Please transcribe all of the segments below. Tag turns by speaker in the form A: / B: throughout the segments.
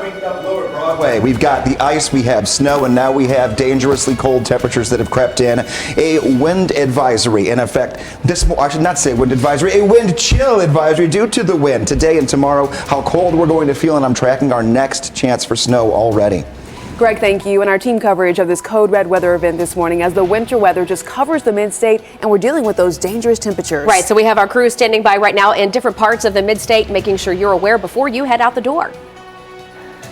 A: Waking up lower Broadway. We've got the ice, we have snow, and now we have dangerously cold temperatures that have crept in. A wind advisory in effect. I should not say wind advisory, a wind chill advisory due to the wind today and tomorrow. How cold we're going to feel, and I'm tracking our next chance for snow already.
B: Greg, thank you. And our team coverage of this code red weather event this morning as the winter weather just covers the mid-state and we're dealing with those dangerous temperatures.
C: Right. So we have our crew standing by right now in different parts of the mid-state, making sure you're aware before you head out the door.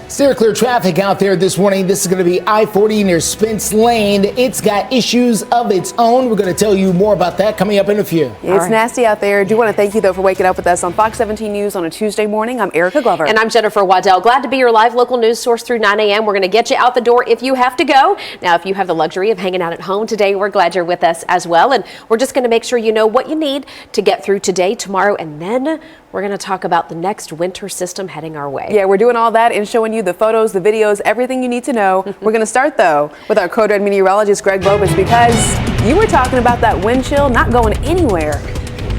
D: Steer clear traffic out there this morning. This is going to be I-40 near Spence Lane. It's got issues of its own. We're going to tell you more about that coming up in a few.
B: It's nasty out there. I do want to thank you, though, for waking up with us on Fox 17 News on a Tuesday morning. I'm Erica Glover.
C: And I'm Jennifer Waddell. Glad to be your live local news source through 9 a.m. We're going to get you out the door if you have to go. Now, if you have the luxury of hanging out at home today, we're glad you're with us as well. And we're just going to make sure you know what you need to get through today, tomorrow, and then we're going to talk about the next winter system heading our way.
B: Yeah, we're doing all that and showing you the photos, the videos, everything you need to know. We're going to start, though, with our Code Red meteorologist, Greg Bobus, because you were talking about that wind chill not going anywhere.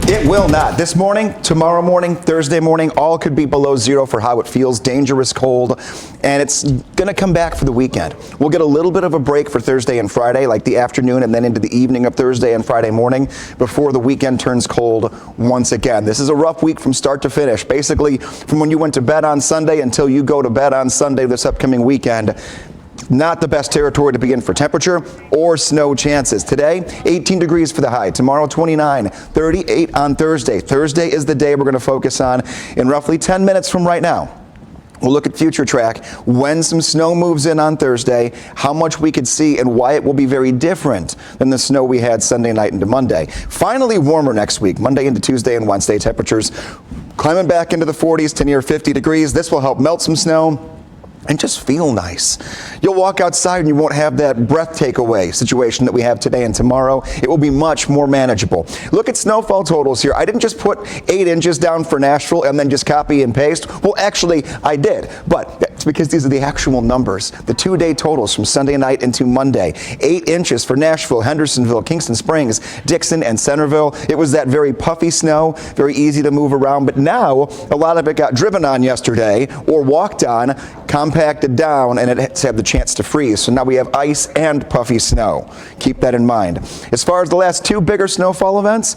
A: It will not. This morning, tomorrow morning, Thursday morning, all could be below zero for how it feels. Dangerous cold. And it's going to come back for the weekend. We'll get a little bit of a break for Thursday and Friday, like the afternoon and then into the evening of Thursday and Friday morning before the weekend turns cold once again. This is a rough week from start to finish. Basically, from when you went to bed on Sunday until you go to bed on Sunday this upcoming weekend. Not the best territory to begin for temperature or snow chances. Today, 18 degrees for the high. Tomorrow, 29, 38 on Thursday. Thursday is the day we're going to focus on in roughly 10 minutes from right now. We'll look at future track when some snow moves in on Thursday, how much we could see and why it will be very different than the snow we had Sunday night into Monday. Finally warmer next week, Monday into Tuesday and Wednesday. Temperatures climbing back into the 40s to near 50 degrees. This will help melt some snow and just feel nice. You'll walk outside and you won't have that breath takeaway situation that we have today and tomorrow. It will be much more manageable. Look at snowfall totals here. I didn't just put 8 inches down for Nashville and then just copy and paste. Well, actually, I did, but it's because these are the actual numbers. The 2-day totals from Sunday night into Monday. 8 inches for Nashville, Hendersonville, Kingston Springs, Dickson, and Centerville. It was that very puffy snow, very easy to move around, but now a lot of it got driven on yesterday or walked on, compacted down, and it's had the chance to freeze. So now we have ice and puffy snow. Keep that in mind. As far as the last 2 bigger snowfall events,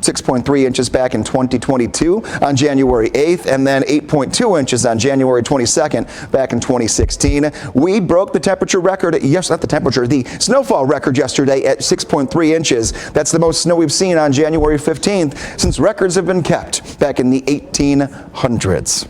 A: 6.3 inches back in 2022 on January 8th, and then 8.2 inches on January 22nd back in 2016. We broke the temperature record, the snowfall record yesterday at 6.3 inches. That's the most snow we've seen on January 15th since records have been kept back in the 1800s.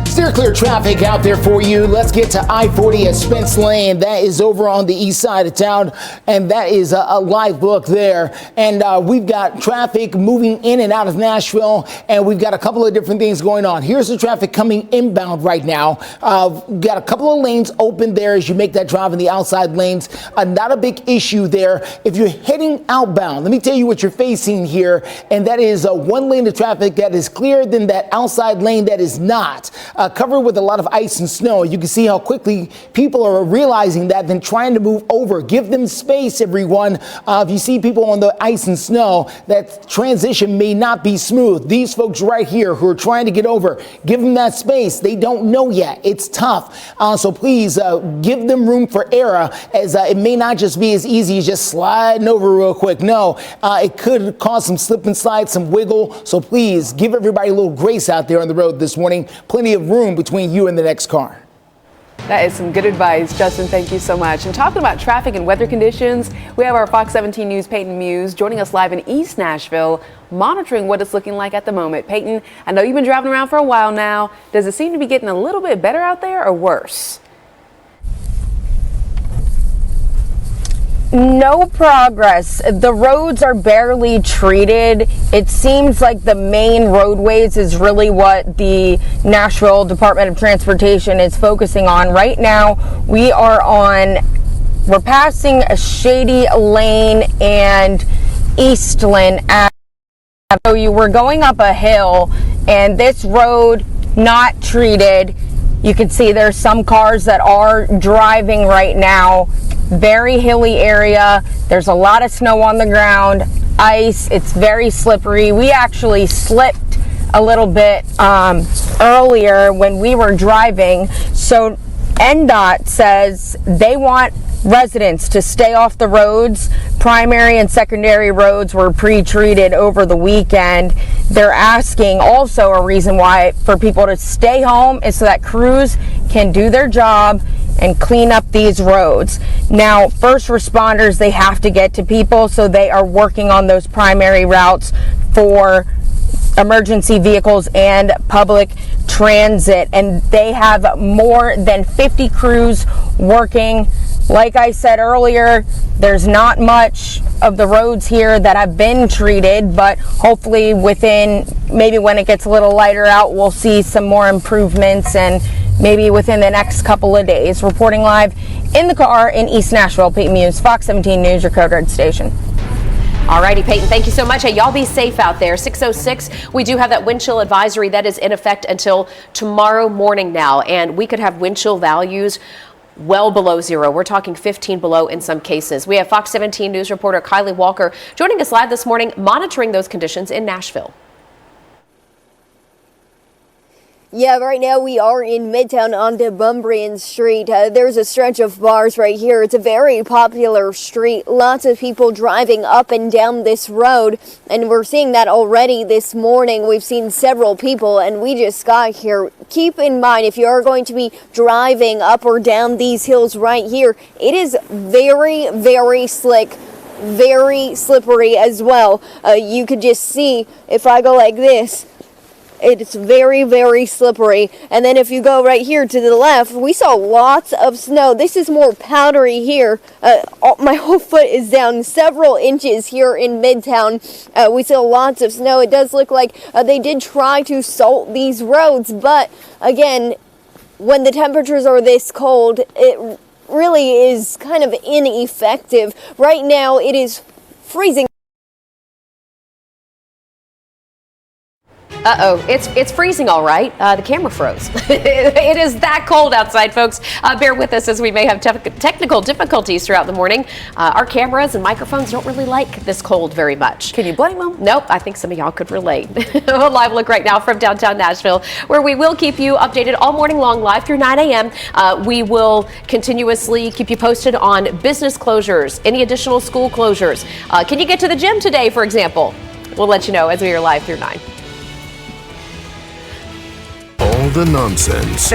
D: Steer clear traffic out there for you. Let's get to I-40 at Spence Lane. That is over on the east side of town, and that is a live look there. And we've got traffic moving in and out of Nashville, and we've got a couple of different things going on. Here's the traffic coming inbound right now. We've got a couple of lanes open there as you make that drive in the outside lanes. Not a big issue there. If you're heading outbound, let me tell you what you're facing here, and that is one lane of traffic that is clear, then that outside lane that is not. Covered with a lot of ice and snow. You can see how quickly people are realizing that, then trying to move over. Give them space, everyone. If you see people on the ice and snow, that transition may not be smooth. These folks right here who are trying to get over, give them that space. They don't know yet. It's tough. So please give them room for error, as it may not just be as easy as just sliding over real quick. No, it could cause some slip and slide, some wiggle. So please give everybody a little grace out there on the road this morning. Plenty of room between you and the next car.
B: That is some good advice, Justin. Thank you so much. And talking about traffic and weather conditions, we have our Fox 17 News Peyton Muse joining us live in East Nashville, monitoring what it's looking like at the moment. Peyton, I know you've been driving around for a while now. Does it seem to be getting a little bit better out there or worse?
E: No progress. The roads are barely treated. It seems like the main roadways is really what the Nashville Department of Transportation is focusing on. Right now, we're passing a Shady Lane and Eastland. So we're going up a hill, and this road not treated. You can see there's some cars that are driving right now. Very hilly area. There's a lot of snow on the ground, ice. It's very slippery. We actually slipped a little bit earlier when we were driving. So NDOT says they want residents to stay off the roads. Primary and secondary roads were pre-treated over the weekend. They're asking also a reason why for people to stay home is so that crews can do their job and clean up these roads. Now, first responders, they have to get to people, so they are working on those primary routes for emergency vehicles and public transit, and they have more than 50 crews working. Like I said earlier, there's not much of the roads here that have been treated, but hopefully within, maybe when it gets a little lighter out, we'll see some more improvements, and maybe within the next couple of days. Reporting live in the car in East Nashville, Peyton Muse, Fox 17 News, your Code Red station.
C: Alrighty, Peyton, thank you so much. Hey, y'all be safe out there. 6:06, we do have that wind chill advisory that is in effect until tomorrow morning now, and we could have wind chill values well below zero. We're talking 15 below in some cases. We have Fox 17 News reporter Kylie Walker joining us live this morning, monitoring those conditions in Nashville.
F: Yeah, right now we are in Midtown on Bumbrian Street. There's a stretch of bars right here. It's a very popular street. Lots of people driving up and down this road, and we're seeing that already this morning. We've seen several people, and we just got here. Keep in mind, if you are going to be driving up or down these hills right here, it is very, very slick. Very slippery as well. You could just see if I go like this, it's very, very slippery. And then if you go right here to the left, we saw lots of snow. This is more powdery here. My whole foot is down several inches here in Midtown. We saw lots of snow. It does look like they did try to salt these roads, but again, when the temperatures are this cold, it really is kind of ineffective. Right now, it is freezing.
C: Uh-oh, it's freezing all right. The camera froze. It is that cold outside, folks. Bear with us as we may have technical difficulties throughout the morning. Our cameras and microphones don't really like this cold very much.
B: Can you blame them?
C: Nope, I think some of y'all could relate. A live look right now from downtown Nashville, where we will keep you updated all morning long, live through 9 a.m. We will continuously keep you posted on business closures, any additional school closures. Can you get to the gym today, for example? We'll let you know as we are live through 9.
G: All the nonsense.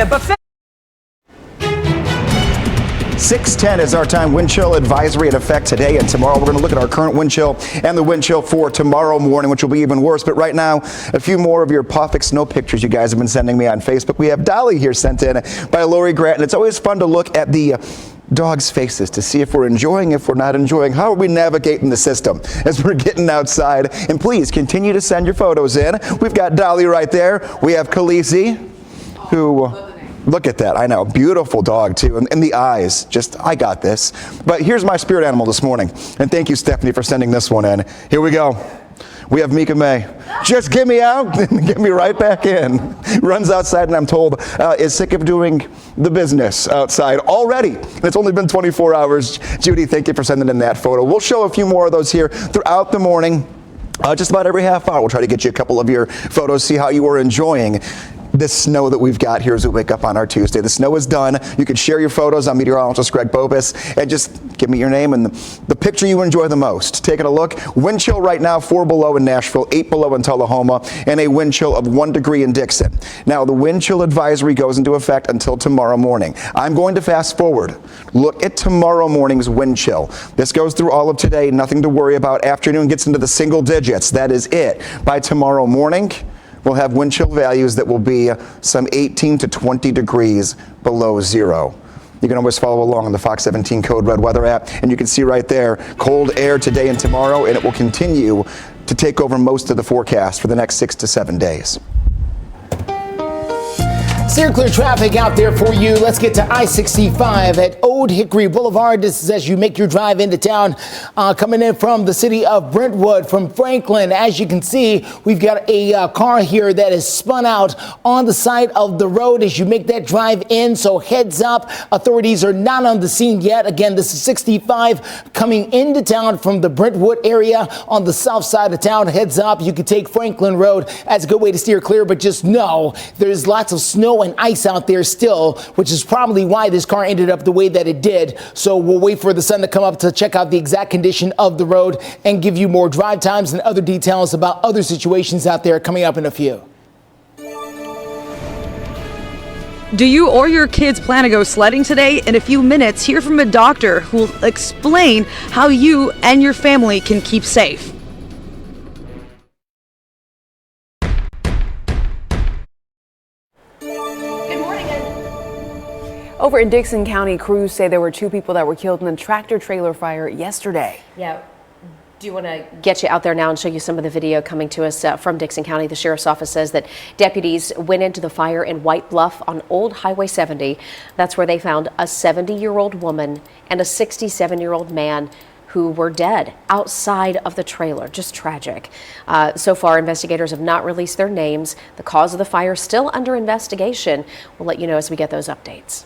A: 6:10 is our time. Wind chill advisory in effect today and tomorrow. We're going to look at our current wind chill and the wind chill for tomorrow morning, which will be even worse. But right now, a few more of your perfect snow pictures you guys have been sending me on Facebook. We have Dolly here sent in by Lori Grant, and it's always fun to look at the dogs' faces to see if we're enjoying, if we're not enjoying. How are we navigating the system as we're getting outside? And please continue to send your photos in. We've got Dolly right there. We have Khaleesi, who, look at that, I know, beautiful dog too, and the eyes, just, I got this. But here's my spirit animal this morning, and thank you, Stephanie, for sending this one in. Here we go. We have Mika May. Just get me out and get me right back in. Runs outside and I'm told is sick of doing the business outside already. And it's only been 24 hours. Judy, thank you for sending in that photo. We'll show a few more of those here throughout the morning. Just about every half hour, we'll try to get you a couple of your photos, see how you are enjoying this snow that we've got here as we wake up on our Tuesday. The snow is done. You can share your photos on meteorologist Greg Bobus and just give me your name and the picture you enjoy the most. Taking a look. Wind chill right now, 4 below in Nashville, 8 below in Tullahoma, and a wind chill of 1 degree in Dickson. Now, the wind chill advisory goes into effect until tomorrow morning. I'm going to fast forward. Look at tomorrow morning's wind chill. This goes through all of today. Nothing to worry about. Afternoon gets into the single digits. That is it. By tomorrow morning, we'll have wind chill values that will be some 18 to 20 degrees below zero. You can always follow along on the Fox 17 Code Red weather app, and you can see right there, cold air today and tomorrow, and it will continue to take over most of the forecast for the next 6 to 7 days.
D: Steer clear traffic out there for you. Let's get to I-65 at Old Hickory Boulevard. This is as you make your drive into town, coming in from the city of Brentwood, from Franklin. As you can see, we've got a car here that is spun out on the side of the road as you make that drive in. So heads up, authorities are not on the scene yet. Again, this is 65 coming into town from the Brentwood area on the south side of town. Heads up, you could take Franklin Road as a good way to steer clear, but just know there's lots of snow and ice out there still, which is probably why this car ended up the way that it did. So we'll wait for the sun to come up to check out the exact condition of the road and give you more drive times and other details about other situations out there coming up in a few.
H: Do you or your kids plan to go sledding today? In a few minutes, hear from a doctor who will explain how you and your family can keep safe.
B: Over in Dickson County, crews say there were 2 people that were killed in a tractor-trailer fire yesterday.
C: Yeah. Do you want to get you out there now and show you some of the video coming to us from Dickson County? The sheriff's office says that deputies went into the fire in White Bluff on Old Highway 70. That's where they found a 70-year-old woman and a 67-year-old man who were dead outside of the trailer. Just tragic. So far, investigators have not released their names. The cause of the fire is still under investigation. We'll let you know as we get those updates.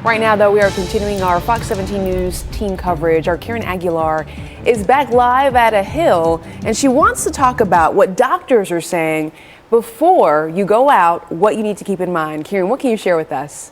B: Right now, though, we are continuing our Fox 17 News team coverage. Our Karen Aguilar is back live at a Hill, and she wants to talk about what doctors are saying before you go out, what you need to keep in mind. Karen, what can you share with us?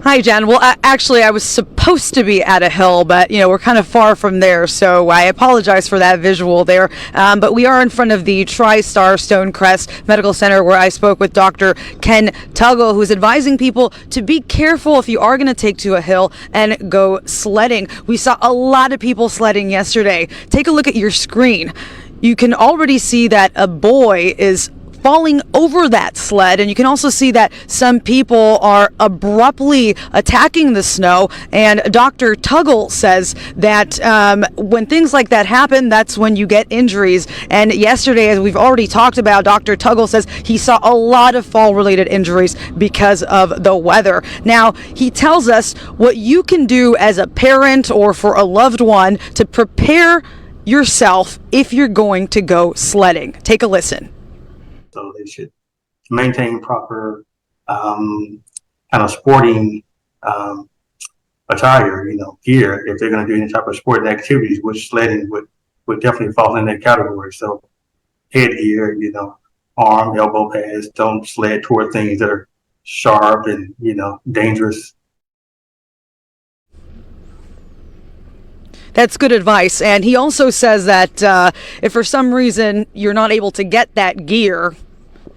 H: Hi, Jen. Well, actually, I was supposed to be at a Hill, but, we're kind of far from there, so I apologize for that visual there. But we are in front of the TriStar Stonecrest Medical Center, where I spoke with Dr. Ken Tuggle, who's advising people to be careful if you are going to take to a hill and go sledding. We saw a lot of people sledding yesterday. Take a look at your screen. You can already see that a boy is falling over that sled, and you can also see that some people are abruptly attacking the snow. And Dr. Tuggle says that when things like that happen, that's when you get injuries. And yesterday, as we've already talked about, Dr. Tuggle says he saw a lot of fall-related injuries because of the weather. Now, he tells us what you can do as a parent or for a loved one to prepare yourself if you're going to go sledding. Take a listen.
I: So they should maintain proper kind of sporting attire, gear if they're going to do any type of sporting activities, which sledding would definitely fall in that category. So headgear, arm, elbow pads, don't sled toward things that are sharp and, dangerous.
H: That's good advice. And he also says that if for some reason you're not able to get that gear,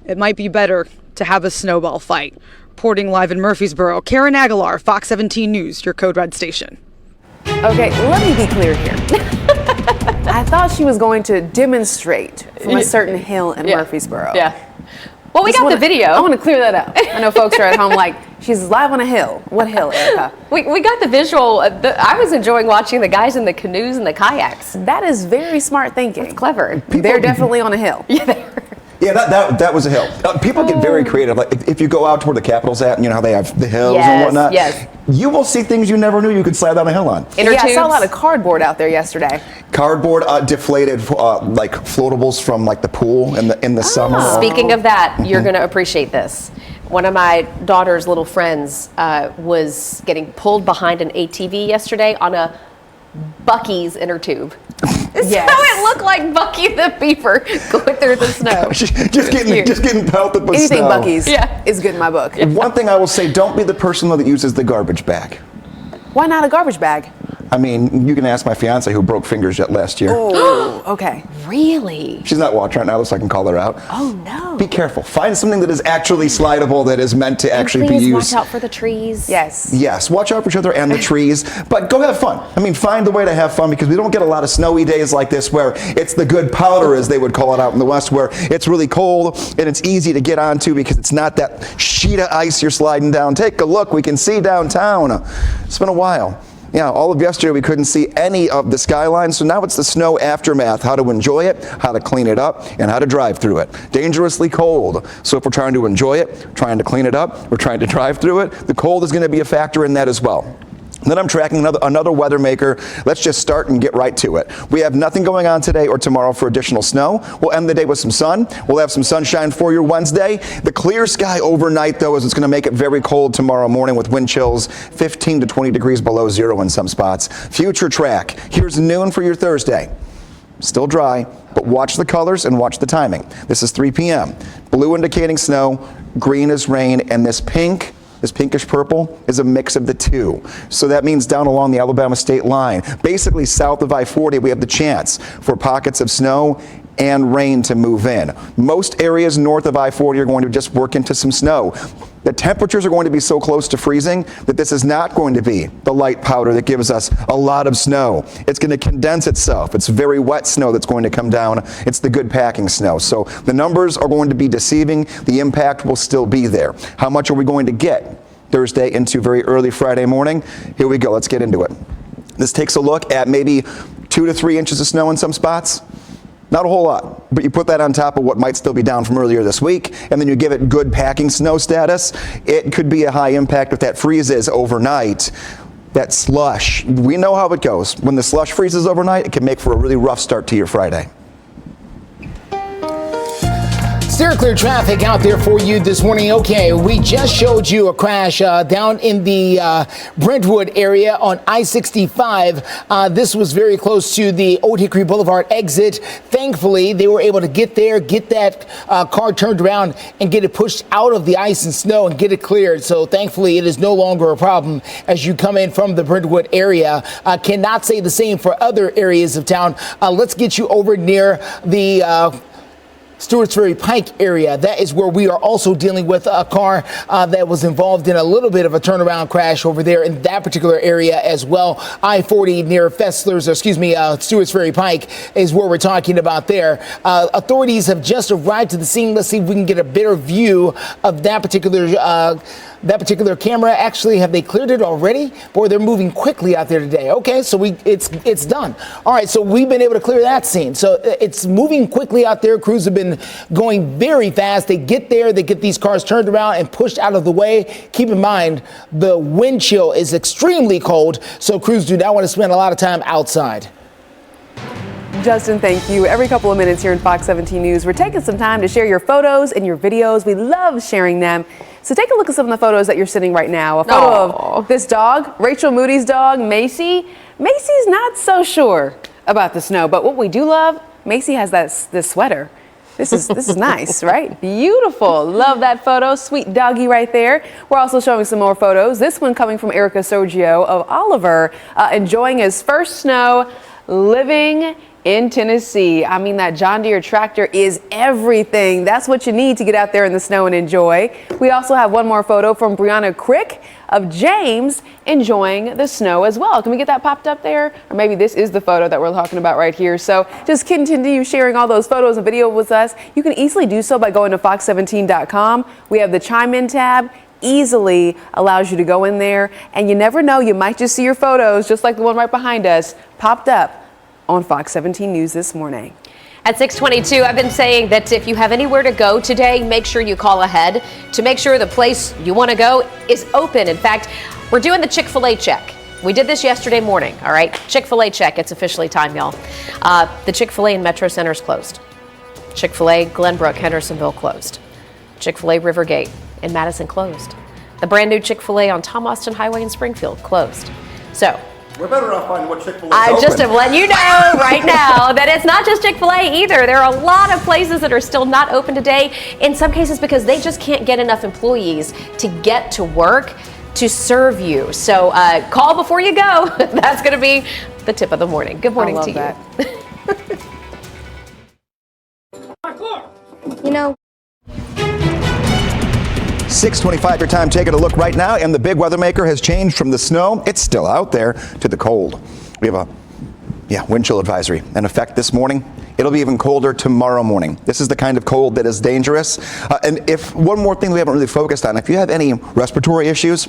H: it might be better to have a snowball fight. Reporting live in Murfreesboro, Karen Aguilar, Fox 17 News, your Code Red station.
B: Okay, let me be clear here. I thought she was going to demonstrate from a certain hill in Murfreesboro.
C: Yeah. Well, we got the video.
B: I want to clear that up. I know folks are at home like, she's live on a hill. What hill, Erica?
C: We got the visual. I was enjoying watching the guys in the canoes and the kayaks.
B: That is very smart thinking.
C: It's clever.
B: They're definitely on a hill.
C: Yeah, they are.
A: Yeah, that was a hill. People get very creative. Like if you go out to where the Capitol's at, and how they have the hills and whatnot. Yes. You will see things you never knew you could slide down a hill on.
B: Yeah, I saw a lot of cardboard out there yesterday.
A: Cardboard, deflated like floatables from like the pool in the summer.
C: Speaking of that, you're going to appreciate this. One of my daughter's little friends was getting pulled behind an ATV yesterday on a Bucky's inner tube.
B: Yes.
C: So it looked like Bucky the Beaver going through the snow.
A: just getting pelted with
B: Anything
A: snow.
B: Bucky's is good in my book.
A: One thing I will say, don't be the person though that uses the garbage bag.
B: Why not a garbage bag?
A: I mean, you can ask my fiance who broke fingers last year.
B: Oh, okay.
C: Really?
A: She's not watching right now, so I can call her out.
C: Oh, no.
A: Be careful. Find something that is actually slidable, that is meant to actually be
C: used.
A: used.
C: Watch out for the trees.
B: Yes.
A: Yes, watch out for each other and the trees, but go have fun. I mean, find the way to have fun, because we don't get a lot of snowy days like this where it's the good powder, as they would call it out in the West, where it's really cold and it's easy to get onto because it's not that sheet of ice you're sliding down. Take a look. We can see downtown. It's been a while. Yeah, all of yesterday we couldn't see any of the skyline, so now it's the snow aftermath, how to enjoy it, how to clean it up, and how to drive through it. Dangerously cold, so if we're trying to enjoy it, trying to clean it up, we're trying to drive through it, the cold is going to be a factor in that as well. Then I'm tracking another weather maker. Let's just start and get right to it. We have nothing going on today or tomorrow for additional snow. We'll end the day with some sun. We'll have some sunshine for your Wednesday. The clear sky overnight, though, is it's going to make it very cold tomorrow morning with wind chills 15 to 20 degrees below zero in some spots. Future track. Here's noon for your Thursday. Still dry, but watch the colors and watch the timing. This is 3 p.m. Blue indicating snow, green is rain, and this pinkish purple is a mix of the two. So that means down along the Alabama state line, basically south of I-40, we have the chance for pockets of snow and rain to move in. Most areas north of I-40 are going to just work into some snow. The temperatures are going to be so close to freezing that this is not going to be the light powder that gives us a lot of snow. It's going to condense itself. It's very wet snow that's going to come down. It's the good packing snow. So the numbers are going to be deceiving. The impact will still be there. How much are we going to get Thursday into very early Friday morning? Here we go. Let's get into it. This takes a look at maybe 2 to 3 inches of snow in some spots. Not a whole lot, but you put that on top of what might still be down from earlier this week, and then you give it good packing snow status. It could be a high impact if that freezes overnight. That slush, we know how it goes. When the slush freezes overnight, it can make for a really rough start to your Friday.
D: Steer clear traffic out there for you this morning. Okay, we just showed you a crash down in the Brentwood area on I-65. This was very close to the Old Hickory Boulevard exit. Thankfully, they were able to get there, get that car turned around, and get it pushed out of the ice and snow and get it cleared. So thankfully, it is no longer a problem as you come in from the Brentwood area. Cannot say the same for other areas of town. Let's get you over near the Stewart's Ferry Pike area. That is where we are also dealing with a car that was involved in a little bit of a turnaround crash over there in that particular area as well. I-40 near Stewart's Ferry Pike is where we're talking about there. Authorities have just arrived to the scene. Let's see if we can get a better view of that particular camera. Actually, have they cleared it already? Boy, they're moving quickly out there today. Okay, so it's done. All right, so we've been able to clear that scene. So it's moving quickly out there. Crews have been going very fast. They get there, they get these cars turned around and pushed out of the way. Keep in mind, the wind chill is extremely cold, so crews do not want to spend a lot of time outside.
B: Justin, thank you. Every couple of minutes here in Fox 17 News, we're taking some time to share your photos and your videos. We love sharing them. So take a look at some of the photos that you're sitting right now. A photo of this dog, Rachel Moody's dog, Macy. Macy's not so sure about the snow, but what we do love, Macy has this sweater. This is nice, right? Beautiful. Love that photo. Sweet doggy right there. We're also showing some more photos. This one coming from Erica Sergio of Oliver, enjoying his first snow, living in Tennessee. I mean, that John Deere tractor is everything. That's what you need to get out there in the snow and enjoy. We also have one more photo from Brianna Crick of James enjoying the snow as well. Can we get that popped up there? Or maybe this is the photo that we're talking about right here. So just continue sharing all those photos and video with us. You can easily do so by going to fox17.com. We have the Chime In tab. Easily allows you to go in there, and you never know, you might just see your photos, just like the one right behind us, popped up on Fox 17 News this morning.
C: At 6:22, I've been saying that if you have anywhere to go today, make sure you call ahead to make sure the place you want to go is open. In fact, we're doing the Chick-fil-A check. We did this yesterday morning, all right? Chick-fil-A check. It's officially time, y'all. The Chick-fil-A in Metro Center is closed. Chick-fil-A Glenbrook, Hendersonville closed. Chick-fil-A Rivergate in Madison closed. The brand new Chick-fil-A on Tom Austin Highway in Springfield closed. So
A: we're better off finding what Chick-fil-A is
C: I
A: open.
C: just am letting you know right now that it's not just Chick-fil-A either. There are a lot of places that are still not open today, in some cases because they just can't get enough employees to get to work to serve you. So call before you go. That's going to be the tip of the morning. Good morning to you.
F: You know,
A: 6:25 your time, taking a look right now, and the big weather maker has changed from the snow, it's still out there, to the cold. We have a wind chill advisory in effect this morning. It'll be even colder tomorrow morning. This is the kind of cold that is dangerous. And if one more thing we haven't really focused on, if you have any respiratory issues,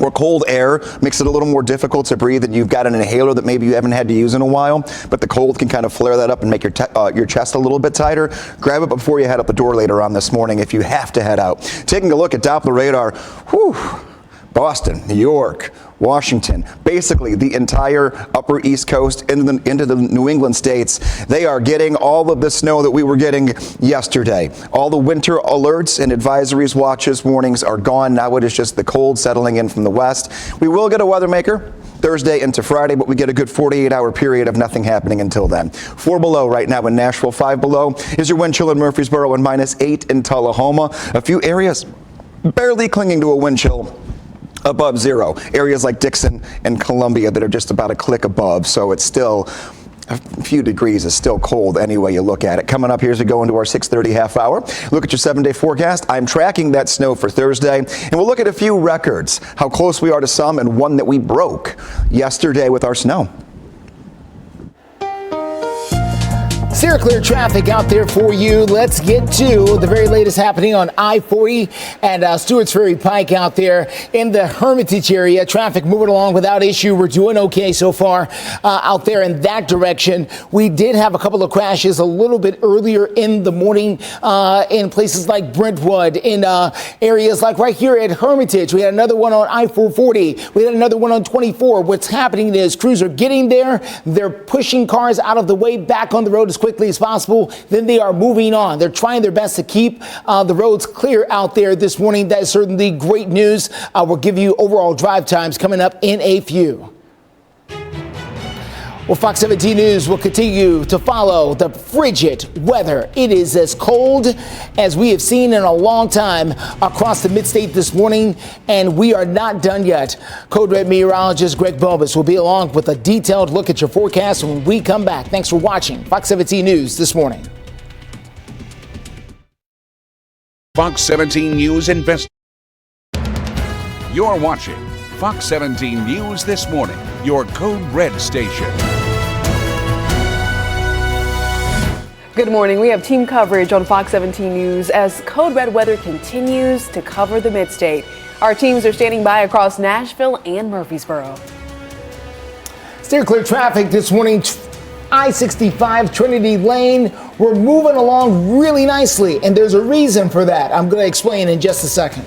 A: or cold air makes it a little more difficult to breathe, and you've got an inhaler that maybe you haven't had to use in a while, but the cold can kind of flare that up and make your chest a little bit tighter. Grab it before you head out the door later on this morning if you have to head out. Taking a look at Doppler radar, Boston, New York, Washington, basically the entire upper East Coast into the New England states, they are getting all of the snow that we were getting yesterday. All the winter alerts and advisories, watches, warnings are gone. Now it is just the cold settling in from the west. We will get a weather maker Thursday into Friday, but we get a good 48-hour period of nothing happening until then. 4 below right now in Nashville, 5 below is your wind chill in Murfreesboro, and -8 in Tullahoma. A few areas barely clinging to a wind chill above zero. Areas like Dickson and Columbia that are just about a click above, so it's still a few degrees is still cold any way you look at it. Coming up here as we go into our 6:30 half hour, look at your 7-day forecast. I'm tracking that snow for Thursday, and we'll look at a few records, how close we are to some, and one that we broke yesterday with our snow.
D: Steer clear traffic out there for you. Let's get to the very latest happening on I-40 and Stewart's Ferry Pike out there in the Hermitage area. Traffic moving along without issue. We're doing okay so far out there in that direction. We did have a couple of crashes a little bit earlier in the morning in places like Brentwood, in areas like right here at Hermitage. We had another one on I-440. We had another one on 24. What's happening is crews are getting there. They're pushing cars out of the way back on the road as quickly as possible. Then they are moving on. They're trying their best to keep the roads clear out there this morning. That is certainly great news. We'll give you overall drive times coming up in a few. Well, Fox 17 News will continue to follow the frigid weather. It is as cold as we have seen in a long time across the mid-state this morning, and we are not done yet. Code Red meteorologist Greg Bobus will be along with a detailed look at your forecast when we come back. Thanks for watching Fox 17 News this morning.
J: Fox 17 News Invest. You're watching Fox 17 News this morning, your Code Red station.
B: Good morning. We have team coverage on Fox 17 News as Code Red weather continues to cover the mid-state. Our teams are standing by across Nashville and Murfreesboro.
D: Steer clear traffic this morning. I-65 Trinity Lane. We're moving along really nicely, and there's a reason for that. I'm going to explain in just a second.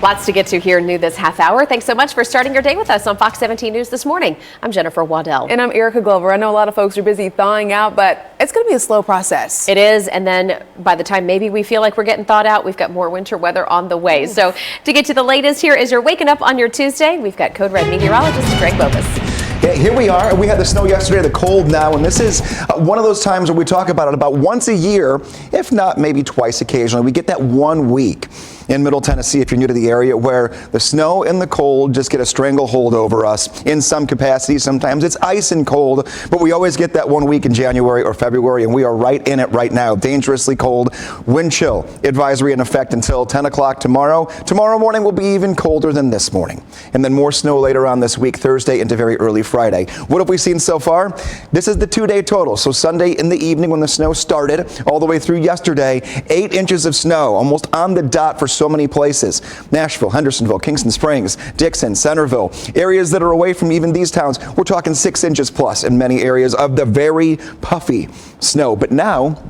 C: Lots to get to here new this half hour. Thanks so much for starting your day with us on Fox 17 News this morning. I'm Jennifer Waddell.
B: And I'm Erica Glover. I know a lot of folks are busy thawing out, but it's going to be a slow process.
C: It is, and then by the time maybe we feel like we're getting thawed out, we've got more winter weather on the way. So to get to the latest here as you're waking up on your Tuesday, we've got Code Red meteorologist Greg Bobus.
A: Here we are. We had the snow yesterday, the cold now, and this is one of those times where we talk about it about once a year, if not maybe twice occasionally. We get that 1 week in Middle Tennessee, if you're new to the area, where the snow and the cold just get a stranglehold over us in some capacity. Sometimes it's ice and cold, but we always get that 1 week in January or February, and we are right in it right now. Dangerously cold, wind chill advisory in effect until 10 o'clock tomorrow. Tomorrow morning will be even colder than this morning, and then more snow later on this week, Thursday into very early Friday. What have we seen so far? This is the 2-day total. So Sunday in the evening when the snow started, all the way through yesterday, 8 inches of snow, almost on the dot for so many places. Nashville, Hendersonville, Kingston Springs, Dickson, Centerville, areas that are away from even these towns, we're talking 6 inches plus in many areas of the very puffy snow. But now,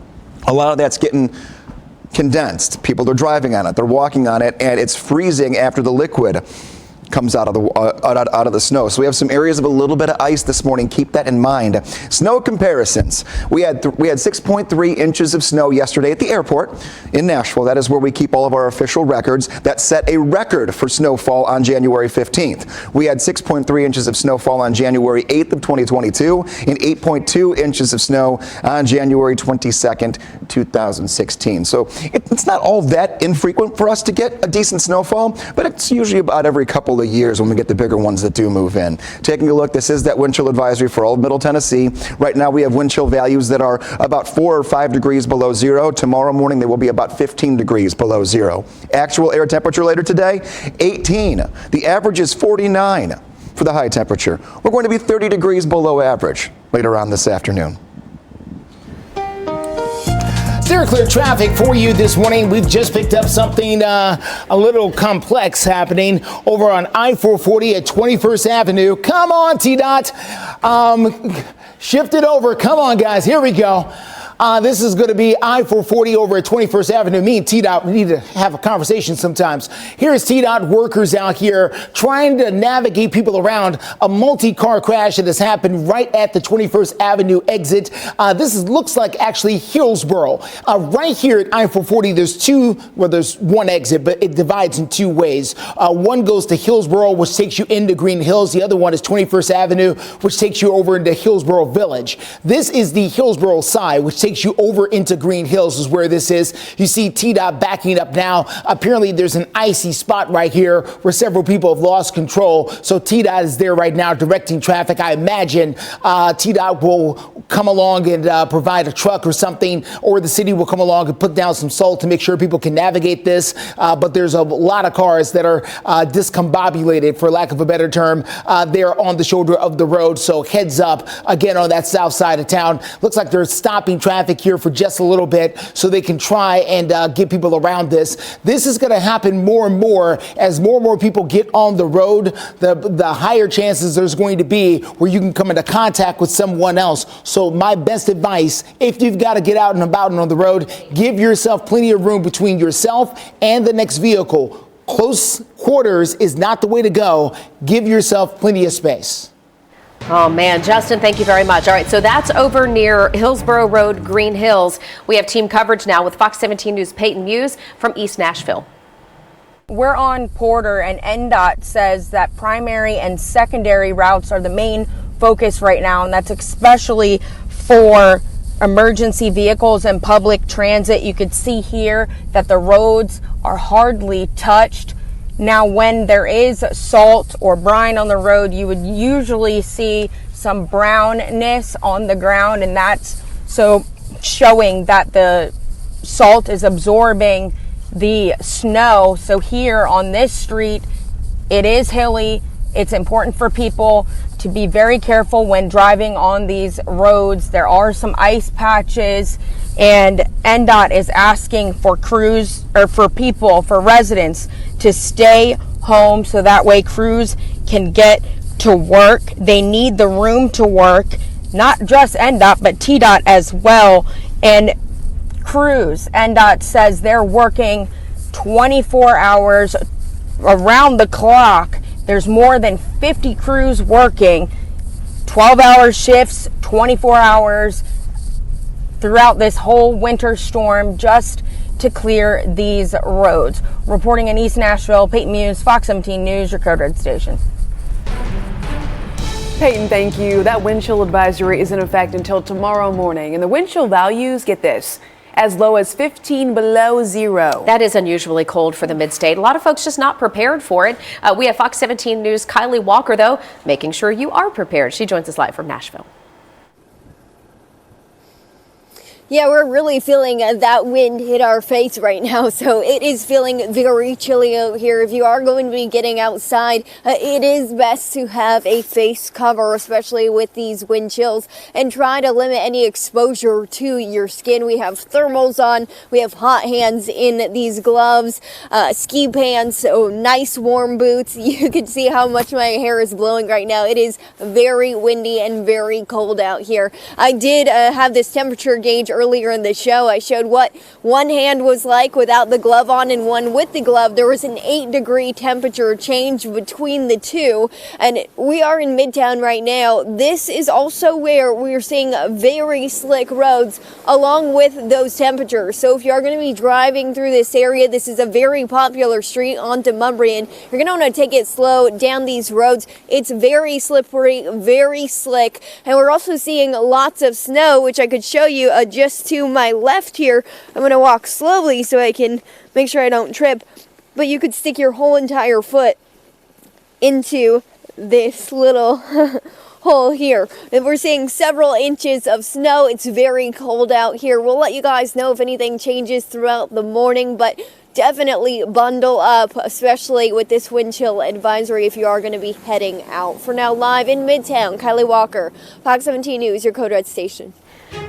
A: a lot of that's getting condensed. People are driving on it, they're walking on it, and it's freezing after the liquid comes out of the snow. So we have some areas of a little bit of ice this morning. Keep that in mind. Snow comparisons. We had 6.3 inches of snow yesterday at the airport in Nashville. That is where we keep all of our official records. That set a record for snowfall on January 15th. We had 6.3 inches of snowfall on January 8th of 2022 and 8.2 inches of snow on January 22nd, 2016. So it's not all that infrequent for us to get a decent snowfall, but it's usually about every couple of years when we get the bigger ones that do move in. Taking a look, this is that wind chill advisory for all of Middle Tennessee. Right now we have wind chill values that are about 4 or 5 degrees below zero. Tomorrow morning they will be about 15 degrees below zero. Actual air temperature later today, 18. The average is 49 for the high temperature. We're going to be 30 degrees below average later on this afternoon.
D: Steer clear traffic for you this morning. We've just picked up something a little complex happening over on I-440 at 21st Avenue. Come on, T-Dot. Shift it over. Come on, guys. Here we go. This is going to be I-440 over at 21st Avenue. Me and T-Dot, we need to have a conversation sometimes. Here's T-Dot workers out here trying to navigate people around a multi-car crash that has happened right at the 21st Avenue exit. Looks like actually Hillsboro. Right here at I-440, there's one exit, but it divides in two ways. One goes to Hillsboro, which takes you into Green Hills. The other one is 21st Avenue, which takes you over into Hillsboro Village. This is the Hillsboro side, which takes you over into Green Hills is where this is. You see T-Dot backing up now. Apparently there's an icy spot right here where several people have lost control. So T-Dot is there right now directing traffic. I imagine T-Dot will come along and provide a truck or something, or the city will come along and put down some salt to make sure people can navigate this. But there's a lot of cars that are discombobulated, for lack of a better term. They're on the shoulder of the road. So heads up again on that south side of town. Looks like they're stopping traffic here for just a little bit so they can try and get people around this. This is going to happen more and more as more and more people get on the road. The higher chances there's going to be where you can come into contact with someone else. So my best advice, if you've got to get out and about and on the road, give yourself plenty of room between yourself and the next vehicle. Close quarters is not the way to go. Give yourself plenty of space.
C: Oh, man. Justin, thank you very much. All right, so that's over near Hillsboro Road, Green Hills. We have team coverage now with Fox 17 News' Peyton Muse from East Nashville.
E: We're on Porter, and NDOT says that primary and secondary routes are the main focus right now, and that's especially for emergency vehicles and public transit. You could see here that the roads are hardly touched. Now, when there is salt or brine on the road, you would usually see some brownness on the ground, and that's so showing that the salt is absorbing the snow. So here on this street, it is hilly. It's important for people to be very careful when driving on these roads. There are some ice patches, and NDOT is asking for crews or for people, for residents to stay home so that way crews can get to work. They need the room to work, not just NDOT, but TDOT as well. And crews, NDOT says they're working 24 hours around the clock. There's more than 50 crews working 12-hour shifts, 24 hours throughout this whole winter storm just to clear these roads. Reporting in East Nashville, Peyton Muse, Fox 17 News, your Code Red station.
B: Peyton, thank you. That wind chill advisory is in effect until tomorrow morning. And the wind chill values, get this, as low as 15 below zero.
C: That is unusually cold for the mid-state. A lot of folks just not prepared for it. We have Fox 17 News' Kylie Walker, though, making sure you are prepared. She joins us live from Nashville.
F: Yeah, we're really feeling that wind hit our face right now, so it is feeling very chilly out here. If you are going to be getting outside, it is best to have a face cover, especially with these wind chills, and try to limit any exposure to your skin. We have thermals on, we have hot hands in these gloves, ski pants, so nice warm boots. You can see how much my hair is blowing right now. It is very windy and very cold out here. I did have this temperature gauge earlier in the show. I showed what one hand was like without the glove on and one with the glove. There was an 8-degree temperature change between the two, and we are in Midtown right now. This is also where we're seeing very slick roads along with those temperatures. So if you are going to be driving through this area, this is a very popular street onto Mumbrian. You're going to want to take it slow down these roads. It's very slippery, very slick, and we're also seeing lots of snow, which I could show you just to my left here. I'm going to walk slowly so I can make sure I don't trip, but you could stick your whole entire foot into this little hole here. And we're seeing several inches of snow. It's very cold out here. We'll let you guys know if anything changes throughout the morning, but definitely bundle up, especially with this wind chill advisory if you are going to be heading out. For now, live in Midtown, Kylie Walker, Fox 17 News, your Code Red station.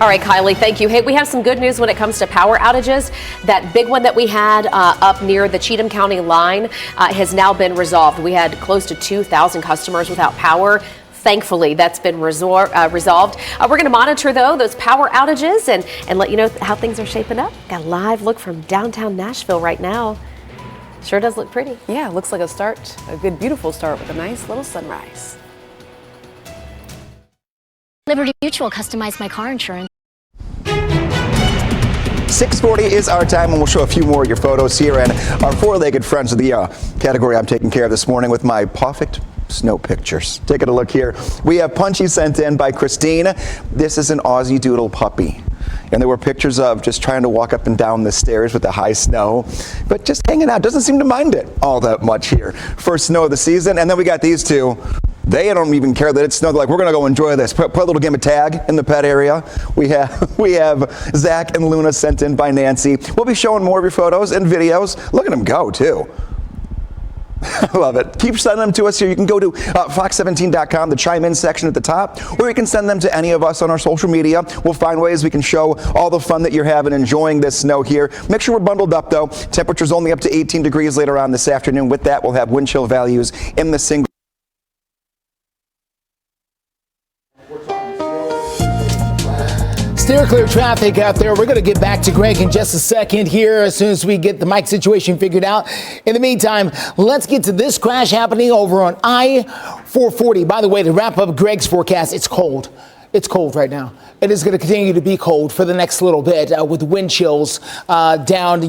C: All right, Kylie, thank you. Hey, we have some good news when it comes to power outages. That big one that we had up near the Cheatham County line has now been resolved. We had close to 2,000 customers without power. Thankfully, that's been resolved. We're going to monitor, though, those power outages and let you know how things are shaping up. Got a live look from downtown Nashville right now. Sure does look pretty.
B: Yeah, looks like a good, beautiful start with a nice little sunrise.
K: Liberty Mutual customized my car insurance.
A: 6:40 is our time, and we'll show a few more of your photos here. And our four-legged friends of the category I'm taking care of this morning with my perfect snow pictures. Taking a look here. We have Punchy sent in by Christine. This is an Aussie Doodle puppy. And there were pictures of just trying to walk up and down the stairs with the high snow, but just hanging out. Doesn't seem to mind it all that much here. First snow of the season. And then we got these two. They don't even care that it's snowed. They're like, we're going to go enjoy this. Play a little game of tag in the pet area. We have Zach and Luna sent in by Nancy. We'll be showing more of your photos and videos. Look at them go, too. I love it. Keep sending them to us here. You can go to fox17.com, the chime in section at the top, or you can send them to any of us on our social media. We'll find ways we can show all the fun that you're having enjoying this snow here. Make sure we're bundled up, though. Temperatures only up to 18 degrees later on this afternoon. With that, we'll have wind chill values in the single.
D: Steer clear traffic out there. We're going to get back to Greg in just a second here as soon as we get the mic situation figured out. In the meantime, let's get to this crash happening over on I-440. By the way, to wrap up Greg's forecast, it's cold. It's cold right now. It is going to continue to be cold for the next little bit with wind chills down,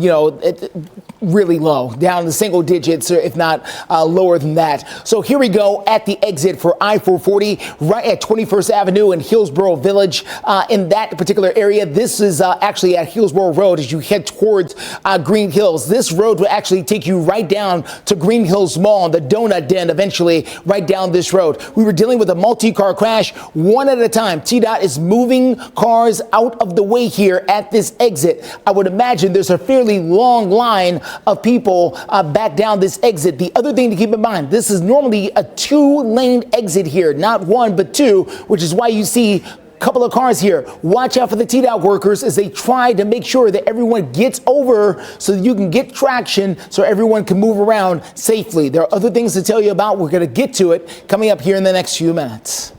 D: really low, down in the single digits, or if not lower than that. So here we go at the exit for I-440, right at 21st Avenue in Hillsborough Village. In that particular area, this is actually at Hillsborough Road as you head towards Green Hills. This road will actually take you right down to Green Hills Mall, the Donut Den, eventually right down this road. We were dealing with a multi-car crash, one at a time. TDOT is moving cars out of the way here at this exit. I would imagine there's a fairly long line of people back down this exit. The other thing to keep in mind, this is normally a two-lane exit here, not one, but two, which is why you see a couple of cars here. Watch out for the TDOT workers as they try to make sure that everyone gets over so that you can get traction so everyone can move around safely. There are other things to tell you about. We're going to get to it coming up here in the next few minutes.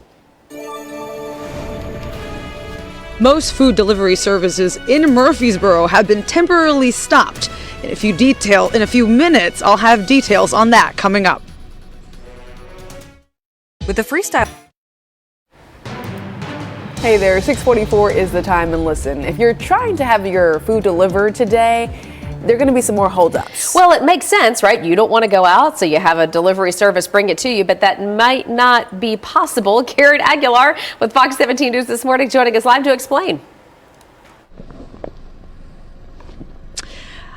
H: Most food delivery services in Murfreesboro have been temporarily stopped. In a few minutes, I'll have details on that coming up.
B: With the freestyle. Hey there, 6:44 is the time, and listen, if you're trying to have your food delivered today, there are going to be some more holdups.
C: Well, it makes sense, right? You don't want to go out, so you have a delivery service bring it to you, but that might not be possible. Karen Aguilar with Fox 17 News this morning joining us live to explain.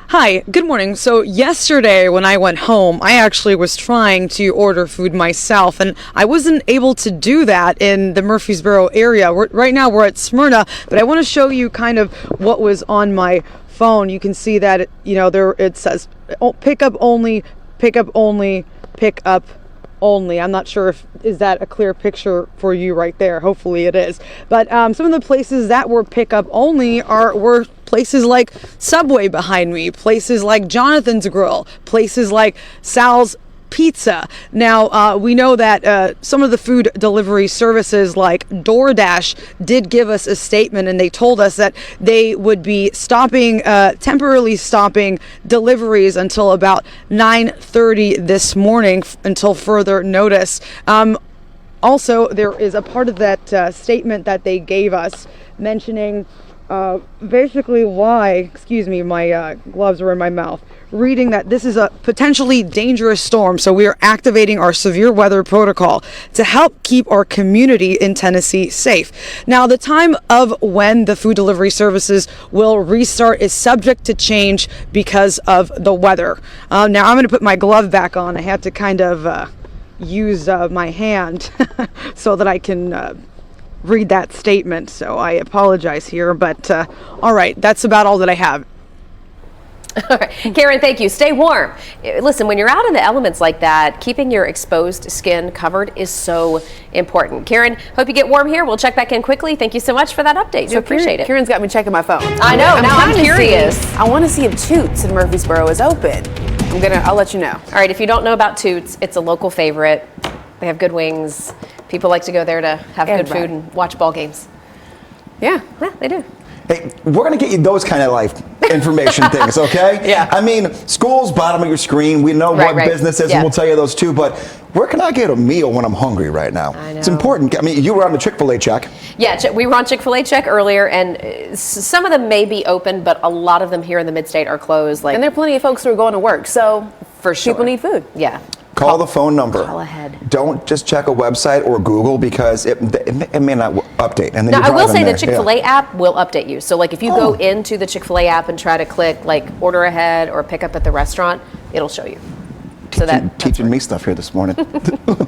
H: Hi, good morning. So yesterday when I went home, I actually was trying to order food myself, and I wasn't able to do that in the Murfreesboro area. Right now we're at Smyrna, but I want to show you kind of what was on my phone. You can see that, there it says pick up only, pick up only, pick up only. I'm not sure is that a clear picture for you right there. Hopefully it is. But some of the places that were pick up only were places like Subway behind me, places like Jonathan's Grill, places like Sal's Pizza. Now, we know that some of the food delivery services like DoorDash did give us a statement, and they told us that they would be temporarily stopping deliveries until about 9:30 this morning until further notice. Also, there is a part of that statement that they gave us mentioning basically why, excuse me, my gloves are in my mouth, reading that this is a potentially dangerous storm, so we are activating our severe weather protocol to help keep our community in Tennessee safe. Now, the time of when the food delivery services will restart is subject to change because of the weather. Now, I'm going to put my glove back on. I had to kind of use my hand so that I can read that statement, so I apologize here, but all right, that's about all that I have.
C: All right. Karen, thank you. Stay warm. Listen, when you're out in the elements like that, keeping your exposed skin covered is so important. Karen, hope you get warm here. We'll check back in quickly. Thank you so much for that update.
B: So
C: appreciate it.
B: Karen's got me checking my phone.
C: I know. Now I'm curious.
B: I want to see if Toots in Murfreesboro is open. I'll let you know.
C: All right. If you don't know about Toots, it's a local favorite. They have good wings. People like to go there to have good food and watch ball games.
B: Yeah,
C: they do.
A: Hey, we're going to get you those kind of life information things, okay?
C: Yeah.
A: I mean, school's bottom of your screen. We know what business is, and we'll tell you those too. But where can I get a meal when I'm hungry right now?
C: I know.
A: It's important. I mean, you were on the Chick-fil-A check.
C: Yeah, we were on Chick-fil-A check earlier, and some of them may be open, but a lot of them here in the mid-state are closed.
B: And there are plenty of folks who are going to work, so
C: for sure,
B: people need food.
C: Yeah.
A: Call the phone number.
C: Call ahead.
A: Don't just check a website or Google because it may not update. And then
C: now, I will say the Chick-fil-A app will update you. So like if you go into the Chick-fil-A app and try to click like order ahead or pick up at the restaurant, it'll show you. So
A: teaching me stuff here this morning.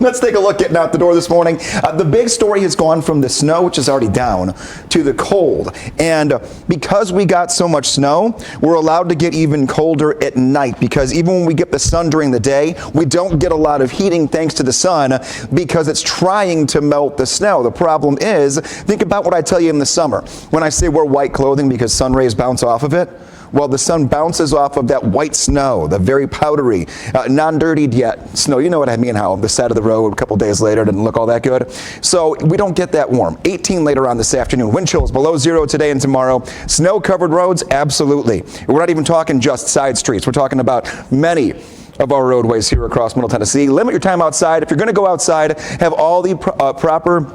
A: Let's take a look getting out the door this morning. The big story has gone from the snow, which is already down, to the cold. And because we got so much snow, we're allowed to get even colder at night, because even when we get the sun during the day, we don't get a lot of heating thanks to the sun because it's trying to melt the snow. The problem is, think about what I tell you in the summer. When I say wear white clothing because sun rays bounce off of it, well, the sun bounces off of that white snow, the very powdery, non-dirtied yet snow. You know what I mean, how the side of the road a couple days later didn't look all that good. So we don't get that warm. 18 later on this afternoon. Wind chills below 0 today and tomorrow. Snow-covered roads, absolutely. We're not even talking just side streets. We're talking about many of our roadways here across Middle Tennessee. Limit your time outside. If you're going to go outside, have all the proper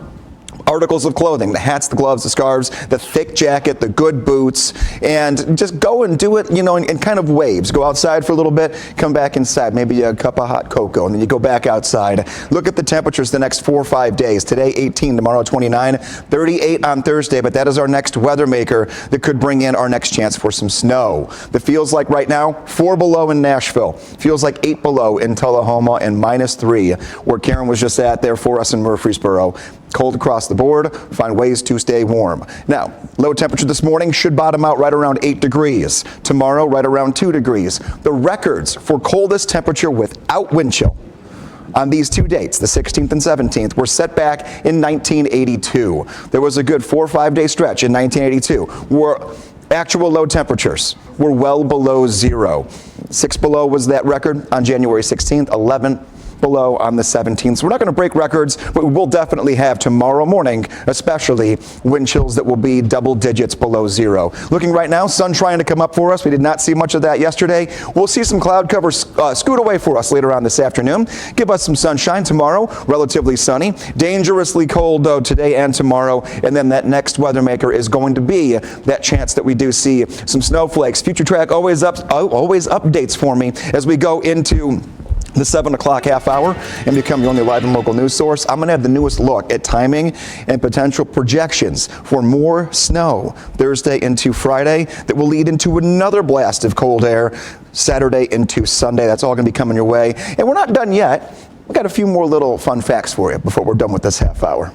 A: articles of clothing, the hats, the gloves, the scarves, the thick jacket, the good boots, and just go and do it, in kind of waves. Go outside for a little bit, come back inside, maybe a cup of hot cocoa, and then you go back outside. Look at the temperatures the next 4 or 5 days. Today, 18, tomorrow, 29, 38 on Thursday, but that is our next weather maker that could bring in our next chance for some snow. The feels like right now, 4 below in Nashville. Feels like 8 below in Tullahoma and -3 where Karen was just at there for us in Murfreesboro. Cold across the board, find ways to stay warm. Now, low temperature this morning should bottom out right around 8 degrees. Tomorrow, right around 2 degrees. The records for coldest temperature without wind chill on these 2 dates, the 16th and 17th, were set back in 1982. There was a good 4 or 5 day stretch in 1982 where actual low temperatures were well below 0. 6 below was that record on January 16th, 11 below on the 17th. So we're not going to break records, but we will definitely have tomorrow morning, especially wind chills that will be double digits below 0. Looking right now, sun trying to come up for us. We did not see much of that yesterday. We'll see some cloud cover scoot away for us later on this afternoon. Give us some sunshine tomorrow, relatively sunny. Dangerously cold though today and tomorrow. And then that next weather maker is going to be that chance that we do see some snowflakes. Future Track always updates for me as we go into the 7 o'clock half hour and become your only live and local news source. I'm going to have the newest look at timing and potential projections for more snow Thursday into Friday that will lead into another blast of cold air Saturday into Sunday. That's all going to be coming your way. And we're not done yet. We've got a few more little fun facts for you before we're done with this half hour.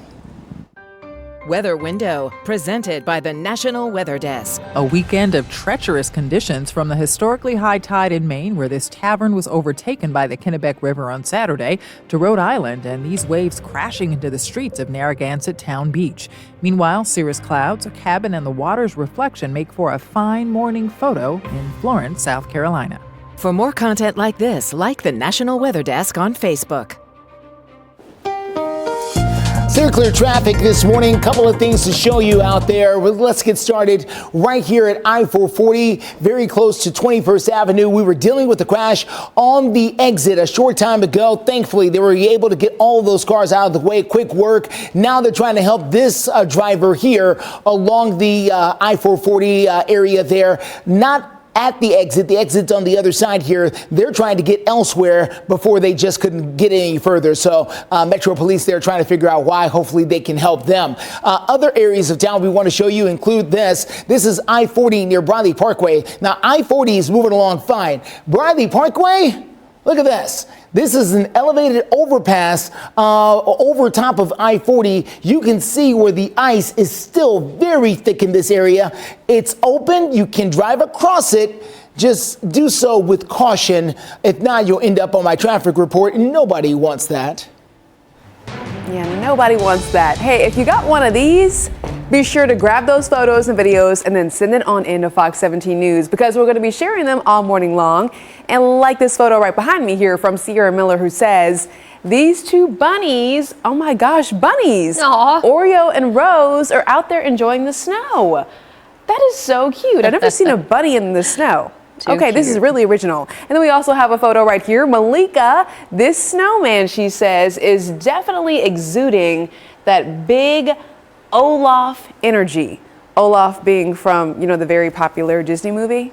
L: Weather Window, presented by the National Weather Desk.
M: A weekend of treacherous conditions from the historically high tide in Maine, where this tavern was overtaken by the Kennebec River on Saturday, to Rhode Island and these waves crashing into the streets of Narragansett Town Beach. Meanwhile, cirrus clouds, a cabin, and the water's reflection make for a fine morning photo in Florence, South Carolina.
L: For more content like this, like the National Weather Desk on Facebook.
D: Clear traffic this morning. Couple of things to show you out there. Let's get started right here at I-440, very close to 21st Avenue. We were dealing with the crash on the exit a short time ago. Thankfully, they were able to get all of those cars out of the way. Quick work. Now they're trying to help this driver here along the I-440 area there. Not at the exit's on the other side here. They're trying to get elsewhere before they just couldn't get any further. So Metro Police, they're trying to figure out why. Hopefully they can help them. Other areas of town we want to show you include this. This is I-40 near Briley Parkway. Now I-40 is moving along fine. Briley Parkway, look at this. This is an elevated overpass over top of I-40. You can see where the ice is still very thick in this area. It's open. You can drive across it. just do so with caution. If not, you'll end up on my traffic report, and nobody wants that.
B: Yeah, nobody wants that. Hey, if you got one of these, be sure to grab those photos and videos and then send it on into Fox 17 News, because we're going to be sharing them all morning long. And like this photo right behind me here from Sierra Miller, who says, these two bunnies, oh my gosh, bunnies,
C: Aww.
B: Oreo and Rose, are out there enjoying the snow. That is so cute. I've never seen a bunny in the snow. Okay, this is really original. And then we also have a photo right here. Malika, this snowman, she says, is definitely exuding that big Olaf energy. Olaf being from, you know, the very popular Disney movie.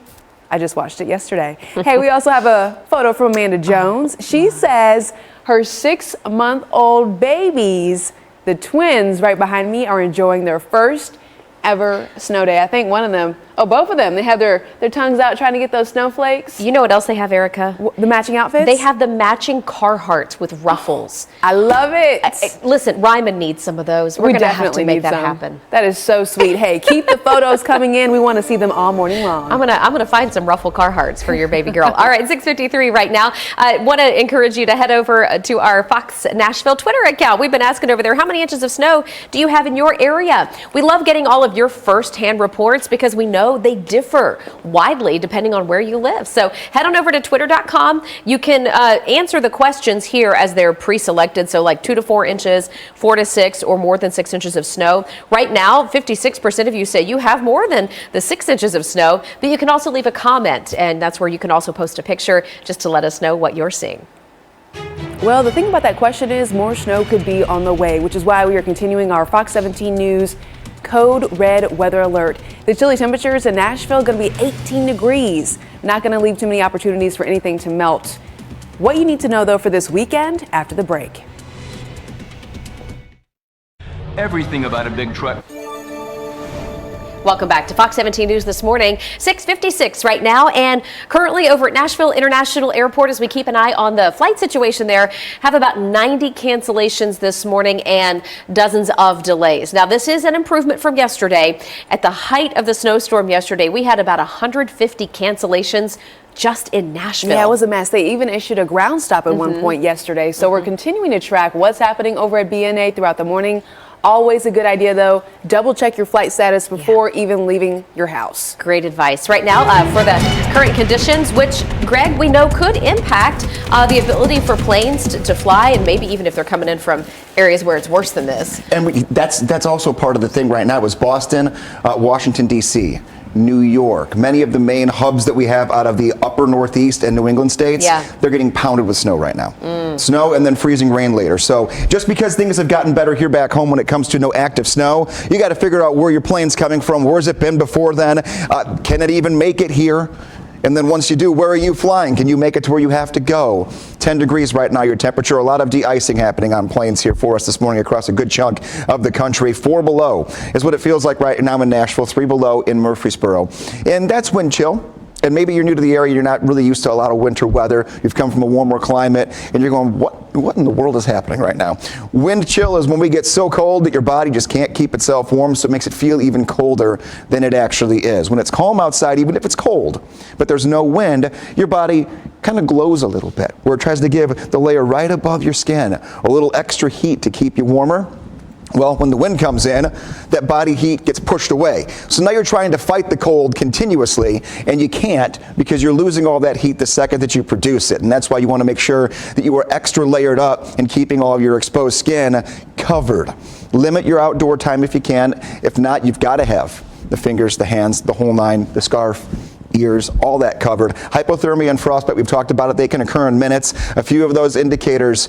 B: I just watched it yesterday. Hey, we also have a photo from Amanda Jones. She says her 6-month-old babies, the twins right behind me, are enjoying their first ever snow day. I think one of them, both of them, they have their tongues out trying to get those snowflakes.
C: You know what else they have, Erica?
B: The matching outfits?
C: They have the matching Carhartts with ruffles.
B: I love it.
C: Listen, Ryman needs some of those. We're going to have to make that happen.
B: That is so sweet. Hey, keep the photos coming in. We want to see them all morning long.
C: I'm gonna find some ruffle Carhartts for your baby girl. All right, 6:53 right now. I want to encourage you to head over to our Fox Nashville Twitter account. We've been asking over there, how many inches of snow do you have in your area? We love getting all of your first-hand reports because we know they differ widely depending on where you live. So head on over to twitter.com. You can answer the questions here as they're pre-selected. So like 2 to 4 inches, 4 to 6, or more than 6 inches of snow. Right now, 56% of you say you have more than the 6 inches of snow, but you can also leave a comment, and that's where you can also post a picture just to let us know what you're seeing.
B: Well, the thing about that question is more snow could be on the way, which is why we are continuing our Fox 17 News Code Red weather alert. The chilly temperatures in Nashville going to be 18 degrees. Not going to leave too many opportunities for anything to melt. What you need to know, though, for this weekend after the break.
N: Everything about a big truck.
C: Welcome back to Fox 17 News this morning. 6:56 right now, and currently over at Nashville International Airport, as we keep an eye on the flight situation there, have about 90 cancellations this morning and dozens of delays. Now, this is an improvement from yesterday. At the height of the snowstorm yesterday, we had about 150 cancellations just in Nashville.
B: Yeah, it was a mess. They even issued a ground stop at one point yesterday. So we're continuing to track what's happening over at BNA throughout the morning. Always a good idea, though. Double check your flight status before even leaving your house.
C: Great advice. Right now, for the current conditions, which, Greg, we know could impact the ability for planes to fly, and maybe even if they're coming in from areas where it's worse than this.
A: And that's also part of the thing right now is Boston, Washington, D.C., New York, many of the main hubs that we have out of the upper Northeast and New England states, they're getting pounded with snow right now. Snow and then freezing rain later. So just because things have gotten better here back home when it comes to no active snow, you got to figure out where your plane's coming from. Where's it been before then? Can it even make it here? And then once you do, where are you flying? Can you make it to where you have to go? 10 degrees right now, your temperature. A lot of de-icing happening on planes here for us this morning across a good chunk of the country. 4 below is what it feels like right now in Nashville, 3 below in Murfreesboro. And that's wind chill. And maybe you're new to the area, you're not really used to a lot of winter weather. You've come from a warmer climate, and you're going, what in the world is happening right now? Wind chill is when we get so cold that your body just can't keep itself warm, so it makes it feel even colder than it actually is. When it's calm outside, even if it's cold, but there's no wind, your body kind of glows a little bit, where it tries to give the layer right above your skin a little extra heat to keep you warmer. Well, when the wind comes in, that body heat gets pushed away. So now you're trying to fight the cold continuously, and you can't because you're losing all that heat the second that you produce it. And that's why you want to make sure that you are extra layered up and keeping all of your exposed skin covered. Limit your outdoor time if you can. If not, you've got to have the fingers, the hands, the whole nine, the scarf, ears, all that covered. Hypothermia and frostbite, we've talked about it. They can occur in minutes. A few of those indicators: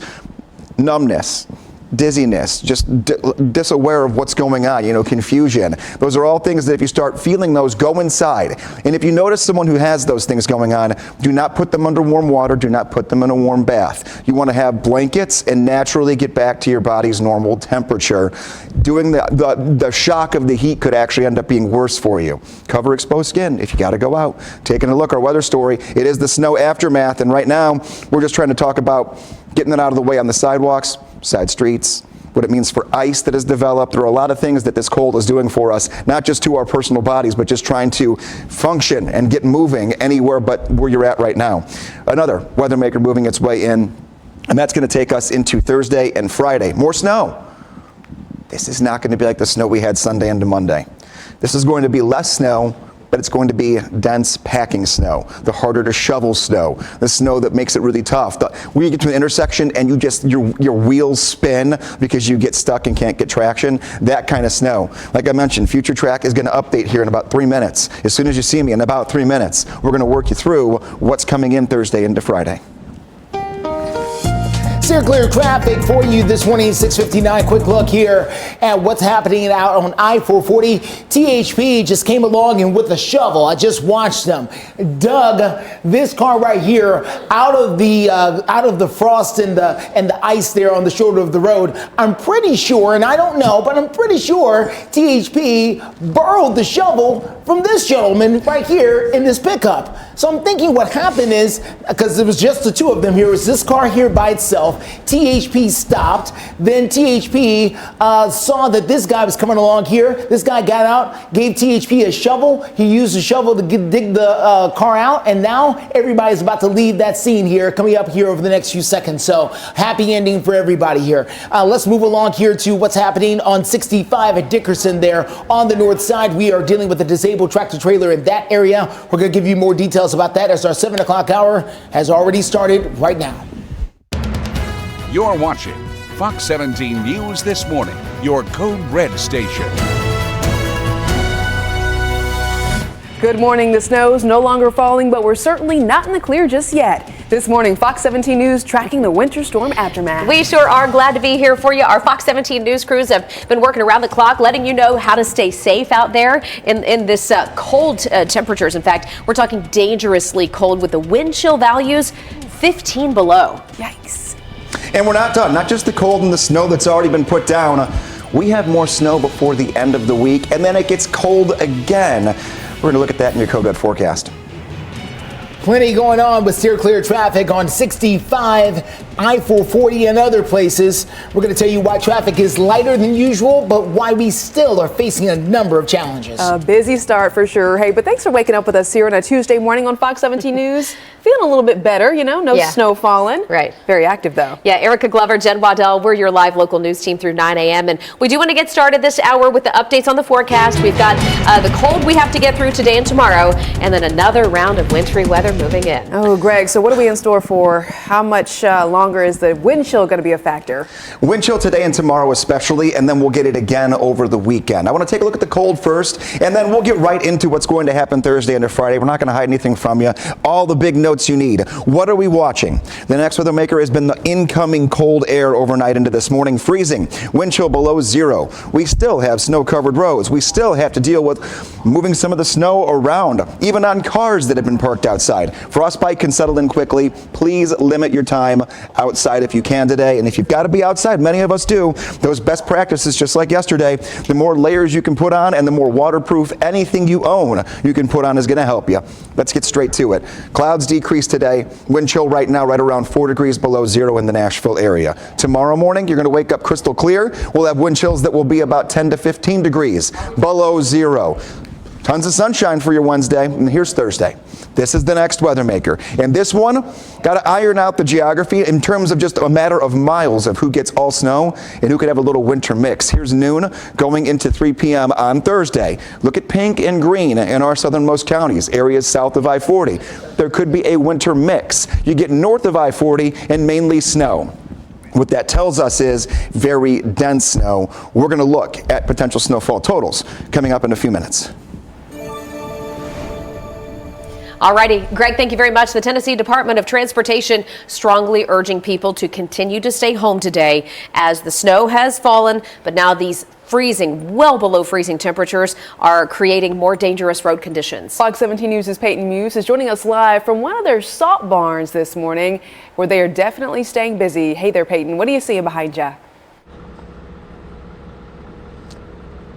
A: numbness, dizziness, just disaware of what's going on, confusion. Those are all things that if you start feeling those, go inside. And if you notice someone who has those things going on, do not put them under warm water, do not put them in a warm bath. You want to have blankets and naturally get back to your body's normal temperature. Doing the shock of the heat could actually end up being worse for you. Cover exposed skin if you got to go out. Taking a look, our weather story, it is the snow aftermath, and right now we're just trying to talk about getting it out of the way on the sidewalks, side streets, what it means for ice that has developed. There are a lot of things that this cold is doing for us, not just to our personal bodies, but just trying to function and get moving anywhere but where you're at right now. Another weather maker moving its way in, and that's going to take us into Thursday and Friday. More snow. This is not going to be like the snow we had Sunday into Monday. This is going to be less snow, but it's going to be dense packing snow, the harder to shovel snow, the snow that makes it really tough. When you get to an intersection and your wheels spin because you get stuck and can't get traction, that kind of snow. Like I mentioned, Future Track is going to update here in about 3 minutes. As soon as you see me in about 3 minutes, we're going to work you through what's coming in Thursday into Friday.
D: Steer clear traffic for you this morning, 6:59. Quick look here at what's happening out on I-440. THP just came along and with a shovel, I just watched them, dug this car right here out of the frost and the ice there on the shoulder of the road. I'm pretty sure, and I don't know, but I'm pretty sure THP borrowed the shovel from this gentleman right here in this pickup. So I'm thinking what happened is, because it was just the two of them here, was this car here by itself. THP stopped. Then THP saw that this guy was coming along here. This guy got out, gave THP a shovel. He used the shovel to dig the car out. And now everybody's about to leave that scene here, coming up here over the next few seconds. So happy ending for everybody here. Let's move along here to what's happening on 65 at Dickerson there on the north side. We are dealing with a disabled tractor trailer in that area. We're going to give you more details about that as our 7 o'clock hour has already started right now.
J: You're watching Fox 17 News This Morning, your Code Red station.
B: Good morning. The snow's no longer falling, but we're certainly not in the clear just yet. This morning, Fox 17 News tracking the winter storm aftermath.
C: We sure are glad to be here for you. Our Fox 17 News crews have been working around the clock, letting you know how to stay safe out there in this cold temperatures. In fact, we're talking dangerously cold with the wind chill values 15 below.
B: Yikes.
A: And we're not done. Not just the cold and the snow that's already been put down. We have more snow before the end of the week, and then it gets cold again. We're going to look at that in your Code Red forecast.
D: Plenty going on with steer clear traffic on 65, I-440 and other places. We're going to tell you why traffic is lighter than usual, but why we still are facing a number of challenges.
B: A busy start for sure. Hey, but thanks for waking up with us here on a Tuesday morning on Fox 17 News. Feeling a little bit better, you know, no snow falling.
C: Right.
B: Very active though.
C: Yeah, Erica Glover, Jen Waddell, we're your live local news team through 9 a.m. And we do want to get started this hour with the updates on the forecast. We've got the cold we have to get through today and tomorrow, and then another round of wintry weather moving in.
B: Oh, Greg, so what are we in store for? How much longer is the wind chill going to be a factor?
A: Wind chill today and tomorrow especially, and then we'll get it again over the weekend. I want to take a look at the cold first, and then we'll get right into what's going to happen Thursday into Friday. We're not going to hide anything from you. All the big notes you need. What are we watching? The next weather maker has been the incoming cold air overnight into this morning. Freezing. Wind chill below 0. We still have snow-covered roads. We still have to deal with moving some of the snow around, even on cars that have been parked outside. Frostbite can settle in quickly. Please limit your time outside if you can today. And if you've got to be outside, many of us do, those best practices, just like yesterday, the more layers you can put on and the more waterproof anything you own you can put on is going to help you. Let's get straight to it. Clouds decrease today. Wind chill right now right around 4 degrees below 0 in the Nashville area. Tomorrow morning, you're going to wake up crystal clear. We'll have wind chills that will be about 10 to 15 degrees below 0. Tons of sunshine for your Wednesday, and here's Thursday. This is the next weather maker. And this one, got to iron out the geography in terms of just a matter of miles of who gets all snow and who could have a little winter mix. Here's noon going into 3 p.m. on Thursday. Look at pink and green in our southernmost counties, areas south of I-40. There could be a winter mix. You get north of I-40 and mainly snow. What that tells us is very dense snow. We're going to look at potential snowfall totals coming up in a few minutes.
C: Alrighty, Greg, thank you very much. The Tennessee Department of Transportation strongly urging people to continue to stay home today as the snow has fallen, but now these freezing, well below freezing temperatures are creating more dangerous road conditions.
B: Fox 17 News' Peyton Muse is joining us live from one of their salt barns this morning, where they are definitely staying busy. Hey there, Peyton. What are you seeing behind you?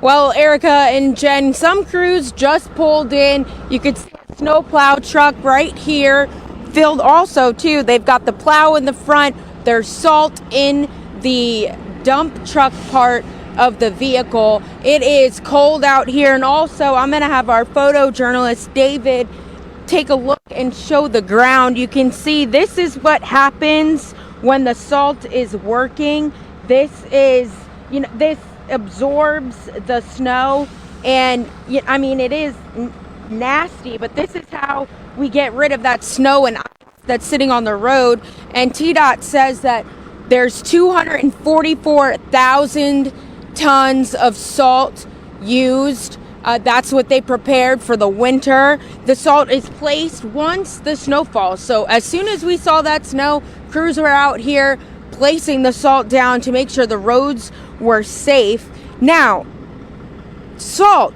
E: Well, Erica and Jen, some crews just pulled in. You could see a snowplow truck right here, filled also too. They've got the plow in the front. There's salt in the dump truck part of the vehicle. It is cold out here, and also I'm going to have our photojournalist David take a look and show the ground. You can see this is what happens when the salt is working. This is, this absorbs the snow, and I mean, it is nasty, but this is how we get rid of that snow and ice that's sitting on the road. And TDOT says that there's 244,000 tons of salt used. That's what they prepared for the winter. The salt is placed once the snow falls. So as soon as we saw that snow, crews were out here placing the salt down to make sure the roads were safe. Now, salt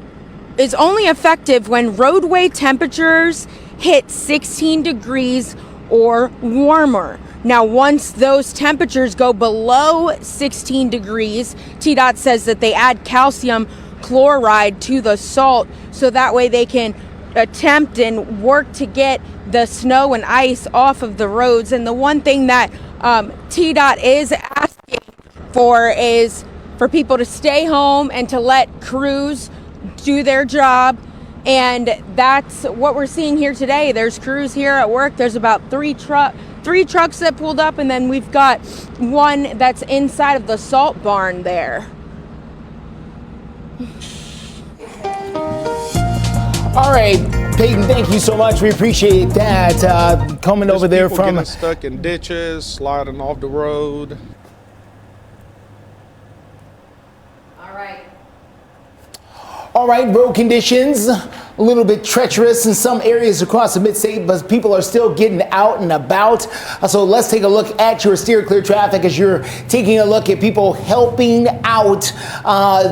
E: is only effective when roadway temperatures hit 16 degrees or warmer. Now, once those temperatures go below 16 degrees, TDOT says that they add calcium chloride to the salt so that way they can attempt and work to get the snow and ice off of the roads. And the one thing that TDOT is asking for is for people to stay home and to let crews do their job. And that's what we're seeing here today. There's crews here at work. There's about three trucks that pulled up, and then we've got one that's inside of the salt barn there.
D: All right, Peyton, thank you so much. We appreciate that. Coming over there from
O: getting stuck in ditches, sliding off the road.
D: All right, road conditions a little bit treacherous in some areas across the mid-state, but people are still getting out and about. So let's take a look at your steer clear traffic as you're taking a look at people helping out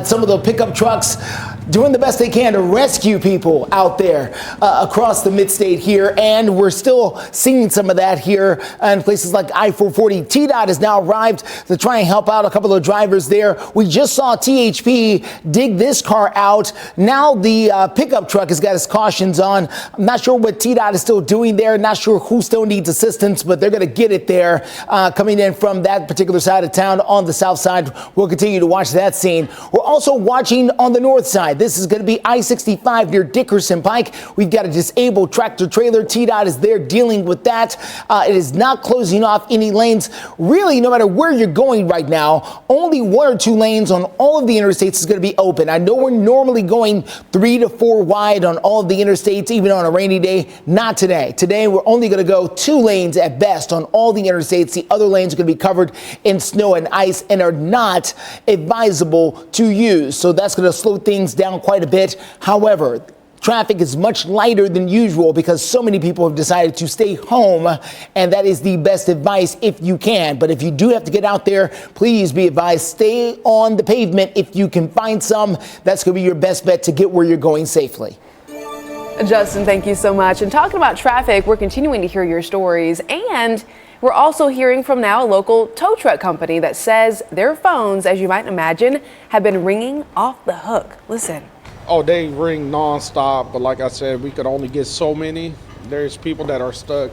D: some of the pickup trucks, doing the best they can to rescue people out there across the mid-state here. And we're still seeing some of that here in places like I-440. TDOT has now arrived to try and help out a couple of drivers there. We just saw THP dig this car out. Now the pickup truck has got his cautions on. I'm not sure what TDOT is still doing there. Not sure who still needs assistance, but they're going to get it there coming in from that particular side of town on the south side. We'll continue to watch that scene. We're also watching on the north side. This is going to be I-65 near Dickerson Pike. We've got a disabled tractor trailer. TDOT is there dealing with that. It is not closing off any lanes. Really, no matter where you're going right now, only 1 or 2 lanes on all of the interstates is going to be open. I know we're normally going 3 to 4 wide on all of the interstates, even on a rainy day. Not today. Today, we're only going to go 2 lanes at best on all the interstates. The other lanes are going to be covered in snow and ice and are not advisable to use. So that's going to slow things down quite a bit. However, traffic is much lighter than usual because so many people have decided to stay home, and that is the best advice if you can. But if you do have to get out there, please be advised, stay on the pavement if you can find some. That's going to be your best bet to get where you're going safely.
B: Justin, thank you so much. And talking about traffic, we're continuing to hear your stories, and we're also hearing from now a local tow truck company that says their phones, as you might imagine, have been ringing off the hook. Listen.
O: Oh, they ring nonstop, but like I said, we could only get so many. There's people that are stuck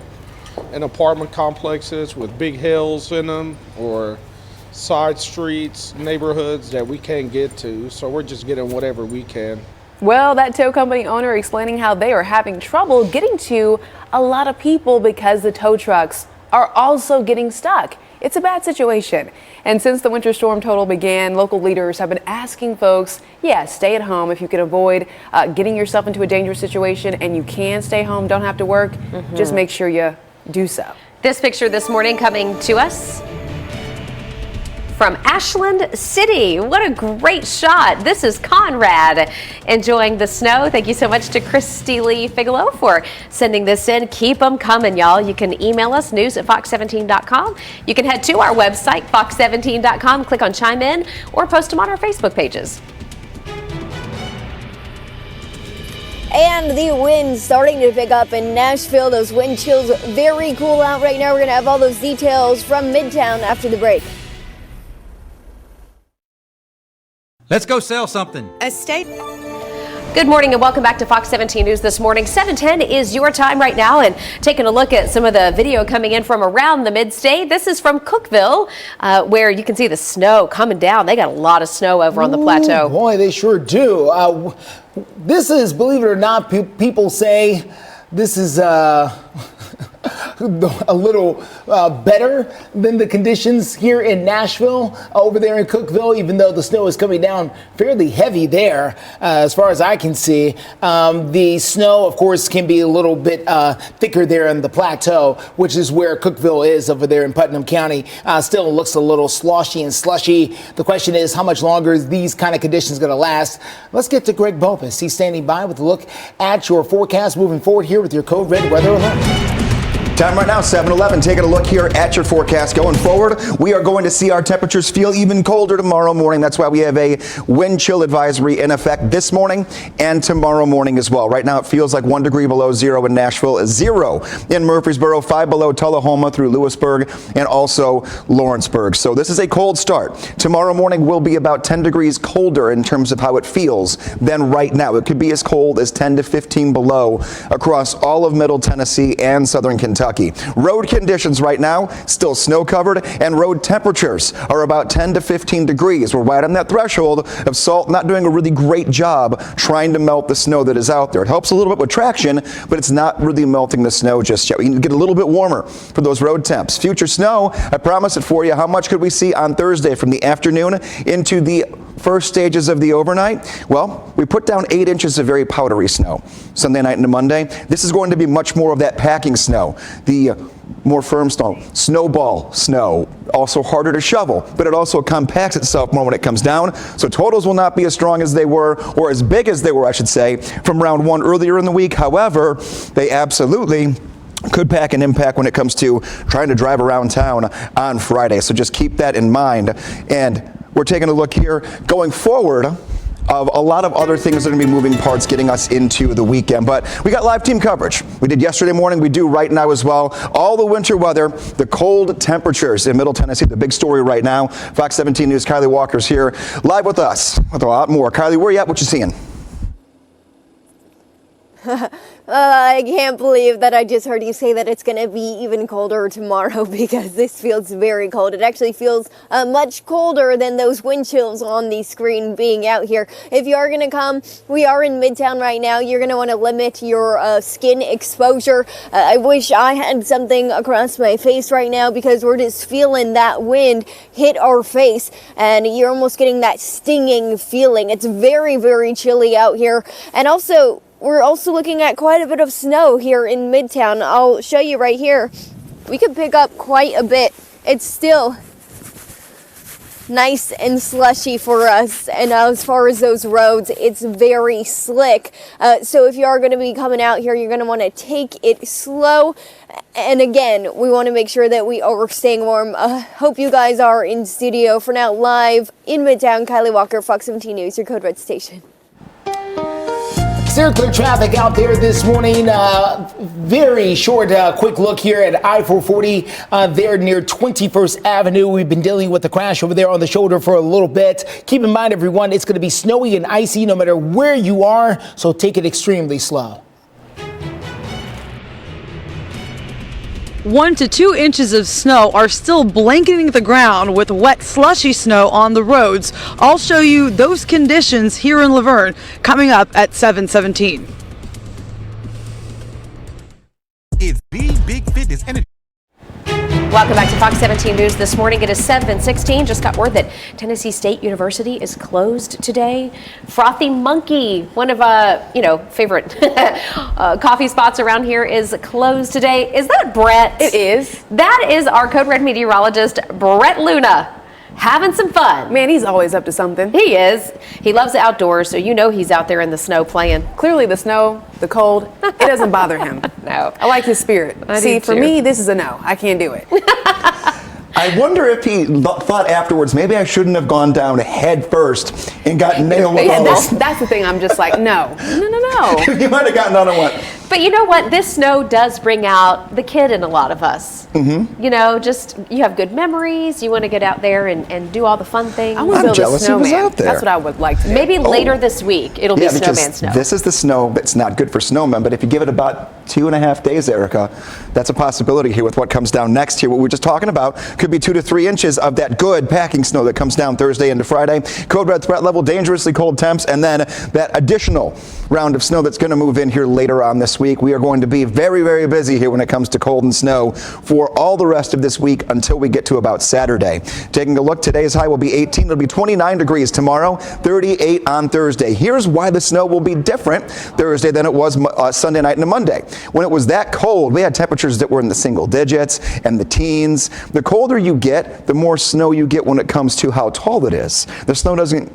O: in apartment complexes with big hills in them or side streets, neighborhoods that we can't get to. So we're just getting whatever we can.
B: Well, that tow company owner explaining how they are having trouble getting to a lot of people because the tow trucks are also getting stuck. It's a bad situation. And since the winter storm total began, local leaders have been asking folks, stay at home if you can avoid getting yourself into a dangerous situation and you can stay home, don't have to work. Just make sure you do so.
C: This picture this morning coming to us from Ashland City. What a great shot. This is Conrad enjoying the snow. Thank you so much to Christy Lee Figelo for sending this in. Keep them coming, y'all. You can email us, news@fox17.com. You can head to our website, fox17.com, click on chime in, or post them on our Facebook pages.
F: And the wind starting to pick up in Nashville. Those wind chills very cool out right now. We're going to have all those details from Midtown after the break.
P: Let's go sell something.
C: Good morning and welcome back to Fox 17 News this morning. 7:10 is your time right now, and taking a look at some of the video coming in from around the mid-state. This is from Cookeville, where you can see the snow coming down. They got a lot of snow over on the plateau.
D: Boy, they sure do. This is, believe it or not, people say this is a little better than the conditions here in Nashville, over there in Cookeville, even though the snow is coming down fairly heavy there, as far as I can see. The snow, of course, can be a little bit thicker there in the plateau, which is where Cookeville is over there in Putnam County. Still looks a little sloshy and slushy. The question is, how much longer is these kind of conditions going to last? Let's get to Greg Bopus. He's standing by with a look at your forecast moving forward here with your Code Red weather alert.
A: Time right now, 7:11. Taking a look here at your forecast going forward. We are going to see our temperatures feel even colder tomorrow morning. That's why we have a wind chill advisory in effect this morning and tomorrow morning as well. Right now, it feels like 1 degree below zero in Nashville, 0 in Murfreesboro, 5 below Tullahoma through Lewisburg, and also Lawrenceburg. So this is a cold start. Tomorrow morning will be about 10 degrees colder in terms of how it feels than right now. It could be as cold as 10 to 15 below across all of Middle Tennessee and Southern Kentucky. Road conditions right now still snow covered, and road temperatures are about 10 to 15 degrees. We're right on that threshold of salt not doing a really great job trying to melt the snow that is out there. It helps a little bit with traction, but it's not really melting the snow just yet. We need to get a little bit warmer for those road temps. Future snow, I promise it for you. How much could we see on Thursday from the afternoon into the first stages of the overnight? Well, we put down 8 inches of very powdery snow Sunday night into Monday. This is going to be much more of that packing snow, the more firm snow, snowball snow, also harder to shovel, but it also compacts itself more when it comes down. So totals will not be as strong as they were, or as big as they were, I should say, from round 1 earlier in the week. However, they absolutely could pack an impact when it comes to trying to drive around town on Friday. So just keep that in mind. And we're taking a look here going forward of a lot of other things that are going to be moving parts getting us into the weekend. But we got live team coverage. We did yesterday morning. We do right now as well. All the winter weather, the cold temperatures in Middle Tennessee, the big story right now. Fox 17 News, Kylie Walker's here live with us with a lot more. Kylie, where you at? What you seeing?
F: I can't believe that I just heard you say that it's going to be even colder tomorrow, because this feels very cold. It actually feels much colder than those wind chills on the screen being out here. If you are going to come, we are in Midtown right now. You're going to want to limit your skin exposure. I wish I had something across my face right now, because we're just feeling that wind hit our face, and you're almost getting that stinging feeling. It's very, very chilly out here. And also, we're also looking at quite a bit of snow here in Midtown. I'll show you right here. We could pick up quite a bit. It's still nice and slushy for us. And as far as those roads, it's very slick. So if you are going to be coming out here, you're going to want to take it slow. And again, we want to make sure that we are staying warm. Hope you guys are in studio. For now, live in Midtown, Kylie Walker, Fox 17 News, your Code Red station.
D: Clear traffic out there this morning. Very short, quick look here at I-440 there near 21st Avenue. We've been dealing with the crash over there on the shoulder for a little bit. Keep in mind, everyone, it's going to be snowy and icy no matter where you are, so take it extremely slow.
H: 1 to 2 inches of snow are still blanketing the ground with wet, slushy snow on the roads. I'll show you those conditions here in Laverne coming up at 7:17.
P: It's Big Fitness Energy.
C: Welcome back to Fox 17 News this morning. It is 7:16. Just got word that Tennessee State University is closed today. Frothy Monkey, one of favorite coffee spots around here, is closed today. Is that Brett?
B: It is.
C: That is our Code Red meteorologist, Brett Luna. Having some fun.
B: Man, he's always up to something.
C: He is. He loves the outdoors, so you know he's out there in the snow playing.
B: Clearly the snow, the cold, it doesn't bother him.
C: No.
B: I like his spirit. See, for me, this is a no. I can't do it.
A: I wonder if he thought afterwards, maybe I shouldn't have gone down head first and got nailed with all this.
B: That's the thing. I'm just like, no.
A: You might have gotten on a what?
C: But you know what? This snow does bring out the kid in a lot of us.
A: Mm-hmm.
C: You know, just you have good memories. You want to get out there and do all the fun things.
B: I want to build a snowman. That's what I would like to do.
C: Maybe later this week it'll be snowman snow.
A: This is the snow that's not good for snowmen, but if you give it about 2.5 days, Erica, that's a possibility here with what comes down next here. What we were just talking about could be 2 to 3 inches of that good packing snow that comes down Thursday into Friday. Code red threat level, dangerously cold temps, and then that additional round of snow that's going to move in here later on this week. We are going to be very, very busy here when it comes to cold and snow for all the rest of this week until we get to about Saturday. Taking a look, today's high will be 18. It'll be 29 degrees tomorrow, 38 on Thursday. Here's why the snow will be different Thursday than it was Sunday night and Monday. When it was that cold, we had temperatures that were in the single digits and the teens. The colder you get, the more snow you get when it comes to how tall it is. The snow doesn't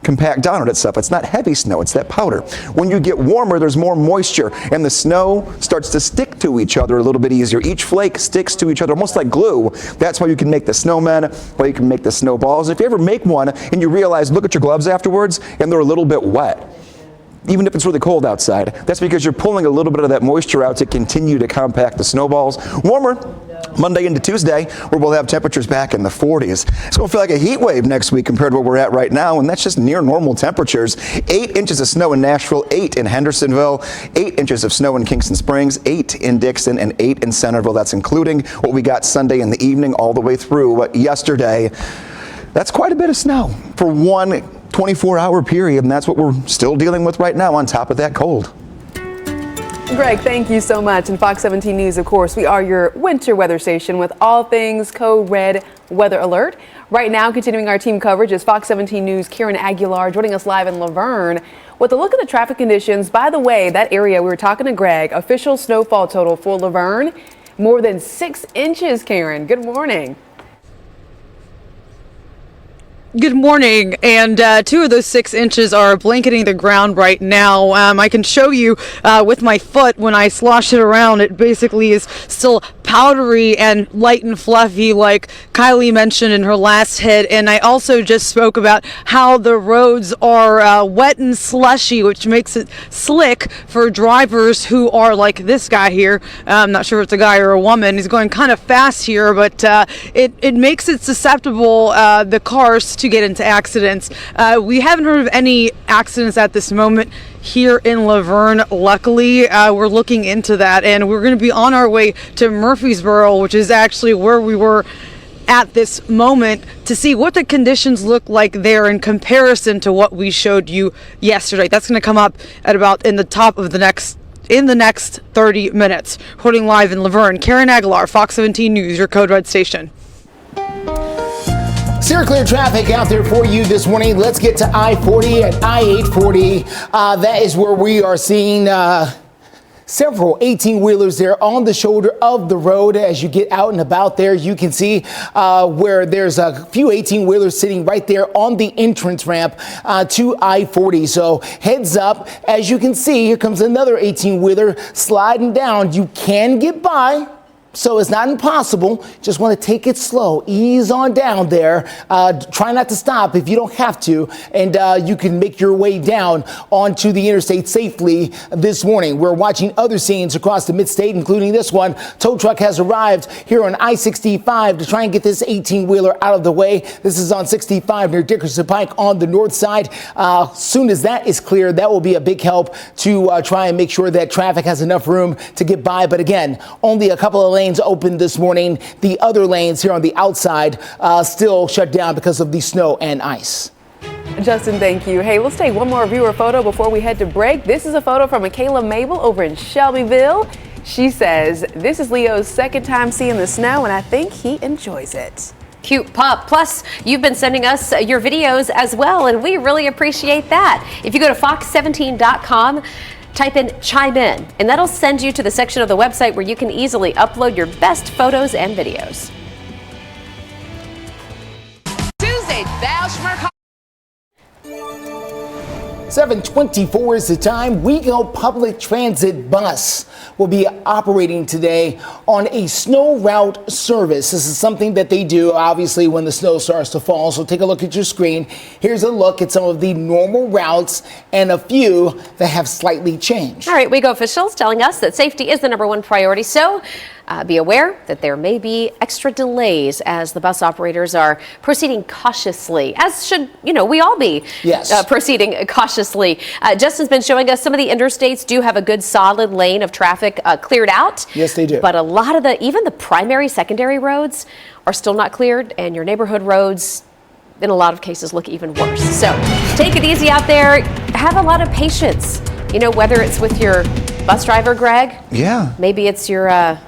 A: compact down on itself. It's not heavy snow, it's that powder. When you get warmer, there's more moisture and the snow starts to stick to each other a little bit easier. Each flake sticks to each other almost like glue. That's why you can make the snowmen, why you can make the snowballs. If you ever make one and you realize, look at your gloves afterwards and they're a little bit wet, even if it's really cold outside, that's because you're pulling a little bit of that moisture out to continue to compact the snowballs. Warmer Monday into Tuesday, where we'll have temperatures back in the 40s. It's going to feel like a heat wave next week compared to where we're at right now, and that's just near normal temperatures. 8 inches of snow in Nashville, 8 in Hendersonville, 8 inches of snow in Kingston Springs, 8 in Dickson, and 8 in Centerville. That's including what we got Sunday in the evening all the way through yesterday. That's quite a bit of snow for one 24-hour period, and that's what we're still dealing with right now on top of that cold.
B: Greg, thank you so much. And Fox 17 News, of course, we are your winter weather station with all things Code Red Weather Alert. Right now, continuing our team coverage is Fox 17 News' Karen Aguilar joining us live in Laverne with a look at the traffic conditions. By the way, that area, we were talking to Greg, official snowfall total for Laverne, more than 6 inches, Karen. Good morning.
H: Good morning, and 2 of those 6 inches are blanketing the ground right now. I can show you with my foot when I slosh it around. It basically is still powdery and light and fluffy like Kylie mentioned in her last hit. And I also just spoke about how the roads are wet and slushy, which makes it slick for drivers who are like this guy here. I'm not sure if it's a guy or a woman. He's going kind of fast here, but it makes it susceptible, the cars, to get into accidents. We haven't heard of any accidents at this moment here in Laverne. Luckily, we're looking into that, and we're going to be on our way to Murfreesboro, which is actually where we were at this moment, to see what the conditions look like there in comparison to what we showed you yesterday. That's going to come up at about in the next 30 minutes. Reporting live in Laverne, Karen Aguilar, Fox 17 News, your Code Red station.
D: Zero clear traffic out there for you this morning. Let's get to I-40 and I-840. That is where we are seeing several 18-wheelers there on the shoulder of the road. As you get out and about there, you can see where there's a few 18-wheelers sitting right there on the entrance ramp to I-40. So heads up. As you can see, here comes another 18-wheeler sliding down. You can get by, so it's not impossible. Just want to take it slow. Ease on down there. Try not to stop if you don't have to. And you can make your way down onto the interstate safely this morning. We're watching other scenes across the mid-state, including this one. Tow truck has arrived here on I-65 to try and get this 18-wheeler out of the way. This is on 65 near Dickerson Pike on the north side. Soon as that is clear, that will be a big help to try and make sure that traffic has enough room to get by. But again, only a couple of lanes open this morning. The other lanes here on the outside still shut down because of the snow and ice.
B: Justin, thank you. Hey, let's take one more viewer photo before we head to break. This is a photo from Michaela Mabel over in Shelbyville. She says, this is Leo's second time seeing the snow, and I think he enjoys it.
C: Cute pup. Plus, you've been sending us your videos as well, and we really appreciate that. If you go to fox17.com, type in Chime In, and that'll send you to the section of the website where you can easily upload your best photos and videos.
Q: Tuesday, Thou Schmirk.
D: 7:24 is the time. WeGo public transit bus will be operating today on a snow route service. This is something that they do, obviously, when the snow starts to fall. So take a look at your screen. Here's a look at some of the normal routes and a few that have slightly changed.
C: All right, WeGo officials telling us that safety is the #1 priority. So be aware that there may be extra delays as the bus operators are proceeding cautiously, as should, we all be proceeding cautiously. Justin's been showing us some of the interstates do have a good solid lane of traffic cleared out.
D: Yes, they do.
C: But a lot of even the primary, secondary roads are still not cleared, and your neighborhood roads in a lot of cases look even worse. So take it easy out there. Have a lot of patience. Whether it's with your bus driver, Greg.
A: Yeah.
C: Maybe it's your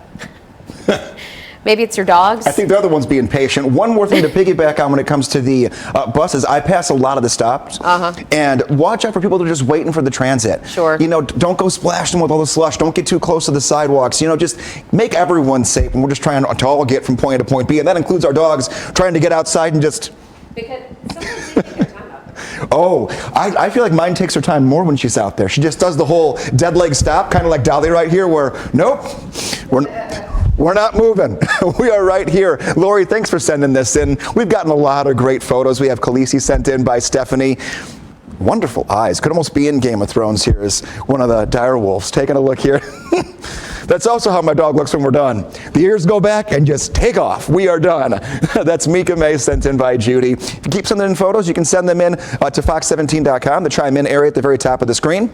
C: maybe it's your dogs.
A: I think the other one's being patient. One more thing to piggyback on when it comes to the buses. I pass a lot of the stops. And watch out for people that are just waiting for the transit.
C: Sure.
A: Don't go splash them with all the slush. Don't get too close to the sidewalks. Just make everyone safe. And we're just trying to all get from point A to point B. And that includes our dogs trying to get outside and just...
C: Because sometimes they take their time out.
A: Oh, I feel like mine takes her time more when she's out there. She just does the whole dead leg stop, kind of like Dolly right here, where, nope, we're not moving. We are right here. Lori, thanks for sending this in. We've gotten a lot of great photos. We have Khaleesi sent in by Stephanie. Wonderful eyes. Could almost be in Game of Thrones here as one of the dire wolves. Taking a look here. That's also how my dog looks when we're done. The ears go back and just take off. We are done. That's Mika May sent in by Judy. If you keep sending in photos, you can send them in to fox17.com, the chime in area at the very top of the screen.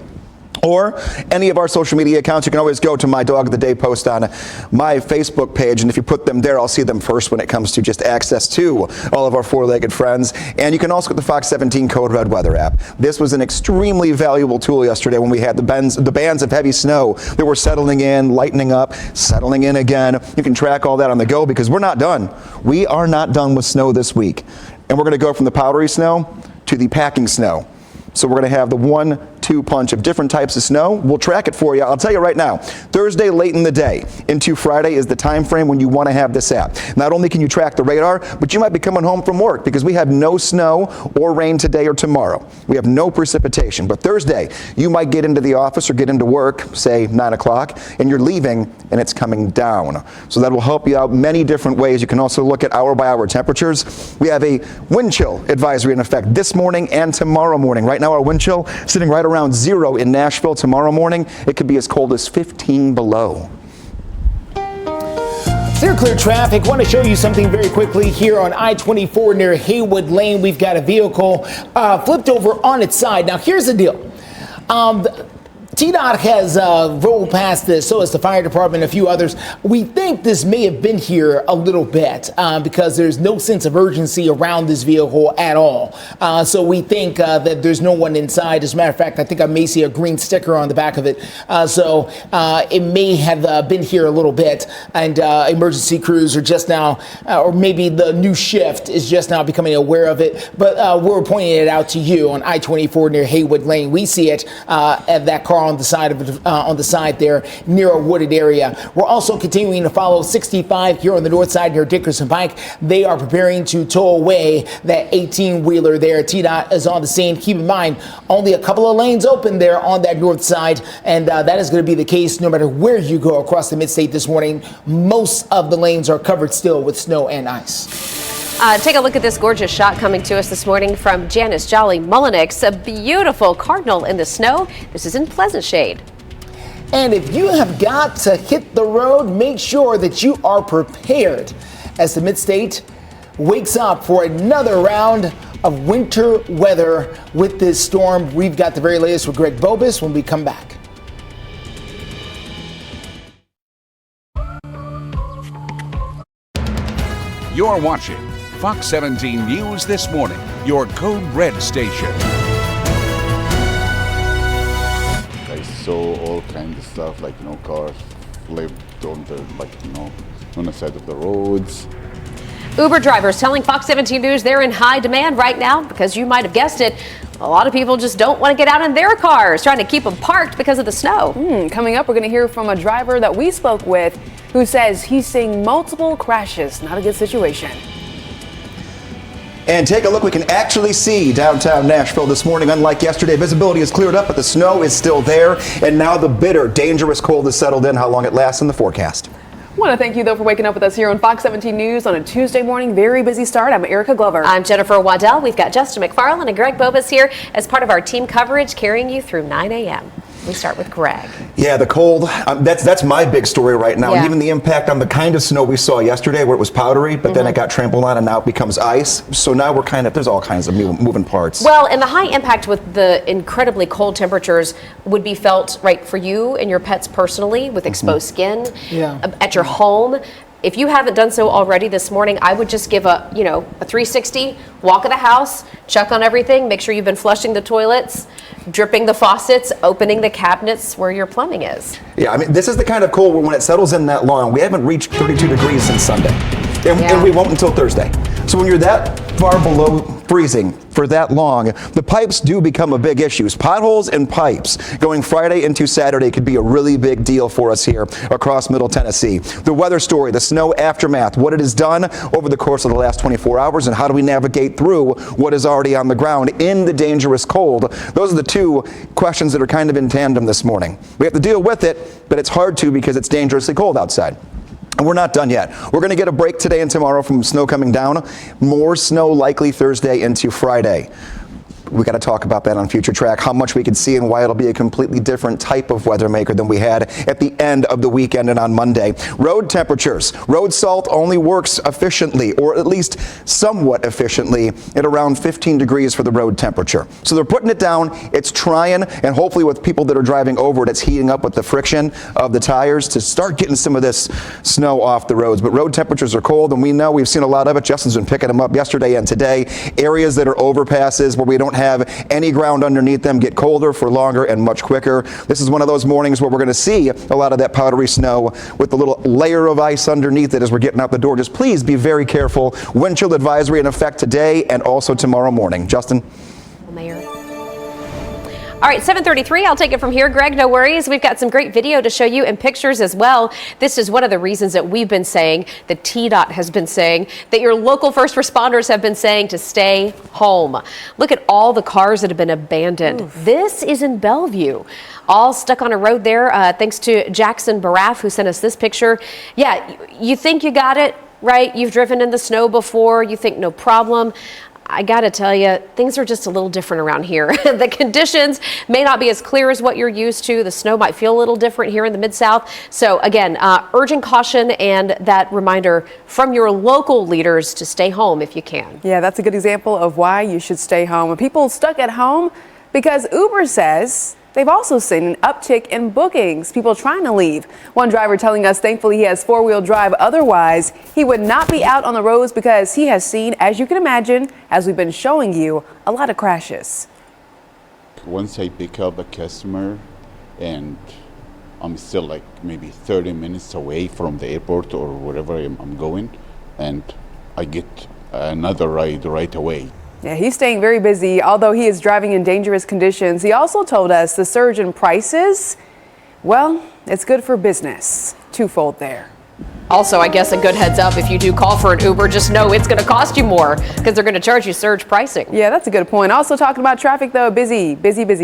A: Or any of our social media accounts. You can always go to my Dog of the Day post on my Facebook page, and if you put them there, I'll see them first when it comes to just access to all of our four-legged friends. And you can also get the Fox 17 Code Red Weather app. This was an extremely valuable tool yesterday when we had the bands of heavy snow that were settling in, lightening up, settling in again. You can track all that on the go because we're not done. We are not done with snow this week. And we're going to go from the powdery snow to the packing snow. So we're going to have the 1-2 punch of different types of snow. We'll track it for you. I'll tell you right now, Thursday late in the day into Friday is the time frame when you want to have this app. Not only can you track the radar, but you might be coming home from work because we have no snow or rain today or tomorrow. We have no precipitation. But Thursday, you might get into the office or get into work, say 9 o'clock, and you're leaving and it's coming down. So that will help you out many different ways. You can also look at hour-by-hour temperatures. We have a wind chill advisory in effect this morning and tomorrow morning. Right now, our wind chill sitting right around 0 in Nashville. Tomorrow morning, it could be as cold as 15 below.
D: Clear traffic. Want to show you something very quickly here on I-24 near Haywood Lane. We've got a vehicle flipped over on its side. Now, here's the deal. TDOT has rolled past this, so has the fire department and a few others. We think this may have been here a little bit because there's no sense of urgency around this vehicle at all. So we think that there's no one inside. As a matter of fact, I think I may see a green sticker on the back of it. So it may have been here a little bit, and emergency crews are just now, or maybe the new shift is just now becoming aware of it. But we're pointing it out to you on I-24 near Haywood Lane. We see it at that car on the side there near a wooded area. We're also continuing to follow 65 here on the north side near Dickerson Pike. They are preparing to tow away that 18-wheeler there. TDOT is on the scene. Keep in mind, only a couple of lanes open there on that north side, and that is going to be the case no matter where you go across the midstate this morning. Most of the lanes are covered still with snow and ice.
C: Take a look at this gorgeous shot coming to us this morning from Janice Jolly Mullenix. A beautiful cardinal in the snow. This is in Pleasant Shade.
D: And if you have got to hit the road, make sure that you are prepared as the midstate wakes up for another round of winter weather with this storm. We've got the very latest with Greg Bobus when we come back.
J: You're watching Fox 17 News This Morning, your Code Red station.
Q: I saw all kinds of stuff, like, cars flipped on the, on the side of the roads.
C: Uber drivers telling Fox 17 News they're in high demand right now because you might have guessed it. A lot of people just don't want to get out in their cars, trying to keep them parked because of the snow.
B: Coming up, we're going to hear from a driver that we spoke with who says he's seeing multiple crashes. Not a good situation.
A: And take a look, we can actually see downtown Nashville this morning. Unlike yesterday, visibility is cleared up, but the snow is still there. And now the bitter, dangerous cold has settled in. How long it lasts in the forecast.
B: I want to thank you, though, for waking up with us here on Fox 17 News on a Tuesday morning. Very busy start. I'm Erica Glover.
C: I'm Jennifer Waddell. We've got Justin McFarland and Greg Bobas here as part of our team coverage, carrying you through 9 a.m. We start with Greg.
A: Yeah, the cold, that's my big story right now.
C: Yeah.
A: And even the impact on the kind of snow we saw yesterday where it was powdery, but then it got trampled on and now it becomes ice. So now we're there's all kinds of moving parts.
C: Well, and the high impact with the incredibly cold temperatures would be felt, right, for you and your pets personally with exposed skin at your home. If you haven't done so already this morning, I would just give a 360 walk of the house, check on everything, make sure you've been flushing the toilets, dripping the faucets, opening the cabinets where your plumbing is.
A: Yeah, I mean, this is the kind of cold where when it settles in that long, we haven't reached 32 degrees since Sunday. And we won't until Thursday. So when you're that far below freezing for that long, the pipes do become a big issue. Potholes and pipes going Friday into Saturday could be a really big deal for us here across Middle Tennessee. The weather story, the snow aftermath, what it has done over the course of the last 24 hours, and how do we navigate through what is already on the ground in the dangerous cold. Those are the two questions that are kind of in tandem this morning. We have to deal with it, but it's hard to because it's dangerously cold outside. And we're not done yet. We're going to get a break today and tomorrow from snow coming down. More snow likely Thursday into Friday. We got to talk about that on Future Track, how much we can see and why it'll be a completely different type of weather maker than we had at the end of the weekend and on Monday. Road temperatures. Road salt only works efficiently, or at least somewhat efficiently, at around 15 degrees for the road temperature. So they're putting it down, it's trying, and hopefully with people that are driving over it, it's heating up with the friction of the tires to start getting some of this snow off the roads. But road temperatures are cold, and we know we've seen a lot of it. Justin's been picking them up yesterday and today. Areas that are overpasses where we don't have any ground underneath them get colder for longer and much quicker. This is one of those mornings where we're going to see a lot of that powdery snow with the little layer of ice underneath it as we're getting out the door. Just please be very careful. Wind chill advisory in effect today and also tomorrow morning. Justin?
C: Mayor. All right, 7:33. I'll take it from here. Greg, no worries. We've got some great video to show you and pictures as well. This is one of the reasons that we've been saying, that TDOT has been saying, that your local first responders have been saying to stay home. Look at all the cars that have been abandoned. Oof. This is in Bellevue. All stuck on a road there, thanks to Jackson Baraff, who sent us this picture. Yeah, you think you got it, right? You've driven in the snow before. You think no problem. I got to tell you, things are just a little different around here. The conditions may not be as clear as what you're used to. The snow might feel a little different here in the Mid-South. So again, urgent caution and that reminder from your local leaders to stay home if you can.
B: Yeah, that's a good example of why you should stay home. And people stuck at home because Uber says they've also seen an uptick in bookings, people trying to leave. One driver telling us thankfully he has four-wheel drive. Otherwise, he would not be out on the roads because he has seen, as you can imagine, as we've been showing you, a lot of crashes.
Q: Once I pick up a customer and I'm still like maybe 30 minutes away from the airport or wherever I'm going, and I get another ride right away.
B: Yeah, he's staying very busy, although he is driving in dangerous conditions. He also told us the surge in prices, well, it's good for business. Twofold there.
C: Also, I guess a good heads up, if you do call for an Uber, just know it's going to cost you more because they're going to charge you surge pricing.
B: Yeah, that's a good point. Also talking about traffic, though, busy,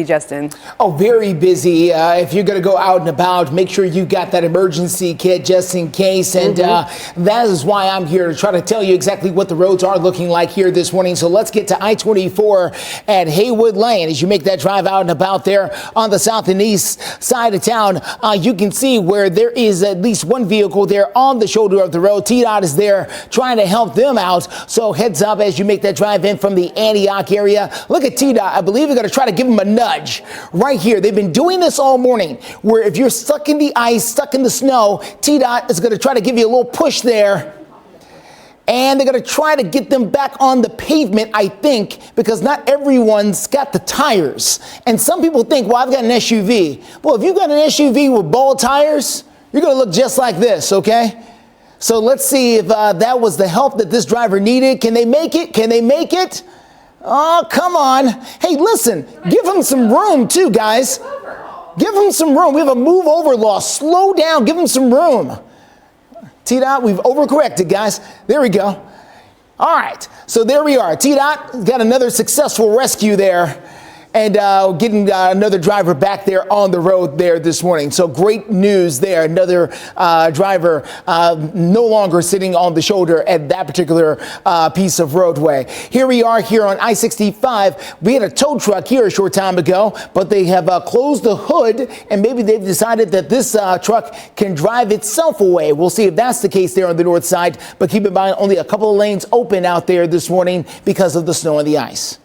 B: Justin.
D: Oh, very busy. If you're going to go out and about, make sure you got that emergency kit just in case. And that is why I'm here to try to tell you exactly what the roads are looking like here this morning. So let's get to I-24 at Haywood Lane. As you make that drive out and about there on the south and east side of town, you can see where there is at least one vehicle there on the shoulder of the road. TDOT is there trying to help them out. So heads up as you make that drive in from the Antioch area. Look at TDOT. I believe they're going to try to give them a nudge right here. They've been doing this all morning, where if you're stuck in the ice, stuck in the snow, TDOT is going to try to give you a little push there. And they're going to try to get them back on the pavement, I think, because not everyone's got the tires. And some people think, well, I've got an SUV. Well, if you've got an SUV with ball tires, you're going to look just like this, okay? So let's see if that was the help that this driver needed. Can they make it? Can they make it? Oh, come on. Hey, listen, give him some room too, guys. Give him some room. We have a move over law. Slow down. Give him some room. TDOT, we've overcorrected, guys. There we go. All right, so there we are. T-Dot got another successful rescue there, and getting another driver back there on the road there this morning. So great news there. Another driver no longer sitting on the shoulder at that particular piece of roadway. Here we are here on I-65. We had a tow truck here a short time ago, but they have closed the hood, and maybe they've decided that this truck can drive itself away. We'll see if that's the case there on the north side, but keep in mind only a couple of lanes open out there this morning because of the snow and the ice.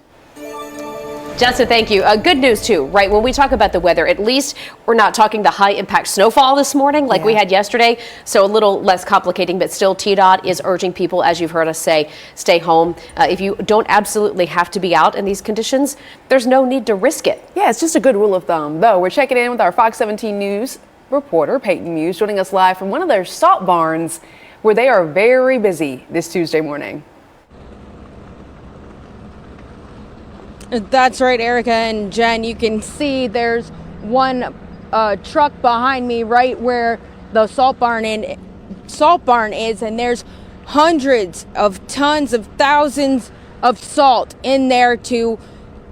C: Justin, thank you. Good news, too, right? When we talk about the weather, at least we're not talking the high impact snowfall this morning like we had yesterday. So a little less complicating, but still TDOT is urging people, as you've heard us say, stay home. If you don't absolutely have to be out in these conditions, there's no need to risk it.
B: Yeah, it's just a good rule of thumb, though. We're checking in with our Fox 17 News reporter, Peyton Muse, joining us live from one of their salt barns where they are very busy this Tuesday morning.
E: That's right, Erica and Jen. You can see there's one truck behind me right where the salt barn is, and there's hundreds of tons of thousands of salt in there to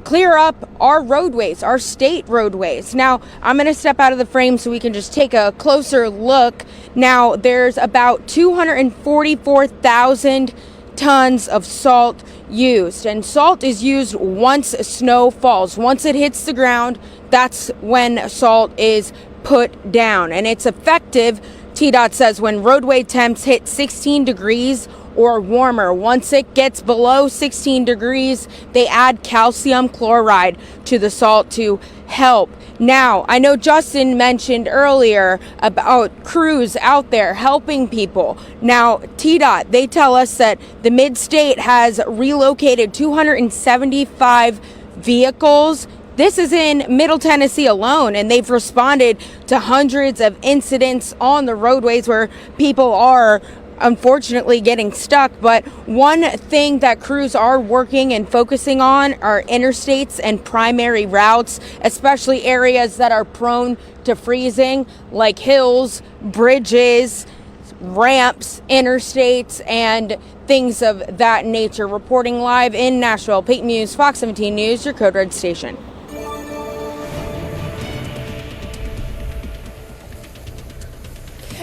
E: clear up our roadways, our state roadways. Now, I'm going to step out of the frame so we can just take a closer look. Now, there's about 244,000 tons of salt used, and salt is used once snow falls. Once it hits the ground, that's when salt is put down, and it's effective, TDOT says, when roadway temps hit 16 degrees or warmer. Once it gets below 16 degrees, they add calcium chloride to the salt to help. Now, I know Justin mentioned earlier about crews out there helping people. Now, TDOT, they tell us that the Mid-State has relocated 275 vehicles. This is in Middle Tennessee alone, and they've responded to hundreds of incidents on the roadways where people are unfortunately getting stuck. But one thing that crews are working and focusing on are interstates and primary routes, especially areas that are prone to freezing, like hills, bridges, ramps, interstates, and things of that nature. Reporting live in Nashville, Peyton Muse, Fox 17 News, your Code Red station.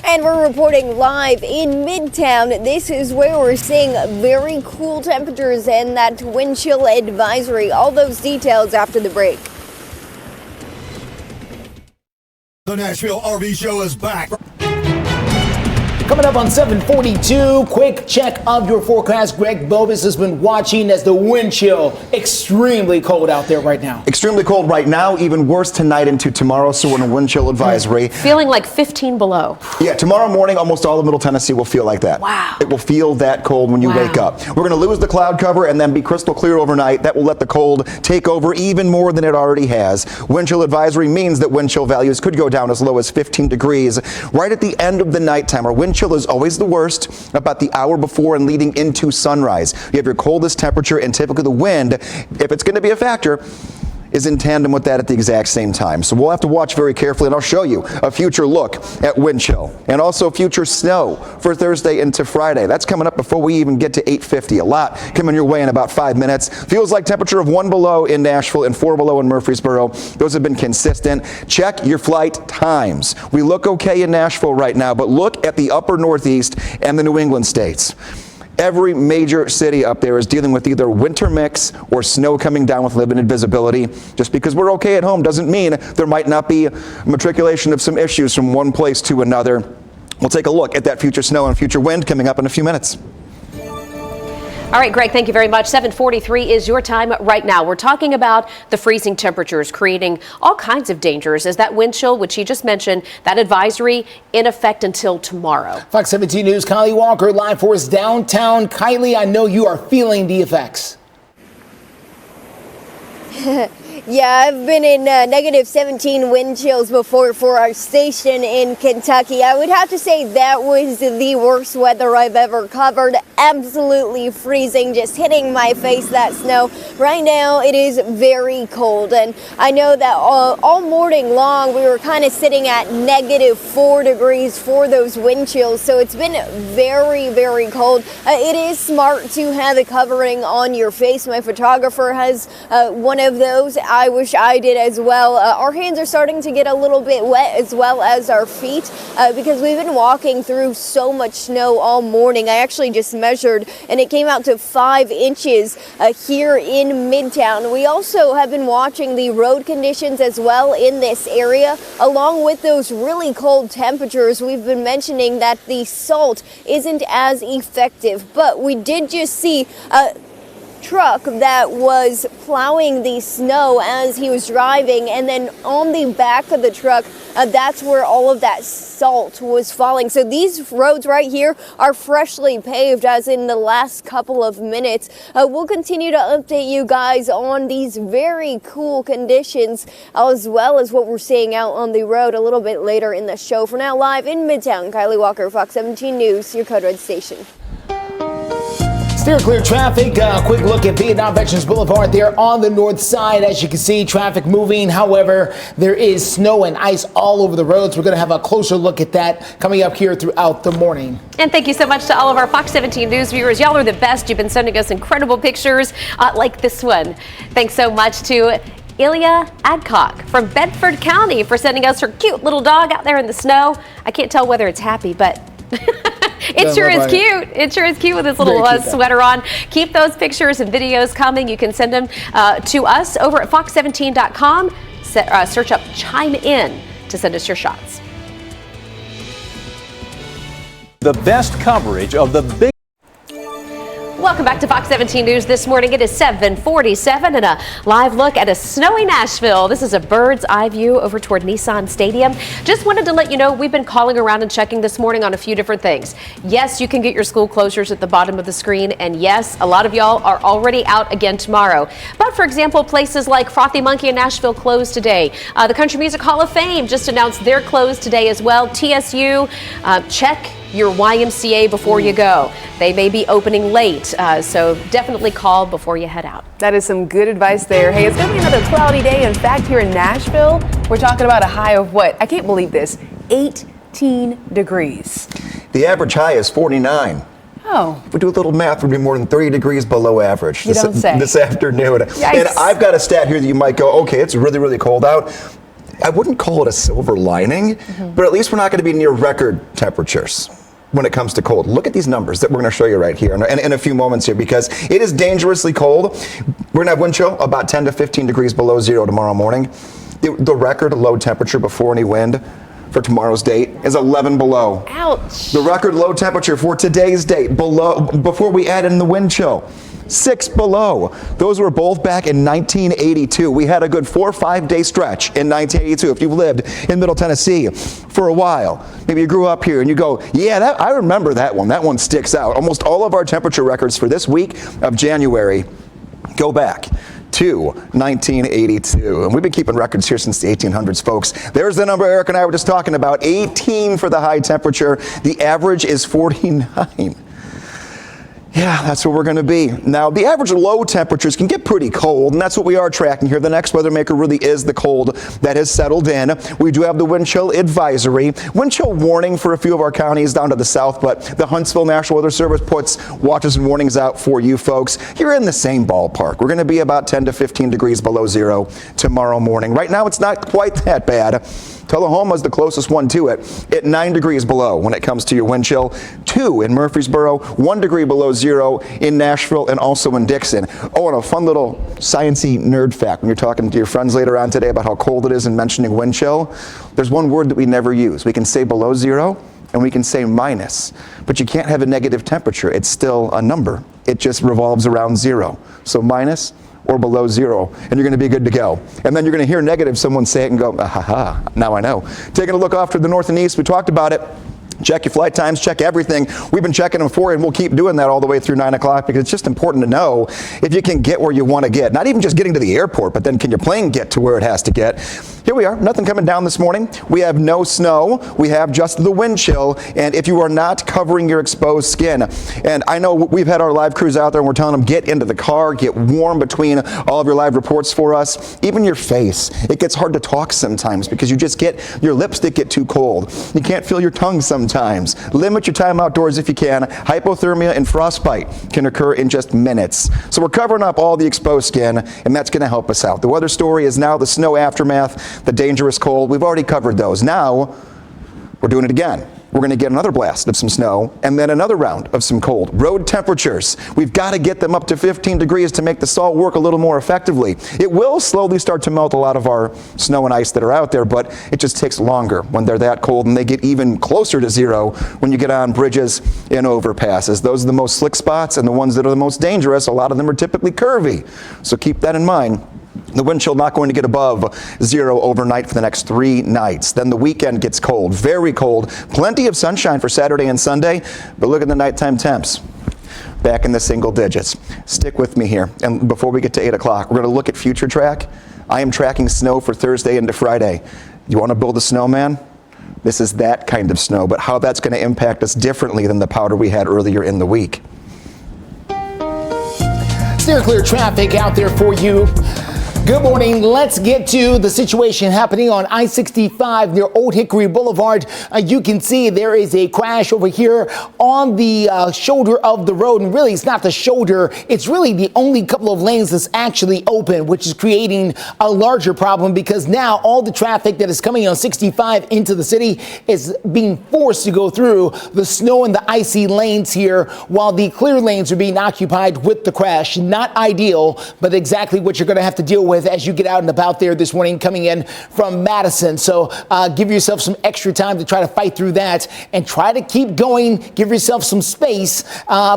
F: And we're reporting live in Midtown. This is where we're seeing very cool temperatures and that wind chill advisory. All those details after the break.
R: The Nashville RV Show is back.
D: Coming up on 742, quick check of your forecast. Greg Bobus has been watching as the wind chill. Extremely cold out there right now.
A: Extremely cold right now, even worse tonight into tomorrow, so we're in a wind chill advisory.
C: Feeling like 15 below.
A: Yeah, tomorrow morning, almost all of Middle Tennessee will feel like that.
C: Wow.
A: It will feel that cold when you wake up. We're going to lose the cloud cover and then be crystal clear overnight. That will let the cold take over even more than it already has. Wind chill advisory means that wind chill values could go down as low as 15 degrees right at the end of the nighttime. Our wind chill is always the worst about the hour before and leading into sunrise. You have your coldest temperature, and typically the wind, if it's going to be a factor, is in tandem with that at the exact same time. So we'll have to watch very carefully, and I'll show you a future look at wind chill and also future snow for Thursday into Friday. That's coming up before we even get to 8:50. A lot coming your way in about 5 minutes. Feels like temperature of 1 below in Nashville and 4 below in Murfreesboro. Those have been consistent. Check your flight times. We look okay in Nashville right now, but look at the upper Northeast and the New England states. Every major city up there is dealing with either winter mix or snow coming down with limited visibility. Just because we're okay at home doesn't mean there might not be matriculation of some issues from one place to another. We'll take a look at that future snow and future wind coming up in a few minutes.
C: All right, Greg, thank you very much. 7:43 is your time right now. We're talking about the freezing temperatures creating all kinds of dangers as that wind chill, which you just mentioned, that advisory in effect until tomorrow.
D: Fox 17 News, Kylie Walker live for us downtown. Kylie, I know you are feeling the effects.
F: Yeah, I've been in negative 17 wind chills before for our station in Kentucky. I would have to say that was the worst weather I've ever covered. Absolutely freezing, just hitting my face, that snow. Right now it is very cold, and I know that all morning long we were kind of sitting at negative 4 degrees for those wind chills, so it's been very, very cold. It is smart to have a covering on your face. My photographer has one of those. I wish I did as well. Our hands are starting to get a little bit wet, as well as our feet, because we've been walking through so much snow all morning. I actually just measured, and it came out to 5 inches here in Midtown. We also have been watching the road conditions as well in this area, along with those really cold temperatures. We've been mentioning that the salt isn't as effective, but we did just see truck that was plowing the snow as he was driving, and then on the back of the truck, that's where all of that salt was falling. So these roads right here are freshly paved as in the last couple of minutes. We'll continue to update you guys on these very cool conditions, as well as what we're seeing out on the road a little bit later in the show. For now, live in Midtown, Kylie Walker, Fox 17 News, your Code Red station.
D: Steer clear traffic. Quick look at Vietnam Veterans Boulevard there on the north side. As you can see, traffic moving. However, there is snow and ice all over the roads. We're going to have a closer look at that coming up here throughout the morning.
C: And thank you so much to all of our Fox 17 News viewers. Y'all are the best. You've been sending us incredible pictures like this one. Thanks so much to Ilya Adcock from Bedford County for sending us her cute little dog out there in the snow. I can't tell whether it's happy, but it sure is cute. It sure is cute with his little sweater on. Keep those pictures and videos coming. You can send them to us over at fox17.com. Search up Chime In to send us your shots.
S: The best coverage of the big.
C: Welcome back to Fox 17 News this morning. It is 7:47 and a live look at a snowy Nashville. This is a bird's eye view over toward Nissan Stadium. Just wanted to let you know we've been calling around and checking this morning on a few different things. Yes, you can get your school closures at the bottom of the screen, and yes, a lot of y'all are already out again tomorrow. But for example, places like Frothy Monkey in Nashville closed today. The Country Music Hall of Fame just announced they're closed today as well. TSU, check your YMCA before you go. They may be opening late, so definitely call before you head out.
B: That is some good advice there. Hey, it's going to be another cloudy day. In fact, here in Nashville, we're talking about a high of what? I can't believe this. 18 degrees.
A: The average high is 49.
B: Oh.
A: If we do a little math, we'd be more than 30 degrees below average
B: You don't say.
A: this afternoon.
B: Yikes.
A: And I've got a stat here that you might go, okay, it's really, really cold out. I wouldn't call it a silver lining, but at least we're not going to be near record temperatures when it comes to cold. Look at these numbers that we're going to show you right here in a few moments here, because it is dangerously cold. We're going to have wind chill about 10 to 15 degrees below zero tomorrow morning. The record low temperature before any wind for tomorrow's date is 11 below.
B: Ouch.
A: The record low temperature for today's date before we add in the wind chill, 6 below. Those were both back in 1982. We had a good 4 or 5 day stretch in 1982. If you've lived in Middle Tennessee for a while, maybe you grew up here and you go, yeah, I remember that one. That one sticks out. Almost all of our temperature records for this week of January go back to 1982. And we've been keeping records here since the 1800s, folks. There's the number Eric and I were just talking about, 18 for the high temperature. The average is 49. Yeah, that's where we're going to be. Now, the average low temperatures can get pretty cold, and that's what we are tracking here. The next weather maker really is the cold that has settled in. We do have the wind chill advisory. Wind chill warning for a few of our counties down to the south, but the Huntsville National Weather Service puts watches and warnings out for you folks. You're in the same ballpark. We're going to be about 10 to 15 degrees below zero tomorrow morning. Right now, it's not quite that bad. Tullahoma's the closest one to it at 9 degrees below when it comes to your wind chill. 2 in Murfreesboro, 1 degree below zero in Nashville, and also in Dickson. Oh, and a fun little sciencey nerd fact when you're talking to your friends later on today about how cold it is and mentioning wind chill. There's one word that we never use. We can say below zero and we can say minus, but you can't have a negative temperature. It's still a number. It just revolves around zero. So minus or below zero, and you're going to be good to go. And then you're going to hear negative, someone say it and go, ah, ha, ha, now I know. Taking a look off to the north and east, we talked about it. Check your flight times, check everything. We've been checking them for you, and we'll keep doing that all the way through 9 o'clock because it's just important to know if you can get where you want to get. Not even just getting to the airport, but then can your plane get to where it has to get? Here we are, nothing coming down this morning. We have no snow. We have just the wind chill. And if you are not covering your exposed skin, and I know we've had our live crews out there and we're telling them get into the car, get warm between all of your live reports for us. Even your face, it gets hard to talk sometimes because you just get, your lipstick get too cold. You can't feel your tongue sometimes. Limit your time outdoors if you can. Hypothermia and frostbite can occur in just minutes. So we're covering up all the exposed skin, and that's going to help us out. The weather story is now the snow aftermath, the dangerous cold. We've already covered those. Now we're doing it again. We're going to get another blast of some snow and then another round of some cold. Road temperatures, we've got to get them up to 15 degrees to make the salt work a little more effectively. It will slowly start to melt a lot of our snow and ice that are out there, but it just takes longer when they're that cold, and they get even closer to zero when you get on bridges and overpasses. Those are the most slick spots and the ones that are the most dangerous. A lot of them are typically curvy, so keep that in mind. The wind chill not going to get above zero overnight for the next 3 nights. Then the weekend gets cold, very cold. Plenty of sunshine for Saturday and Sunday, but look at the nighttime temps. Back in the single digits. Stick with me here. And before we get to 8 o'clock, we're going to look at future track. I am tracking snow for Thursday into Friday. You want to build a snowman? This is that kind of snow, but how that's going to impact us differently than the powder we had earlier in the week.
D: Steer clear traffic out there for you. Good morning. Let's get to the situation happening on I-65 near Old Hickory Boulevard. You can see there is a crash over here on the shoulder of the road. And really, it's not the shoulder. It's really the only couple of lanes that's actually open, which is creating a larger problem because now all the traffic that is coming on 65 into the city is being forced to go through the snow and the icy lanes here while the clear lanes are being occupied with the crash. Not ideal, but exactly what you're going to have to deal with as you get out and about there this morning coming in from Madison. So give yourself some extra time to try to fight through that and try to keep going. Give yourself some space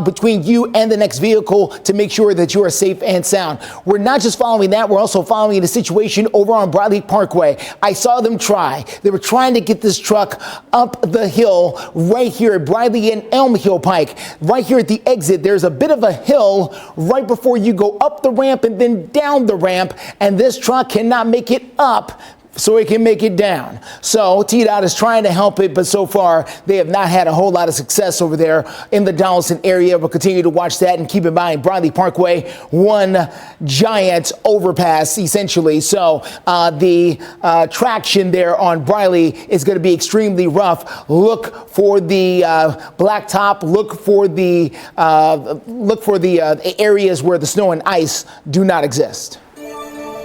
D: between you and the next vehicle to make sure that you are safe and sound. We're not just following that, we're also following the situation over on Briley Parkway. I saw them try. They were trying to get this truck up the hill right here at Briley and Elm Hill Pike. Right here at the exit, there's a bit of a hill right before you go up the ramp and then down the ramp. And this truck cannot make it up so it can make it down. So TDOT is trying to help it, but so far they have not had a whole lot of success over there in the Donaldson area. We'll continue to watch that and keep in mind Briley Parkway, one giant overpass essentially. So the traction there on Briley is going to be extremely rough. Look for the blacktop. Look for the areas where the snow and ice do not exist.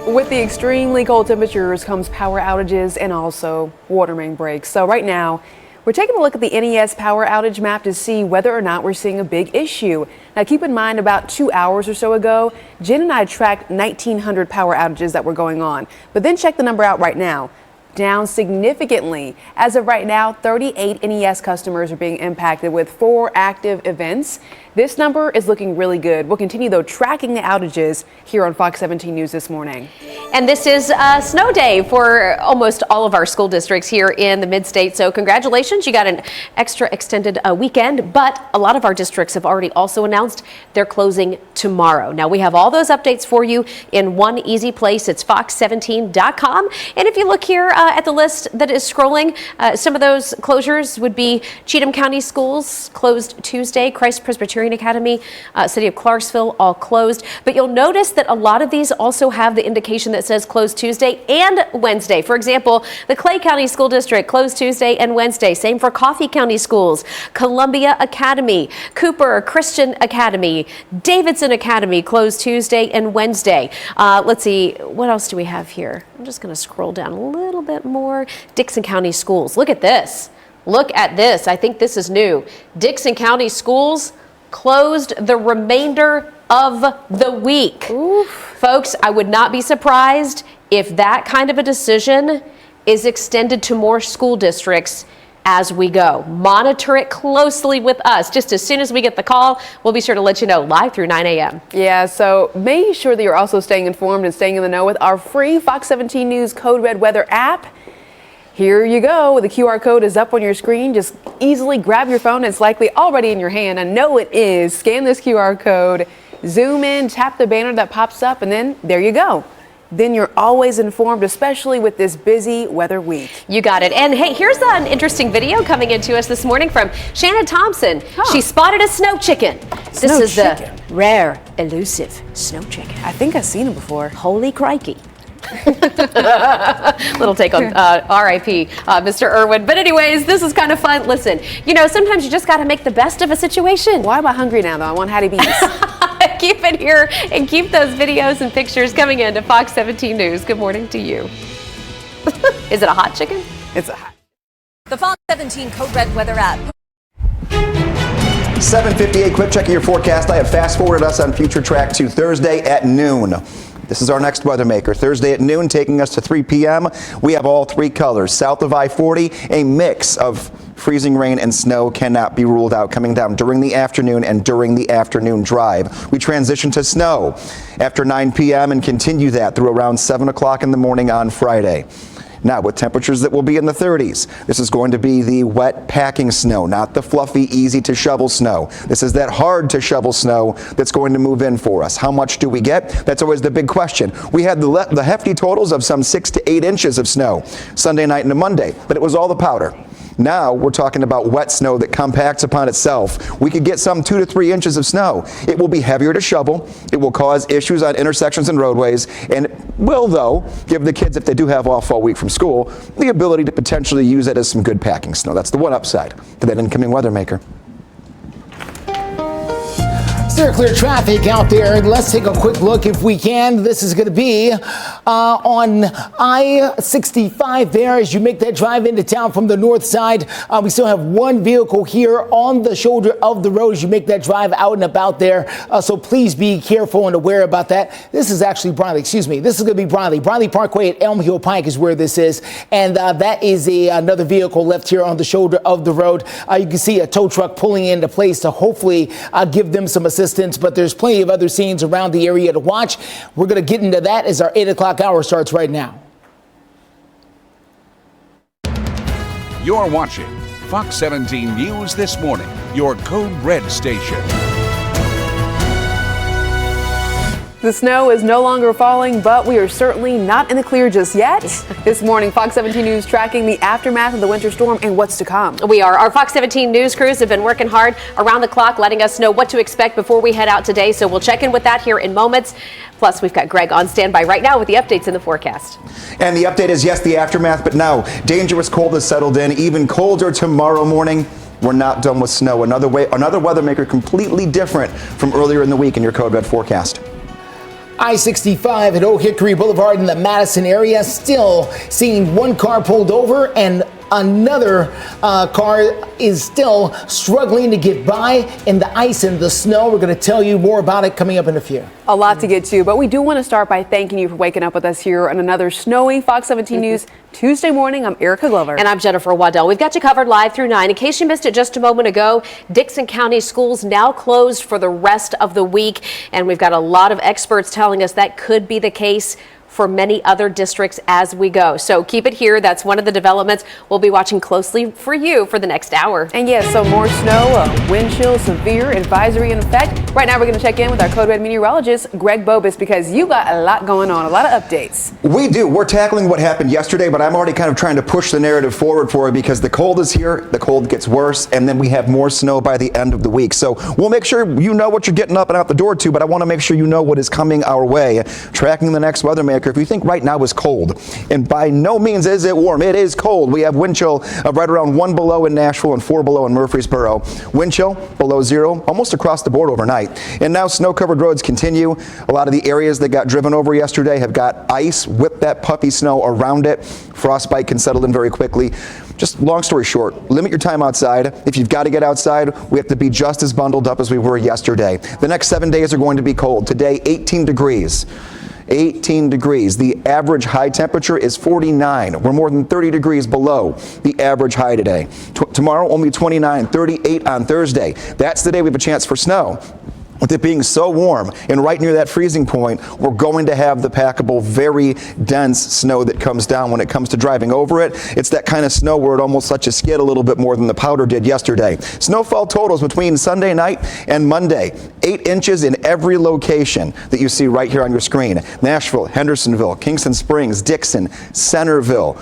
B: With the extremely cold temperatures comes power outages and also water main breaks. So right now, we're taking a look at the NES power outage map to see whether or not we're seeing a big issue. Now keep in mind about 2 hours or so ago, Jen and I tracked 1,900 power outages that were going on. But then check the number out right now. Down significantly. As of right now, 38 NES customers are being impacted with 4 active events. This number is looking really good. We'll continue, though, tracking the outages here on Fox 17 News this morning.
C: And this is a snow day for almost all of our school districts here in the mid-state. So congratulations, you got an extra extended weekend. But a lot of our districts have already also announced they're closing tomorrow. Now, we have all those updates for you in one easy place. It's fox17.com. And if you look here at the list that is scrolling, some of those closures would be Cheatham County Schools closed Tuesday, Christ Presbyterian Academy, City of Clarksville, all closed. But you'll notice that a lot of these also have the indication that says closed Tuesday and Wednesday. For example, the Clay County School District closed Tuesday and Wednesday. Same for Coffee County Schools, Columbia Academy, Cooper Christian Academy, Davidson Academy closed Tuesday and Wednesday. Let's see, what else do we have here? I'm just going to scroll down a little bit more. Dickson County Schools. Look at this. Look at this. I think this is new. Dickson County Schools closed the remainder of the week. Oof. Folks, I would not be surprised if that kind of a decision is extended to more school districts as we go. Monitor it closely with us. Just as soon as we get the call, we'll be sure to let you know live through 9 a.m.
B: Yeah, so make sure that you're also staying informed and staying in the know with our free Fox 17 News Code Red Weather app. Here you go. The QR code is up on your screen. Just easily grab your phone. It's likely already in your hand. I know it is. Scan this QR code, zoom in, tap the banner that pops up, and then there you go. Then you're always informed, especially with this busy weather week.
C: You got it. And hey, here's an interesting video coming into us this morning from Shannon Thompson. She spotted a snow chicken. This is the rare, elusive snow chicken.
B: I think I've seen it before.
C: Holy crikey. Little take on RIP, Mr. Irwin. But anyways, this is kind of fun. Listen, you know, sometimes you just got to make the best of a situation.
B: Why am I hungry now, though? I want Hattie B's.
C: Keep it here and keep those videos and pictures coming in to Fox 17 News. Good morning to you. Is it a hot chicken?
B: It's a hot.
T: The Fox 17 Code Red weather app.
A: 7:58, quick checking your forecast. I have fast forwarded us on future track to Thursday at noon. This is our next weather maker. Thursday at noon, taking us to 3 p.m. We have all three colors. South of I-40, a mix of freezing rain and snow cannot be ruled out coming down during the afternoon and during the afternoon drive. We transition to snow after 9 p.m. and continue that through around 7 o'clock in the morning on Friday. Now, with temperatures that will be in the 30s, this is going to be the wet packing snow, not the fluffy, easy to shovel snow. This is that hard to shovel snow that's going to move in for us. How much do we get? That's always the big question. We had the hefty totals of some 6 to 8 inches of snow Sunday night into Monday, but it was all the powder. Now we're talking about wet snow that compacts upon itself. We could get some 2 to 3 inches of snow. It will be heavier to shovel. It will cause issues on intersections and roadways, and it will, though, give the kids, if they do have off all week from school, the ability to potentially use it as some good packing snow. That's the one upside to that incoming weather maker.
D: Steer clear traffic out there. Let's take a quick look if we can. This is going to be on I-65 there as you make that drive into town from the north side. We still have one vehicle here on the shoulder of the road as you make that drive out and about there. So please be careful and aware about that. This is actually Briley. Excuse me. This is going to be Briley. Briley Parkway at Elm Hill Pike is where this is. And that is another vehicle left here on the shoulder of the road. You can see a tow truck pulling into place to hopefully give them some assistance. But there's plenty of other scenes around the area to watch. We're going to get into that as our 8 o'clock hour starts right now.
J: You're watching Fox 17 News This Morning, your Code Red station.
B: The snow is no longer falling, but we are certainly not in the clear just yet. This morning, Fox 17 News tracking the aftermath of the winter storm and what's to come.
C: We are. Our Fox 17 News crews have been working hard around the clock, letting us know what to expect before we head out today. So we'll check in with that here in moments. Plus, we've got Greg on standby right now with the updates in the forecast.
A: And the update is, yes, the aftermath, but now dangerous cold has settled in. Even colder tomorrow morning. We're not done with snow. Another weather maker completely different from earlier in the week in your Code Red forecast.
D: I-65 at Oak Hickory Boulevard in the Madison area, still seeing one car pulled over and another car is still struggling to get by in the ice and the snow. We're going to tell you more about it coming up in a few.
B: A lot to get to, but we do want to start by thanking you for waking up with us here on another snowy Fox 17 News Tuesday morning. I'm Erica Glover.
C: And I'm Jennifer Waddell. We've got you covered live through 9. In case you missed it just a moment ago, Dickson County schools now closed for the rest of the week. And we've got a lot of experts telling us that could be the case for many other districts as we go. So keep it here. That's one of the developments we'll be watching closely for you for the next hour.
B: And yes, so more snow, wind chill, severe advisory in effect. Right now we're going to check in with our Code Red meteorologist, Greg Bobus, because you got a lot going on, a lot of updates.
A: We do. We're tackling what happened yesterday, but I'm already kind of trying to push the narrative forward for you because the cold is here, the cold gets worse, and then we have more snow by the end of the week. So we'll make sure you know what you're getting up and out the door to, but I want to make sure you know what is coming our way. Tracking the next weather maker. If you think right now is cold, and by no means is it warm, it is cold. We have wind chill of right around 1 below in Nashville and 4 below in Murfreesboro. Wind chill below 0 almost across the board overnight. And now snow-covered roads continue. A lot of the areas that got driven over yesterday have got ice with that puffy snow around it. Frostbite can settle in very quickly. Just long story short, limit your time outside. If you've got to get outside, we have to be just as bundled up as we were yesterday. The next 7 days are going to be cold. Today, 18 degrees. 18 degrees. The average high temperature is 49. We're more than 30 degrees below the average high today. Tomorrow, only 29, 38 on Thursday. That's the day we have a chance for snow. With it being so warm and right near that freezing point, we're going to have the packable, very dense snow that comes down when it comes to driving over it. It's that kind of snow where it almost lets you skid a little bit more than the powder did yesterday. Snowfall totals between Sunday night and Monday, 8 inches in every location that you see right here on your screen. Nashville, Hendersonville, Kingston Springs, Dickson, Centerville.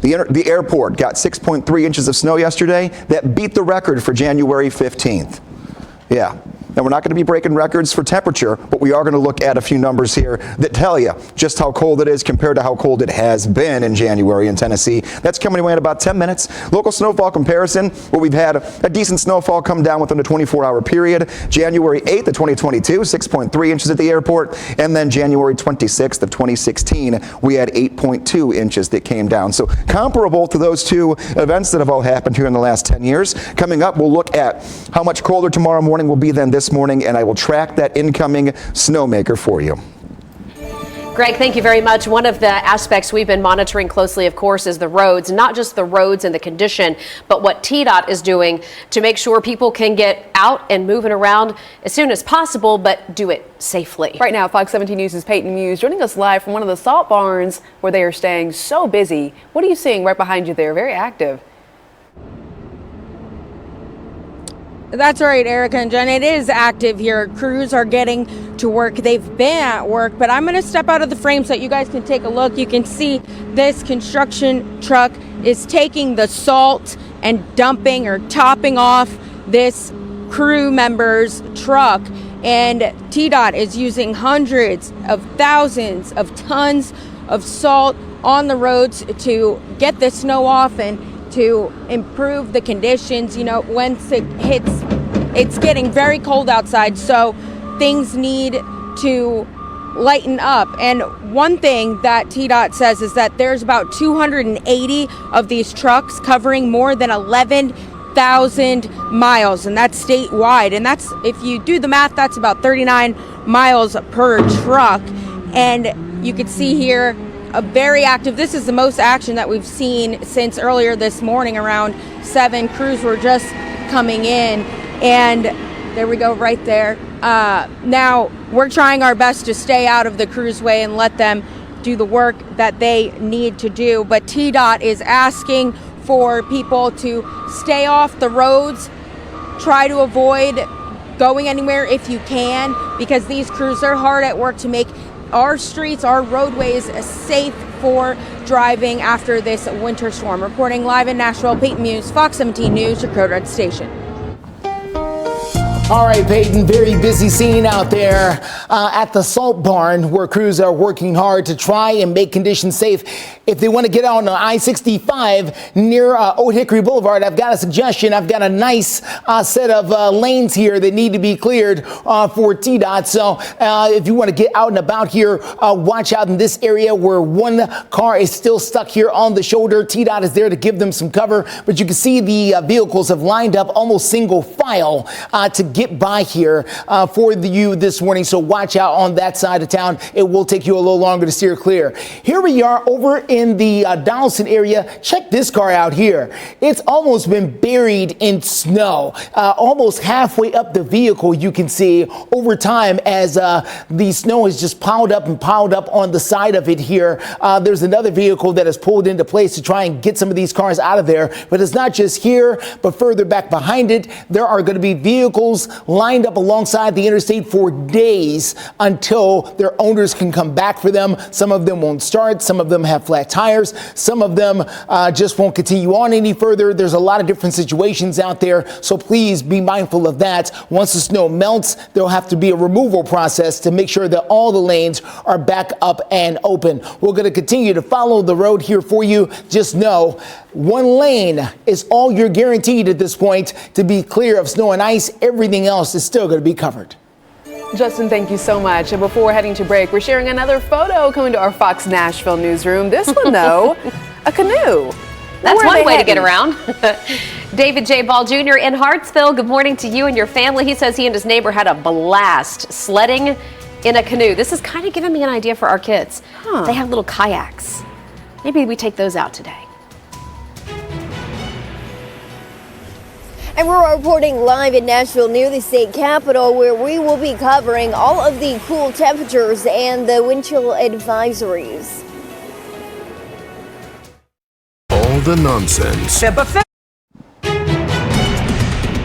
A: The airport got 6.3 inches of snow yesterday. That beat the record for January 15th. Yeah. Now, we're not going to be breaking records for temperature, but we are going to look at a few numbers here that tell you just how cold it is compared to how cold it has been in January in Tennessee. That's coming away in about 10 minutes. Local snowfall comparison, where we've had a decent snowfall come down within a 24-hour period. January 8th of 2022, 6.3 inches at the airport. And then January 26th of 2016, we had 8.2 inches that came down. So comparable to those two events that have all happened here in the last 10 years. Coming up, we'll look at how much colder tomorrow morning will be than this morning, and I will track that incoming snowmaker for you.
C: Greg, thank you very much. One of the aspects we've been monitoring closely, of course, is the roads, not just the roads and the condition, but what TDOT is doing to make sure people can get out and moving around as soon as possible, but do it safely.
B: Right now, Fox 17 News' Peyton Muse joining us live from one of the salt barns where they are staying so busy. What are you seeing right behind you there? Very active.
E: That's right, Erica and Jen. It is active here. Crews are getting to work. They've been at work, but I'm going to step out of the frame so that you guys can take a look. You can see this construction truck is taking the salt and dumping or topping off this crew member's truck. And TDOT is using hundreds of thousands of tons of salt on the roads to get the snow off and to improve the conditions. You know, once it hits, it's getting very cold outside, so things need to lighten up. And one thing that TDOT says is that there's about 280 of these trucks covering more than 11,000 miles, and that's statewide. And that's, if you do the math, that's about 39 miles per truck. And you can see here, a very active, this is the most action that we've seen since earlier this morning. Around 7 crews were just coming in, and there we go right there. Now we're trying our best to stay out of the crew's way and let them do the work that they need to do, but TDOT is asking for people to stay off the roads, try to avoid going anywhere if you can, because these crews are hard at work to make our streets, our roadways safe for driving after this winter storm. Reporting live in Nashville, Peyton Muse, Fox 17 News, your Code Red station.
D: All right, Peyton, very busy scene out there at the salt barn where crews are working hard to try and make conditions safe. If they want to get on I-65 near Old Hickory Boulevard, I've got a suggestion. I've got a nice set of lanes here that need to be cleared for TDOT. So if you want to get out and about here, watch out in this area where one car is still stuck here on the shoulder. TDOT is there to give them some cover, but you can see the vehicles have lined up almost single file to get by here for you this morning. So watch out on that side of town. It will take you a little longer to steer clear. Here we are over in the Donaldson area. Check this car out here. It's almost been buried in snow. Almost halfway up the vehicle, you can see over time as the snow is just piled up on the side of it here. There's another vehicle that is pulled into place to try and get some of these cars out of there. But it's not just here, but further back behind it, there are going to be vehicles lined up alongside the interstate for days until their owners can come back for them. Some of them won't start. Some of them have flat tires. Some of them just won't continue on any further. There's a lot of different situations out there, so please be mindful of that. Once the snow melts, there'll have to be a removal process to make sure that all the lanes are back up and open. We're going to continue to follow the road here for you. Just know one lane is all you're guaranteed at this point to be clear of snow and ice. Everything else is still going to be covered.
B: Justin, thank you so much. And before heading to break, we're sharing another photo coming to our Fox Nashville newsroom. This one, though, a canoe.
C: That's one way to get around. David J. Ball Jr. in Hartsville, good morning to you and your family. He says he and his neighbor had a blast sledding in a canoe. This is kind of giving me an idea for our kids. They have little kayaks. Maybe we take those out today.
F: And we're reporting live in Nashville near the state capitol, where we will be covering all of the cool temperatures and the wind chill advisories.
G: All the nonsense.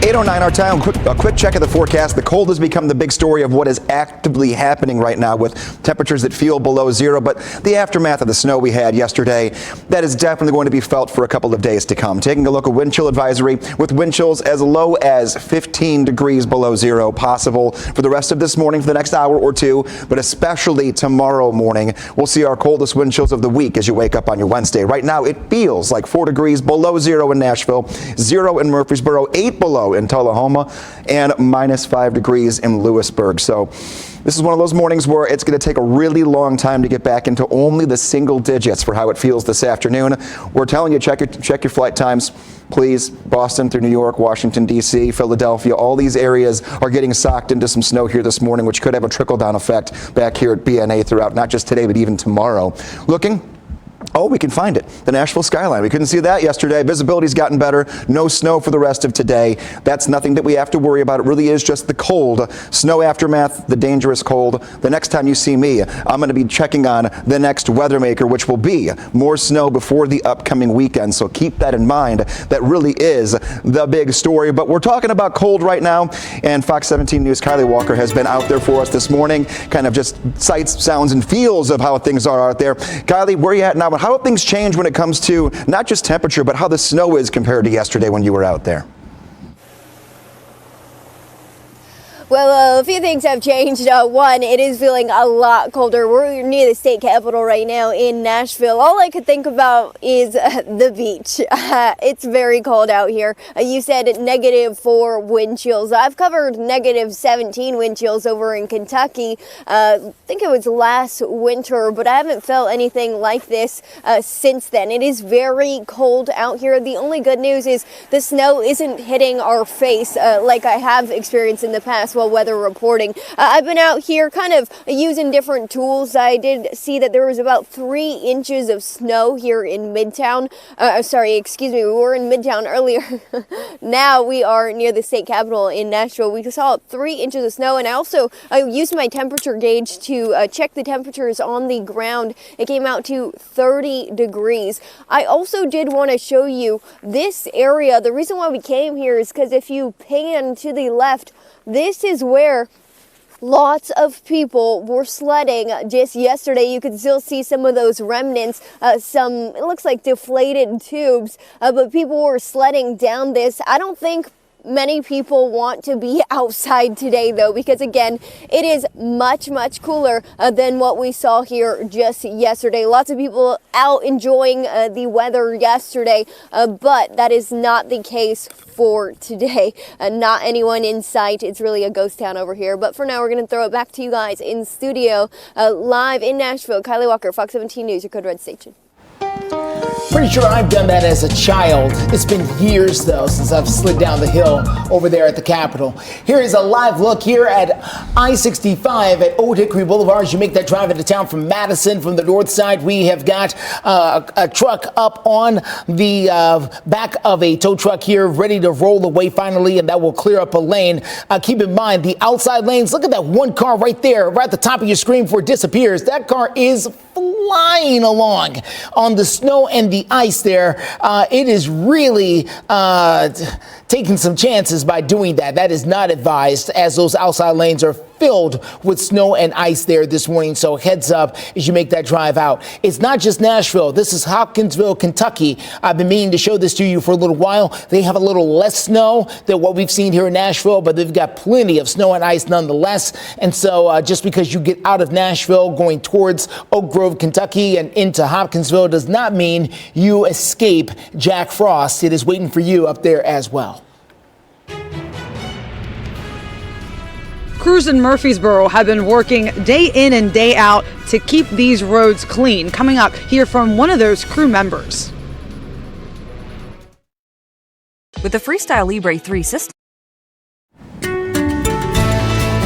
A: 8:09 our time. A quick check of the forecast. The cold has become the big story of what is actively happening right now, with temperatures that feel below zero. But the aftermath of the snow we had yesterday, that is definitely going to be felt for a couple of days to come. Taking a look at wind chill advisory, with wind chills as low as 15 degrees below zero possible for the rest of this morning, for the next hour or two, but especially tomorrow morning. We'll see our coldest wind chills of the week as you wake up on your Wednesday. Right now, it feels like 4 degrees below zero in Nashville, 0 in Murfreesboro, 8 below in Tullahoma, and -5 degrees in Lewisburg. So this is one of those mornings where it's going to take a really long time to get back into only the single digits for how it feels this afternoon. We're telling you, check your flight times, please. Boston through New York, Washington, D.C., Philadelphia, all these areas are getting socked into some snow here this morning, which could have a trickle-down effect back here at BNA throughout not just today, but even tomorrow. Oh, we can find it. The Nashville skyline. We couldn't see that yesterday. Visibility's gotten better. No snow for the rest of today. That's nothing that we have to worry about. It really is just the cold. Snow aftermath, the dangerous cold. The next time you see me, I'm going to be checking on the next weather maker, which will be more snow before the upcoming weekend. So keep that in mind. That really is the big story. But we're talking about cold right now. And Fox 17 News' Kylie Walker has been out there for us this morning. Kind of just sights, sounds, and feels of how things are out there. Kylie, where are you at now? How have things changed when it comes to not just temperature, but how the snow is compared to yesterday when you were out there?
F: Well, a few things have changed. One, it is feeling a lot colder. We're near the state capitol right now in Nashville. All I could think about is the beach. It's very cold out here. You said -4 wind chills. I've covered -17 wind chills over in Kentucky. I think it was last winter, but I haven't felt anything like this since then. It is very cold out here. The only good news is the snow isn't hitting our face like I have experienced in the past while weather reporting. I've been out here kind of using different tools. I did see that there was about 3 inches of snow here in Midtown. We were in Midtown earlier. Now we are near the state capitol in Nashville. We saw 3 inches of snow, and I also used my temperature gauge to check the temperatures on the ground. It came out to 30 degrees. I also did want to show you this area. The reason why we came here is because if you pan to the left, this is where lots of people were sledding just yesterday. You could still see some of those remnants, it looks like deflated tubes, but people were sledding down this. I don't think many people want to be outside today, though, because again, it is much cooler than what we saw here just yesterday. Lots of people out enjoying the weather yesterday, but that is not the case for today. Not anyone in sight. It's really a ghost town over here. But for now, we're going to throw it back to you guys in studio, live in Nashville. Kylie Walker, Fox 17 News, your Code Red station.
D: Pretty sure I've done that as a child. It's been years, though, since I've slid down the hill over there at the Capitol. Here is a live look here at I-65 at Old Hickory Boulevard. As you make that drive into town from Madison, from the north side, we have got a truck up on the back of a tow truck here, ready to roll away finally, and that will clear up a lane. Keep in mind, the outside lanes, look at that one car right there, right at the top of your screen before it disappears. That car is flying along on the snow and the ice there. It is really taking some chances by doing that. That is not advised, as those outside lanes are filled with snow and ice there this morning. So heads up as you make that drive out. It's not just Nashville. This is Hopkinsville, Kentucky. I've been meaning to show this to you for a little while. They have a little less snow than what we've seen here in Nashville, but they've got plenty of snow and ice nonetheless. And so just because you get out of Nashville going towards Oak Grove, Kentucky and into Hopkinsville does not mean you escape Jack Frost. It is waiting for you up there as well.
H: Crews in Murfreesboro have been working day in and day out to keep these roads clean. Coming up, hear from one of those crew members.
L: With the Freestyle Libre 3 system.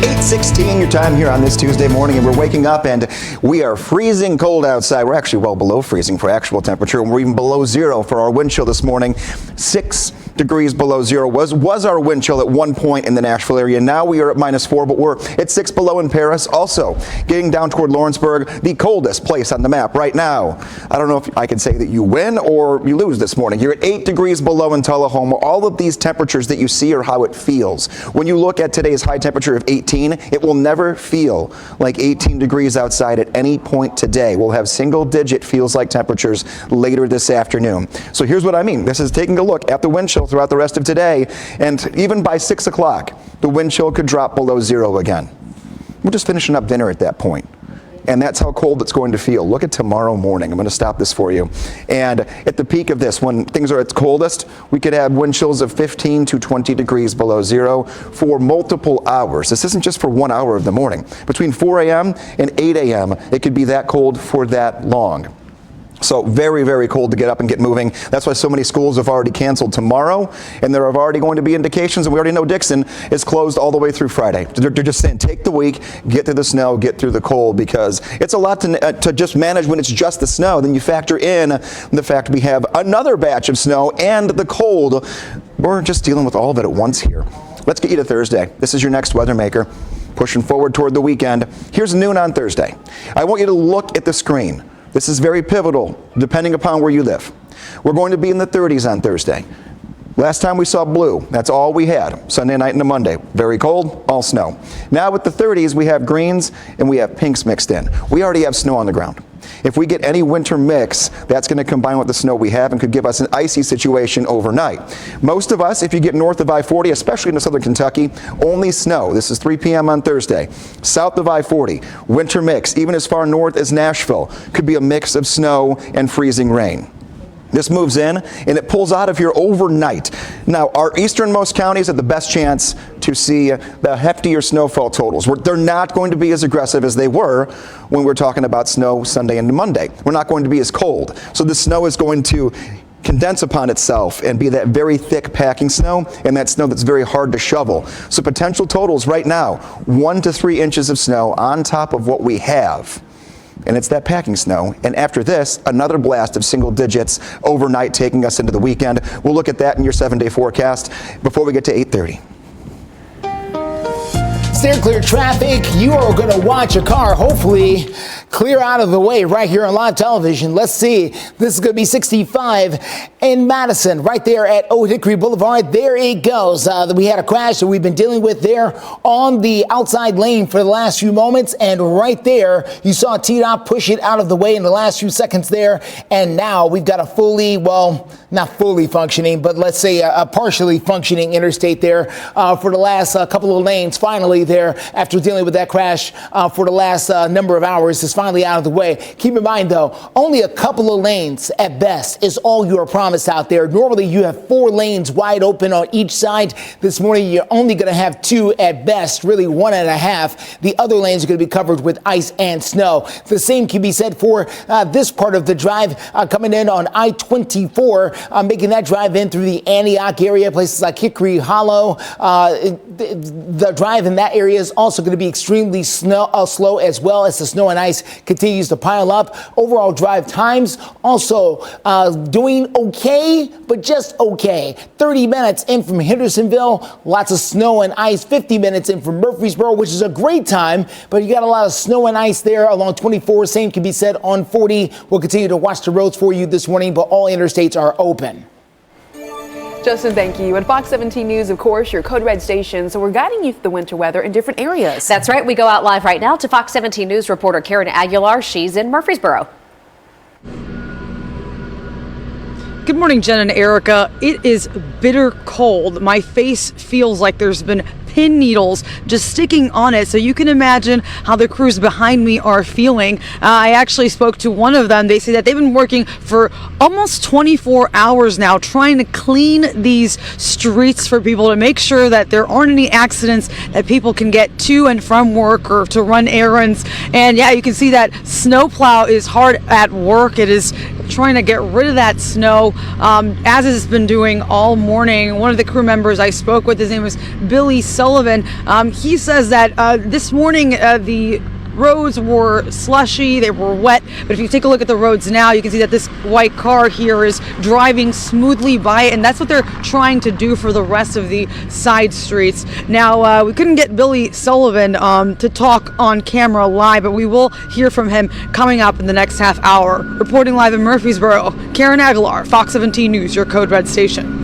A: 8:16 your time here on this Tuesday morning, and we're waking up and we are freezing cold outside. We're actually well below freezing for actual temperature, and we're even below zero for our wind chill this morning. 6 degrees below zero was our wind chill at one point in the Nashville area. Now we are at -4, but we're at 6 below in Paris. Also, getting down toward Lawrenceburg, the coldest place on the map right now. I don't know if I can say that you win or you lose this morning. You're at 8 degrees below in Tullahoma. All of these temperatures that you see are how it feels. When you look at today's high temperature of 18, it will never feel like 18 degrees outside at any point today. We'll have single-digit feels like temperatures later this afternoon. So here's what I mean. This is taking a look at the wind chill throughout the rest of today, and even by 6 o'clock, the wind chill could drop below zero again. We're just finishing up dinner at that point. And that's how cold it's going to feel. Look at tomorrow morning. I'm going to stop this for you. And at the peak of this, when things are at its coldest, we could have wind chills of 15 to 20 degrees below zero for multiple hours. This isn't just for 1 hour of the morning. Between 4 a.m. and 8 a.m., it could be that cold for that long. So very, very cold to get up and get moving. That's why so many schools have already canceled tomorrow, and there are already going to be indications, and we already know Dickson is closed all the way through Friday. They're just saying take the week, get through the snow, get through the cold, because it's a lot to just manage when it's just the snow. Then you factor in the fact we have another batch of snow and the cold. We're just dealing with all of it at once here. Let's get you to Thursday. This is your next weather maker. Pushing forward toward the weekend. Here's noon on Thursday. I want you to look at the screen. This is very pivotal, depending upon where you live. We're going to be in the 30s on Thursday. Last time we saw blue, that's all we had. Sunday night into Monday. Very cold, all snow. Now with the 30s, we have greens and we have pinks mixed in. We already have snow on the ground. If we get any winter mix, that's going to combine with the snow we have and could give us an icy situation overnight. Most of us, if you get north of I-40, especially into southern Kentucky, only snow. This is 3 p.m. on Thursday. South of I-40, winter mix. Even as far north as Nashville, could be a mix of snow and freezing rain. This moves in and it pulls out of here overnight. Now, our easternmost counties have the best chance to see the heftier snowfall totals. They're not going to be as aggressive as they were when we're talking about snow Sunday into Monday. We're not going to be as cold. So the snow is going to condense upon itself and be that very thick packing snow, and that snow that's very hard to shovel. So potential totals right now, 1 to 3 inches of snow on top of what we have. And it's that packing snow. And after this, another blast of single digits overnight taking us into the weekend. We'll look at that in your 7-day forecast before we get to 8:30.
D: Steer clear traffic. You are going to watch a car hopefully clear out of the way right here on live television. Let's see. This is going to be 65 in Madison, right there at Old Hickory Boulevard. There it goes. We had a crash that we've been dealing with there on the outside lane for the last few moments. And right there, you saw T-Dot push it out of the way in the last few seconds there. And now we've got a fully, well, not fully functioning, but let's say a partially functioning interstate there for the last couple of lanes. Finally there, after dealing with that crash for the last number of hours, is finally out of the way. Keep in mind, though, only a couple of lanes at best is all you are promised out there. Normally, you have 4 lanes wide open on each side. This morning, you're only going to have 2 at best, really 1.5. The other lanes are going to be covered with ice and snow. The same can be said for this part of the drive coming in on I-24, making that drive in through the Antioch area, places like Hickory Hollow. The drive in that area is also going to be extremely slow as well as the snow and ice continues to pile up. Overall drive times also doing okay, but just okay. 30 minutes in from Hendersonville, lots of snow and ice. 50 minutes in from Murfreesboro, which is a great time, but you got a lot of snow and ice there along 24. Same can be said on 40. We'll continue to watch the roads for you this morning, but all interstates are open.
B: Justin, thank you. And Fox 17 News, of course, your Code Red station. So we're guiding you through the winter weather in different areas.
C: That's right. We go out live right now to Fox 17 News reporter Karen Aguilar. She's in Murfreesboro.
H: Good morning, Jen and Erica. It is bitter cold. My face feels like there's been pin needles just sticking on it, so you can imagine how the crews behind me are feeling. I actually spoke to one of them. They say that they've been working for almost 24 hours now trying to clean these streets for people to make sure that there aren't any accidents, that people can get to and from work or to run errands. And yeah, you can see that snowplow is hard at work. It is trying to get rid of that snow, as it's been doing all morning. One of the crew members I spoke with, his name was Billy Sullivan. He says that this morning the roads were slushy, they were wet, but if you take a look at the roads now, you can see that this white car here is driving smoothly by it, and that's what they're trying to do for the rest of the side streets. Now, we couldn't get Billy Sullivan to talk on camera live, but we will hear from him coming up in the next half hour. Reporting live in Murfreesboro, Karen Aguilar, Fox 17 News, your Code Red station.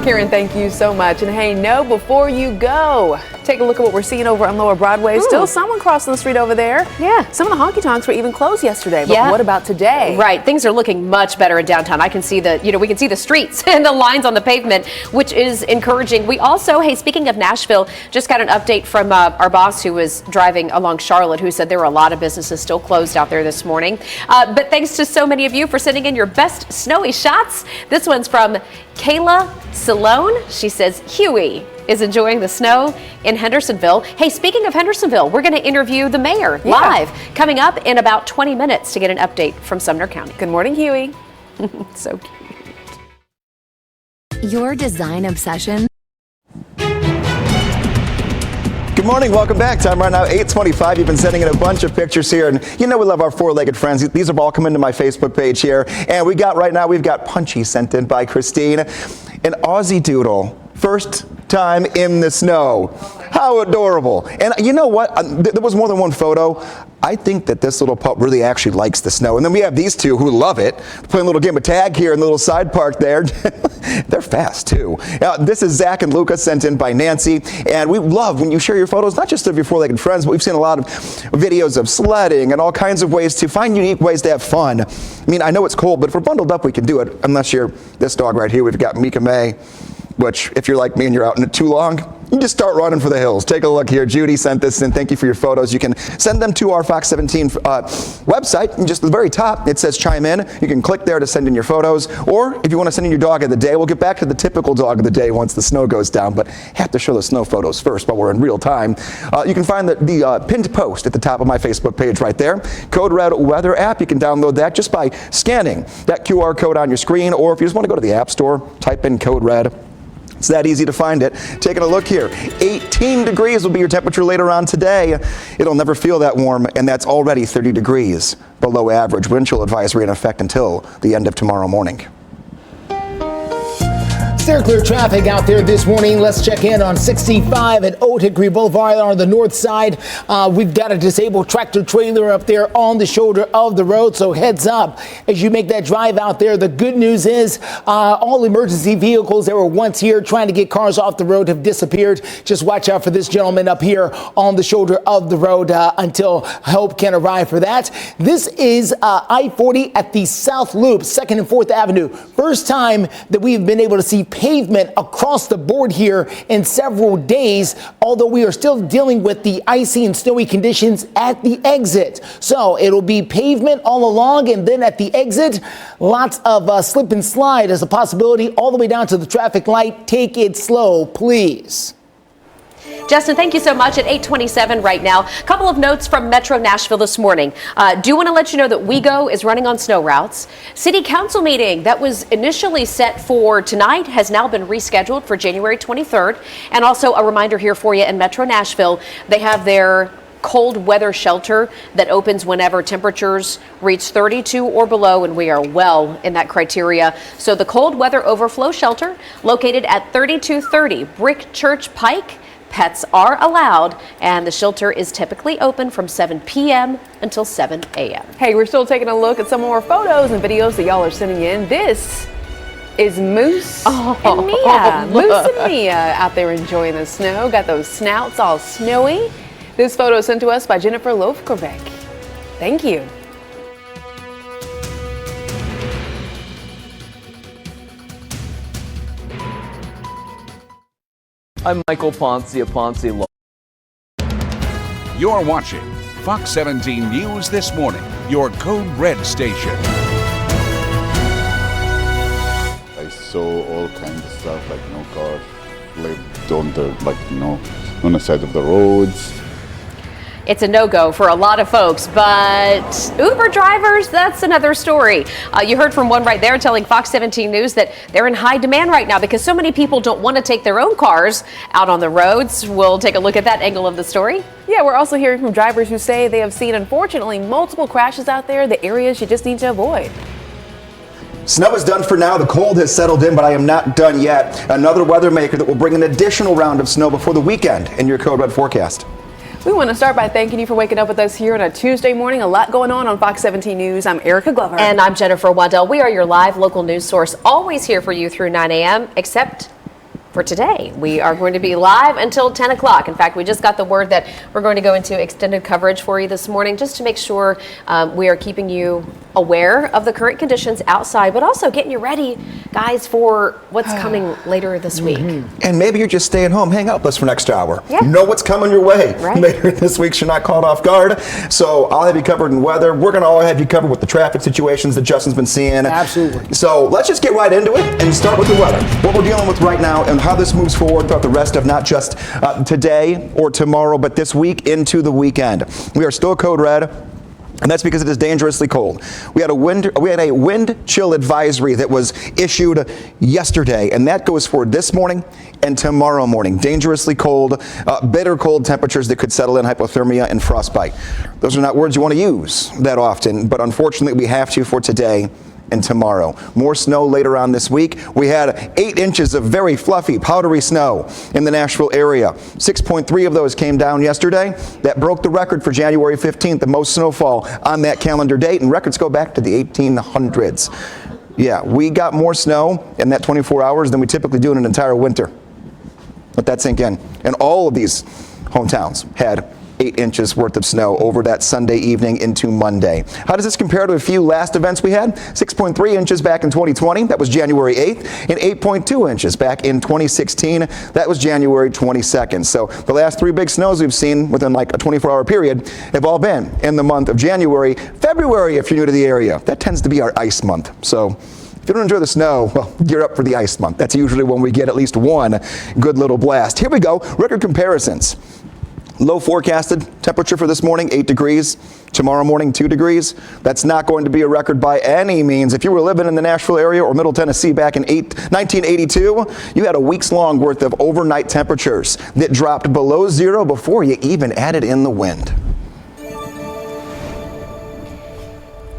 B: Karen, thank you so much. And hey, before you go, take a look at what we're seeing over on Lower Broadway.
C: Ooh.
B: Still someone crossing the street over there.
C: Yeah.
B: Some of the honky-tonks were even closed yesterday. But what about today?
C: Right. Things are looking much better in downtown. I can see we can see the streets and the lines on the pavement, which is encouraging. We also, hey, speaking of Nashville, just got an update from our boss who was driving along Charlotte, who said there were a lot of businesses still closed out there this morning. But thanks to so many of you for sending in your best snowy shots. This one's from Kayla Salone. She says Huey is enjoying the snow in Hendersonville. Hey, speaking of Hendersonville, we're going to interview the mayor live coming up in about 20 minutes to get an update from Sumner County.
B: Good morning, Huey.
C: So cute.
K: Your design obsession.
A: Good morning, welcome back. Time right now, 8:25. You've been sending in a bunch of pictures here, and you know we love our four-legged friends. These have all come into my Facebook page here, and we've got Punchy sent in by Christine, an Aussie Doodle. First time in the snow. How adorable. And you know what? There was more than one photo. I think that this little pup really actually likes the snow. And then we have these two who love it. Playing a little game of tag here in the little side park there. They're fast too. This is Zach and Luca sent in by Nancy. And we love when you share your photos, not just of your four-legged friends, but we've seen a lot of videos of sledding and all kinds of ways to find unique ways to have fun. I mean, I know it's cold, but if we're bundled up, we can do it. Unless you're this dog right here. We've got Mika May, which if you're like me and you're out in it too long, you just start running for the hills. Take a look here. Judy sent this in. Thank you for your photos. You can send them to our Fox 17 website. And just at the very top, it says chime in. You can click there to send in your photos. Or if you want to send in your dog of the day, we'll get back to the typical dog of the day once the snow goes down. But have to show the snow photos first while we're in real time. You can find the pinned post at the top of my Facebook page right there. Code Red Weather app. You can download that just by scanning that QR code on your screen. Or if you just want to go to the App Store, type in Code Red. It's that easy to find it. Taking a look here, 18 degrees will be your temperature later on today. It'll never feel that warm, and that's already 30 degrees below average. Wind chill advisory in effect until the end of tomorrow morning.
D: Steer clear traffic out there this morning. Let's check in on 65 at Old Hickory Boulevard on the north side. We've got a disabled tractor trailer up there on the shoulder of the road, so heads up as you make that drive out there. The good news is all emergency vehicles that were once here trying to get cars off the road have disappeared. Just watch out for this gentleman up here on the shoulder of the road until help can arrive for that. This is I-40 at the South Loop, 2nd and 4th Avenue. First time that we've been able to see pavement across the board here in several days, although we are still dealing with the icy and snowy conditions at the exit. So it'll be pavement all along, and then at the exit, lots of slip and slide as a possibility all the way down to the traffic light. Take it slow, please.
C: Justin, thank you so much. At 8:27 right now. A couple of notes from Metro Nashville this morning. Do want to let you know that WeGo is running on snow routes. City Council meeting that was initially set for tonight has now been rescheduled for January 23rd. And also a reminder here for you in Metro Nashville, they have their cold weather shelter that opens whenever temperatures reach 32 or below, and we are well in that criteria. So the cold weather overflow shelter located at 3230 Brick Church Pike. Pets are allowed, and the shelter is typically open from 7 p.m. until 7 a.m.
B: Hey, we're still taking a look at some more photos and videos that y'all are sending in. This is Moose and Mia. Moose and Mia out there enjoying the snow. Got those snouts all snowy. This photo sent to us by Jennifer Lofkorbeck. Thank you.
N: I'm Michael Ponce of Ponce Law.
J: You're watching Fox 17 News This Morning, your Code Red station.
Q: I saw all kinds of stuff, like no cars lived on the, on the side of the roads.
C: it's a no-go for a lot of folks. But Uber drivers, that's another story. You heard from one right there telling Fox 17 News that they're in high demand right now because so many people don't want to take their own cars out on the roads. We'll take a look at that angle of the story.
B: Yeah, we're also hearing from drivers who say they have seen, unfortunately, multiple crashes out there, the areas you just need to avoid.
A: Snow is done for now. The cold has settled in, but I am not done yet. Another weather maker that will bring an additional round of snow before the weekend in your Code Red forecast.
B: We want to start by thanking you for waking up with us here on a Tuesday morning. A lot going on Fox 17 News. I'm Erica Glover.
C: And I'm Jennifer Waddell. We are your live local news source, always here for you through 9 a.m., except for today. We are going to be live until 10 o'clock. In fact, we just got the word that we're going to go into extended coverage for you this morning just to make sure we are keeping you aware of the current conditions outside, but also getting you ready, guys, for what's coming later this week.
A: And maybe you're just staying home. Hang out with us for an extra hour.
C: Yeah.
A: Know what's coming your way
C: Right.
A: later this week so you're not caught off guard. So I'll have you covered in weather. We're going to all have you covered with the traffic situations that Justin's been seeing.
D: Absolutely.
A: So let's just get right into it and start with the weather. What we're dealing with right now and how this moves forward throughout the rest of not just today or tomorrow, but this week into the weekend. We are still code red. And that's because it is dangerously cold. We had a wind chill advisory that was issued yesterday, and that goes for this morning and tomorrow morning. Dangerously cold, bitter cold temperatures that could settle in hypothermia and frostbite. Those are not words you want to use that often, but unfortunately we have to for today and tomorrow. More snow later on this week. We had 8 inches of very fluffy, powdery snow in the Nashville area. 6.3 of those came down yesterday. That broke the record for January 15th, the most snowfall on that calendar date, and records go back to the 1800s. Yeah, we got more snow in that 24 hours than we typically do in an entire winter. Let that sink in. And all of these hometowns had 8 inches worth of snow over that Sunday evening into Monday. How does this compare to a few last events we had? 6.3 inches back in 2020, that was January 8th, and 8.2 inches back in 2016, that was January 22nd. So the last 3 big snows we've seen within like a 24-hour period have all been in the month of January. February, if you're new to the area, that tends to be our ice month. So if you don't enjoy the snow, well, gear up for the ice month. That's usually when we get at least one good little blast. Here we go, record comparisons. Low forecasted temperature for this morning, 8 degrees. Tomorrow morning, 2 degrees. That's not going to be a record by any means. If you were living in the Nashville area or Middle Tennessee back in 1982, you had a week's long worth of overnight temperatures that dropped below zero before you even added in the wind.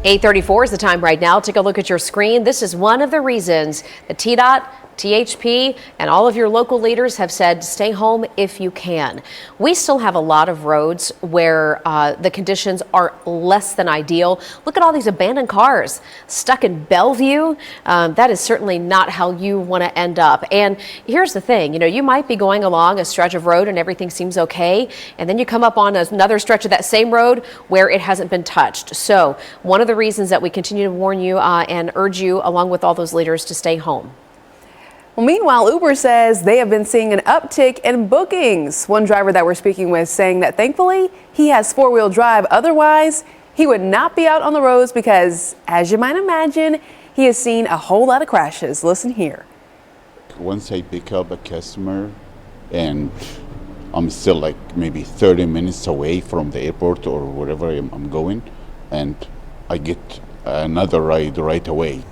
C: 8:34 is the time right now. Take a look at your screen. This is one of the reasons that TDOT, THP, and all of your local leaders have said stay home if you can. We still have a lot of roads where the conditions are less than ideal. Look at all these abandoned cars stuck in Bellevue. That is certainly not how you want to end up. And here's the thing, you might be going along a stretch of road and everything seems okay, and then you come up on another stretch of that same road where it hasn't been touched. So one of the reasons that we continue to warn you and urge you, along with all those leaders, to stay home.
B: Well, meanwhile, Uber says they have been seeing an uptick in bookings. One driver that we're speaking with saying that thankfully he has four-wheel drive. Otherwise, he would not be out on the roads because, as you might imagine, he has seen a whole lot of crashes. Listen here.
Q: Once I pick up a customer and I'm still like maybe 30 minutes away from the airport or wherever I'm going, and I get another ride right away.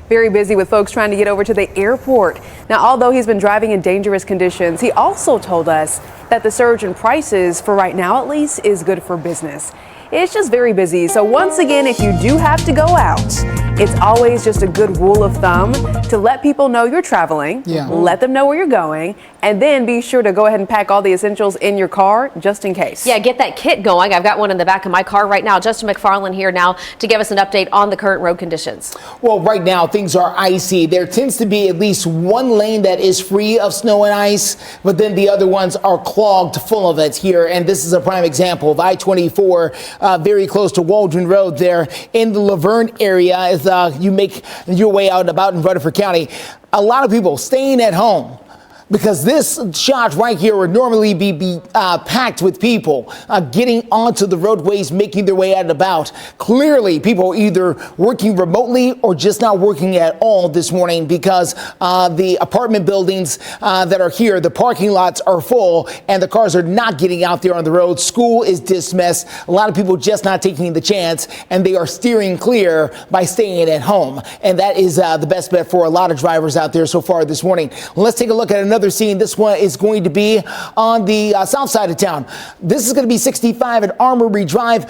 B: Very busy with folks trying to get over to the airport. Now, although he's been driving in dangerous conditions, he also told us that the surge in prices, for right now at least, is good for business. It's just very busy. So once again, if you do have to go out, it's always just a good rule of thumb to let people know you're traveling, let them know where you're going, and then be sure to go ahead and pack all the essentials in your car just in case.
C: Yeah, get that kit going. I've got one in the back of my car right now. Justin McFarland here now to give us an update on the current road conditions.
D: Well, right now things are icy. There tends to be at least one lane that is free of snow and ice, but then the other ones are clogged full of it here. And this is a prime example of I-24 very close to Waldron Road there in the Laverne area as you make your way out and about in Rutherford County. A lot of people staying at home. Because this shot right here would normally be packed with people getting onto the roadways, making their way out and about. Clearly, people are either working remotely or just not working at all this morning because the apartment buildings that are here, the parking lots are full and the cars are not getting out there on the road. School is dismissed. A lot of people just not taking the chance, and they are steering clear by staying at home. And that is the best bet for a lot of drivers out there so far this morning. Let's take a look at another scene. This one is going to be on the south side of town. This is going to be 65 at Armory Drive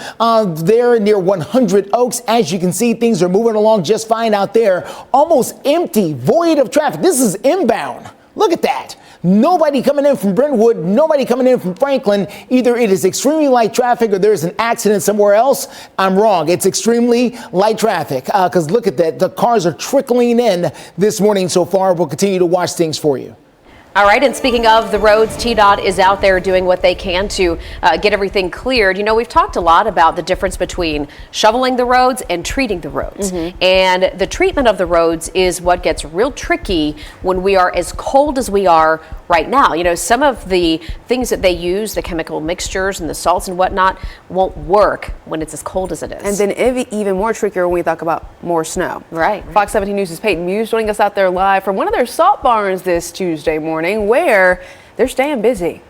D: there near 100 Oaks. As you can see, things are moving along just fine out there. Almost empty, void of traffic. This is inbound. Look at that. Nobody coming in from Brentwood, nobody coming in from Franklin. Either it is extremely light traffic or there's an accident somewhere else. I'm wrong. It's extremely light traffic because look at that. The cars are trickling in this morning so far. We'll continue to watch things for you.
C: All right, and speaking of the roads, TDOT is out there doing what they can to get everything cleared. You know, we've talked a lot about the difference between shoveling the roads and treating the roads. And the treatment of the roads is what gets real tricky when we are as cold as we are right now. You know, some of the things that they use, the chemical mixtures and the salts and whatnot, won't work when it's as cold as it is.
B: And then even more trickier when we talk about more snow.
C: Right.
B: Fox 17 News' Peyton Muse joining us out there live from one of their salt barns this Tuesday morning, where they're staying busy.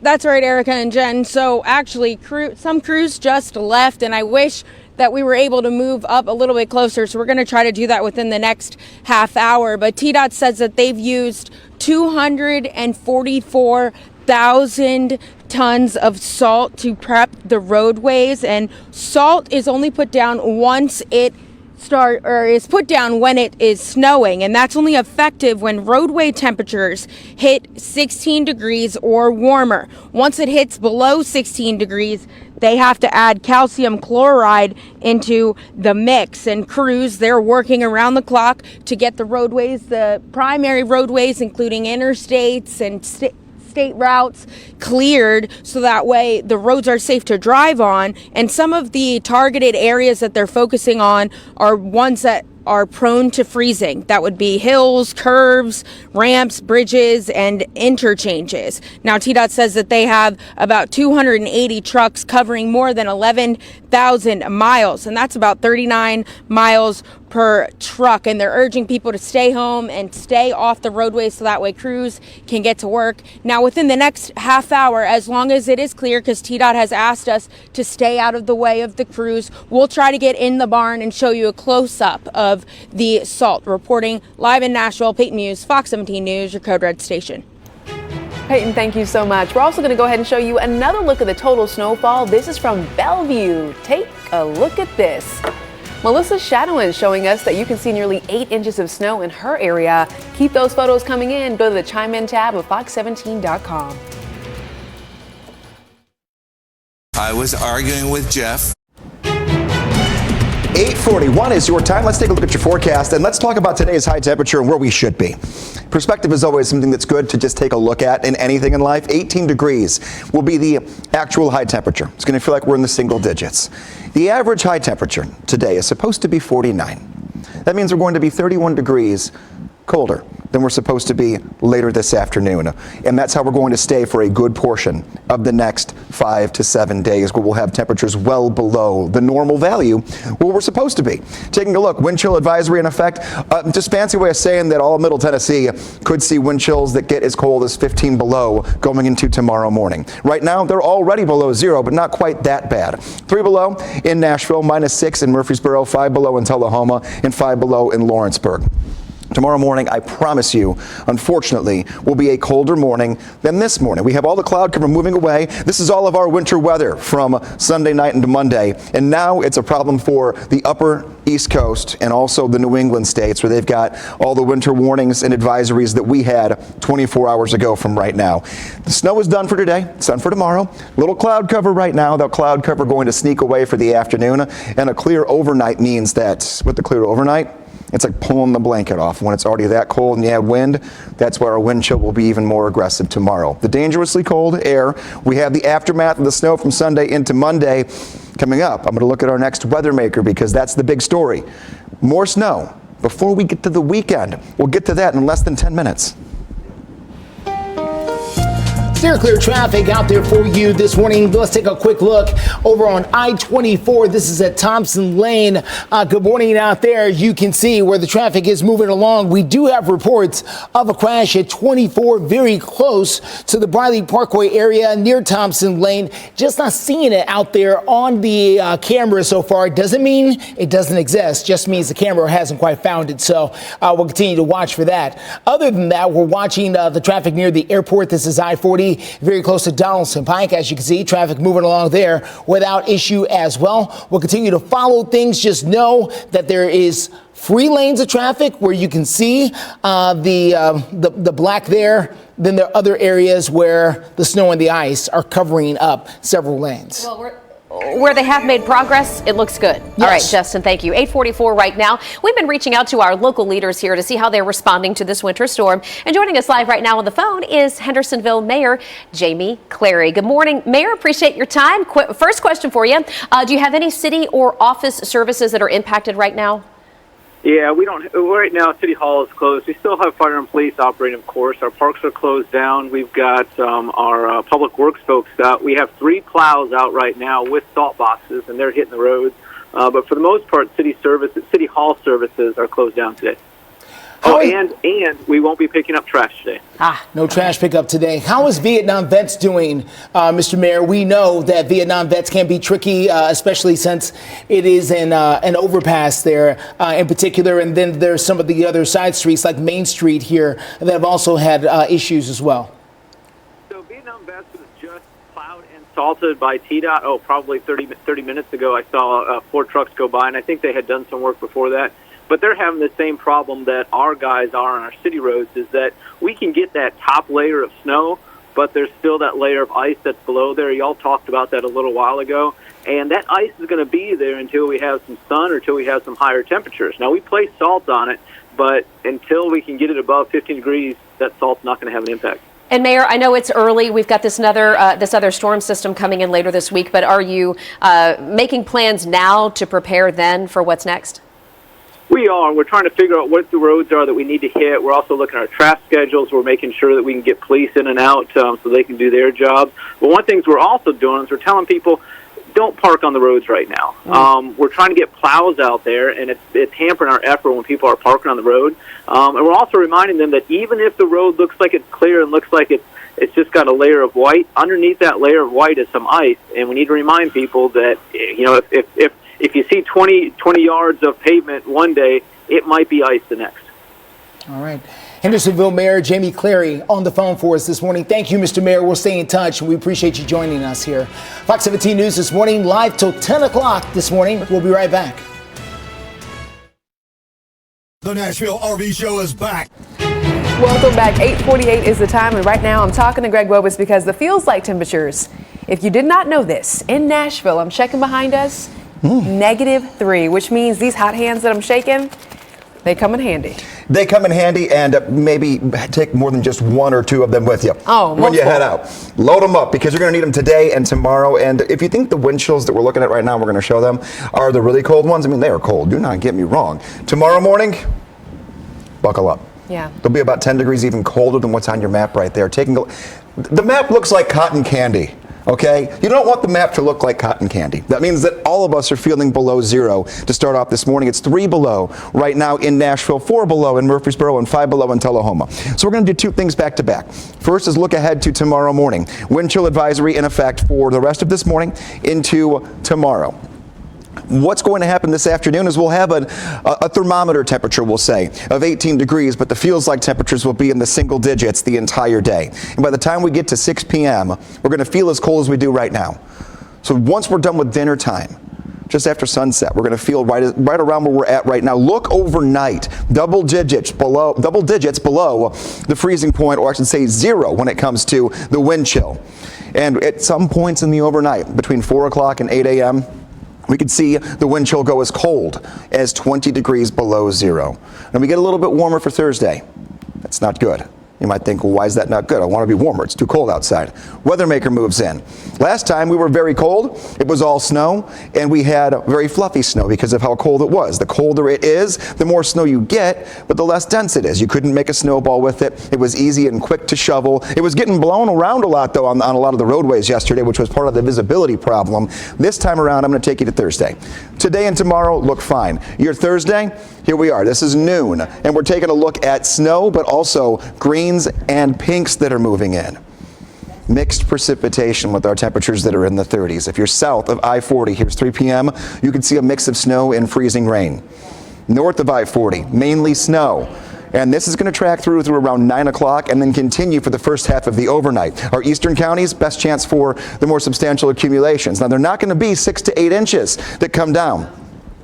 E: That's right, Erica and Jen. So actually, some crews just left, and I wish that we were able to move up a little bit closer. So we're going to try to do that within the next half hour. But TDOT says that they've used 244,000 tons of salt to prep the roadways, and salt is only put down once it is put down when it is snowing, and that's only effective when roadway temperatures hit 16 degrees or warmer. Once it hits below 16 degrees, they have to add calcium chloride into the mix, and crews, they're working around the clock to get the roadways, the primary roadways, including interstates and state routes, cleared so that way the roads are safe to drive on. And some of the targeted areas that they're focusing on are ones that are prone to freezing. That would be hills, curves, ramps, bridges, and interchanges. Now, TDOT says that they have about 280 trucks covering more than 11,000 miles, and that's about 39 miles per truck. And they're urging people to stay home and stay off the roadways so that way crews can get to work. Now, within the next half hour, as long as it is clear, because TDOT has asked us to stay out of the way of the crews, we'll try to get in the barn and show you a close-up of the salt. Reporting live in Nashville, Peyton Muse, Fox 17 News, your Code Red station.
B: Peyton, thank you so much. We're also going to go ahead and show you another look at the total snowfall. This is from Bellevue. Take a look at this. Melissa Shadowin showing us that you can see nearly 8 inches of snow in her area. Keep those photos coming in. Go to the Chime In tab of fox17.com.
U: I was arguing with Jeff.
A: 8:41 is your time. Let's take a look at your forecast and let's talk about today's high temperature and where we should be. Perspective is always something that's good to just take a look at in anything in life. 18 degrees will be the actual high temperature. It's going to feel like we're in the single digits. The average high temperature today is supposed to be 49. That means we're going to be 31 degrees colder than we're supposed to be later this afternoon. And that's how we're going to stay for a good portion of the next 5 to 7 days, where we'll have temperatures well below the normal value where we're supposed to be. Taking a look, wind chill advisory in effect. Just fancy way of saying that all of Middle Tennessee could see wind chills that get as cold as 15 below going into tomorrow morning. Right now, they're already below 0, but not quite that bad. 3 below in Nashville, -6 in Murfreesboro, 5 below in Tullahoma, and 5 below in Lawrenceburg. Tomorrow morning, I promise you, unfortunately, will be a colder morning than this morning. We have all the cloud cover moving away. This is all of our winter weather from Sunday night into Monday. And now it's a problem for the upper East Coast and also the New England states, where they've got all the winter warnings and advisories that we had 24 hours ago from right now. The snow is done for today. It's done for tomorrow. Little cloud cover right now. That cloud cover going to sneak away for the afternoon. And a clear overnight means that with the clear overnight, it's like pulling the blanket off. When it's already that cold and you add wind, that's where our wind chill will be even more aggressive tomorrow. The dangerously cold air, we have the aftermath of the snow from Sunday into Monday coming up. I'm going to look at our next weather maker because that's the big story. More snow before we get to the weekend. We'll get to that in less than 10 minutes.
D: Steer clear traffic out there for you this morning. Let's take a quick look over on I-24. This is at Thompson Lane. Good morning out there. You can see where the traffic is moving along. We do have reports of a crash at 24, very close to the Briley Parkway area near Thompson Lane. Just not seeing it out there on the camera so far. It doesn't mean it doesn't exist. Just means the camera hasn't quite found it. So we'll continue to watch for that. Other than that, we're watching the traffic near the airport. This is I-40. Very close to Donaldson Pike. As you can see, traffic moving along there without issue as well. We'll continue to follow things. Just know that there is free lanes of traffic where you can see the black there. Then there are other areas where the snow and the ice are covering up several lanes.
C: Well, where they have made progress, it looks good.
D: Yes.
C: All right, Justin, thank you. 8:44 right now. We've been reaching out to our local leaders here to see how they're responding to this winter storm. And joining us live right now on the phone is Hendersonville Mayor Jamie Clary. Good morning, Mayor. Appreciate your time. First question for you. Do you have any city or office services that are impacted right now?
I: Yeah, we don't. Right now, City Hall is closed. We still have fire and police operating, of course. Our parks are closed down. We've got our public works folks out. We have 3 plows out right now with salt boxes, and they're hitting the roads. But for the most part, City Hall services are closed down today. And we won't be picking up trash today.
D: No trash pickup today. How is Vietnam Vets doing, Mr. Mayor? We know that Vietnam Vets can be tricky, especially since it is an overpass there in particular. And then there's some of the other side streets like Main Street here that have also had issues as well.
I: So Vietnam Vets was just plowed and salted by TDOT. Probably 30 minutes ago, I saw 4 trucks go by, and I think they had done some work before that. But they're having the same problem that our guys are on our city roads, is that we can get that top layer of snow, but there's still that layer of ice that's below there. Y'all talked about that a little while ago. And that ice is going to be there until we have some sun or until we have some higher temperatures. Now, we place salt on it, but until we can get it above 15 degrees, that salt's not going to have an impact.
C: And Mayor, I know it's early. We've got this other storm system coming in later this week, but are you making plans now to prepare then for what's next?
I: We are. We're trying to figure out what the roads are that we need to hit. We're also looking at our traffic schedules. We're making sure that we can get police in and out so they can do their job. But one of the things we're also doing is we're telling people, don't park on the roads right now. We're trying to get plows out there, and it's hampering our effort when people are parking on the road. And we're also reminding them that even if the road looks like it's clear and looks like it's just got a layer of white, underneath that layer of white is some ice. And we need to remind people that, if you see 20 yards of pavement one day, it might be ice the next.
D: All right. Hendersonville Mayor Jamie Clary on the phone for us this morning. Thank you, Mr. Mayor. We'll stay in touch, and we appreciate you joining us here. Fox 17 News this morning, live till 10 o'clock this morning. We'll be right back.
R: The Nashville RV Show is back.
B: Welcome back. 8:48 is the time, and right now I'm talking to Greg Wobus because the feels like temperatures, if you did not know this, in Nashville, I'm checking behind us, -3, which means these hot hands that I'm shaking, they come in handy.
A: They come in handy, and maybe take more than just 1 or 2 of them with you when you head out. Load them up because you're going to need them today and tomorrow. And if you think the wind chills that we're looking at right now, we're going to show them, are the really cold ones, I mean, they are cold. Do not get me wrong. Tomorrow morning, buckle up.
B: Yeah.
A: They'll be about 10 degrees even colder than what's on your map right there. The map looks like cotton candy. Okay? You don't want the map to look like cotton candy. That means that all of us are feeling below 0 to start off this morning. It's 3 below right now in Nashville, 4 below in Murfreesboro, and 5 below in Tullahoma. So we're going to do 2 things back to back. First is look ahead to tomorrow morning. Wind chill advisory in effect for the rest of this morning into tomorrow. What's going to happen this afternoon is we'll have a thermometer temperature, we'll say, of 18 degrees, but the feels like temperatures will be in the single digits the entire day. And by the time we get to 6 p.m., we're going to feel as cold as we do right now. So once we're done with dinner time, just after sunset, we're going to feel right around where we're at right now. Look overnight, double digits below the freezing point, or I should say 0 when it comes to the wind chill. And at some points in the overnight, between 4 o'clock and 8 a.m., we could see the wind chill go as cold as 20 degrees below 0. And we get a little bit warmer for Thursday. That's not good. You might think, well, why is that not good? I want to be warmer. It's too cold outside. Weathermaker moves in. Last time we were very cold. It was all snow, and we had very fluffy snow because of how cold it was. The colder it is, the more snow you get, but the less dense it is. You couldn't make a snowball with it. It was easy and quick to shovel. It was getting blown around a lot, though, on a lot of the roadways yesterday, which was part of the visibility problem. This time around, I'm going to take you to Thursday. Today and tomorrow look fine. Your Thursday, here we are. This is noon, and we're taking a look at snow, but also greens and pinks that are moving in. Mixed precipitation with our temperatures that are in the 30s. If you're south of I-40, here's 3 p.m., you can see a mix of snow and freezing rain. North of I-40, mainly snow. And this is going to track through around 9 o'clock and then continue for the first half of the overnight. Our eastern counties, best chance for the more substantial accumulations. Now, they're not going to be 6 to 8 inches that come down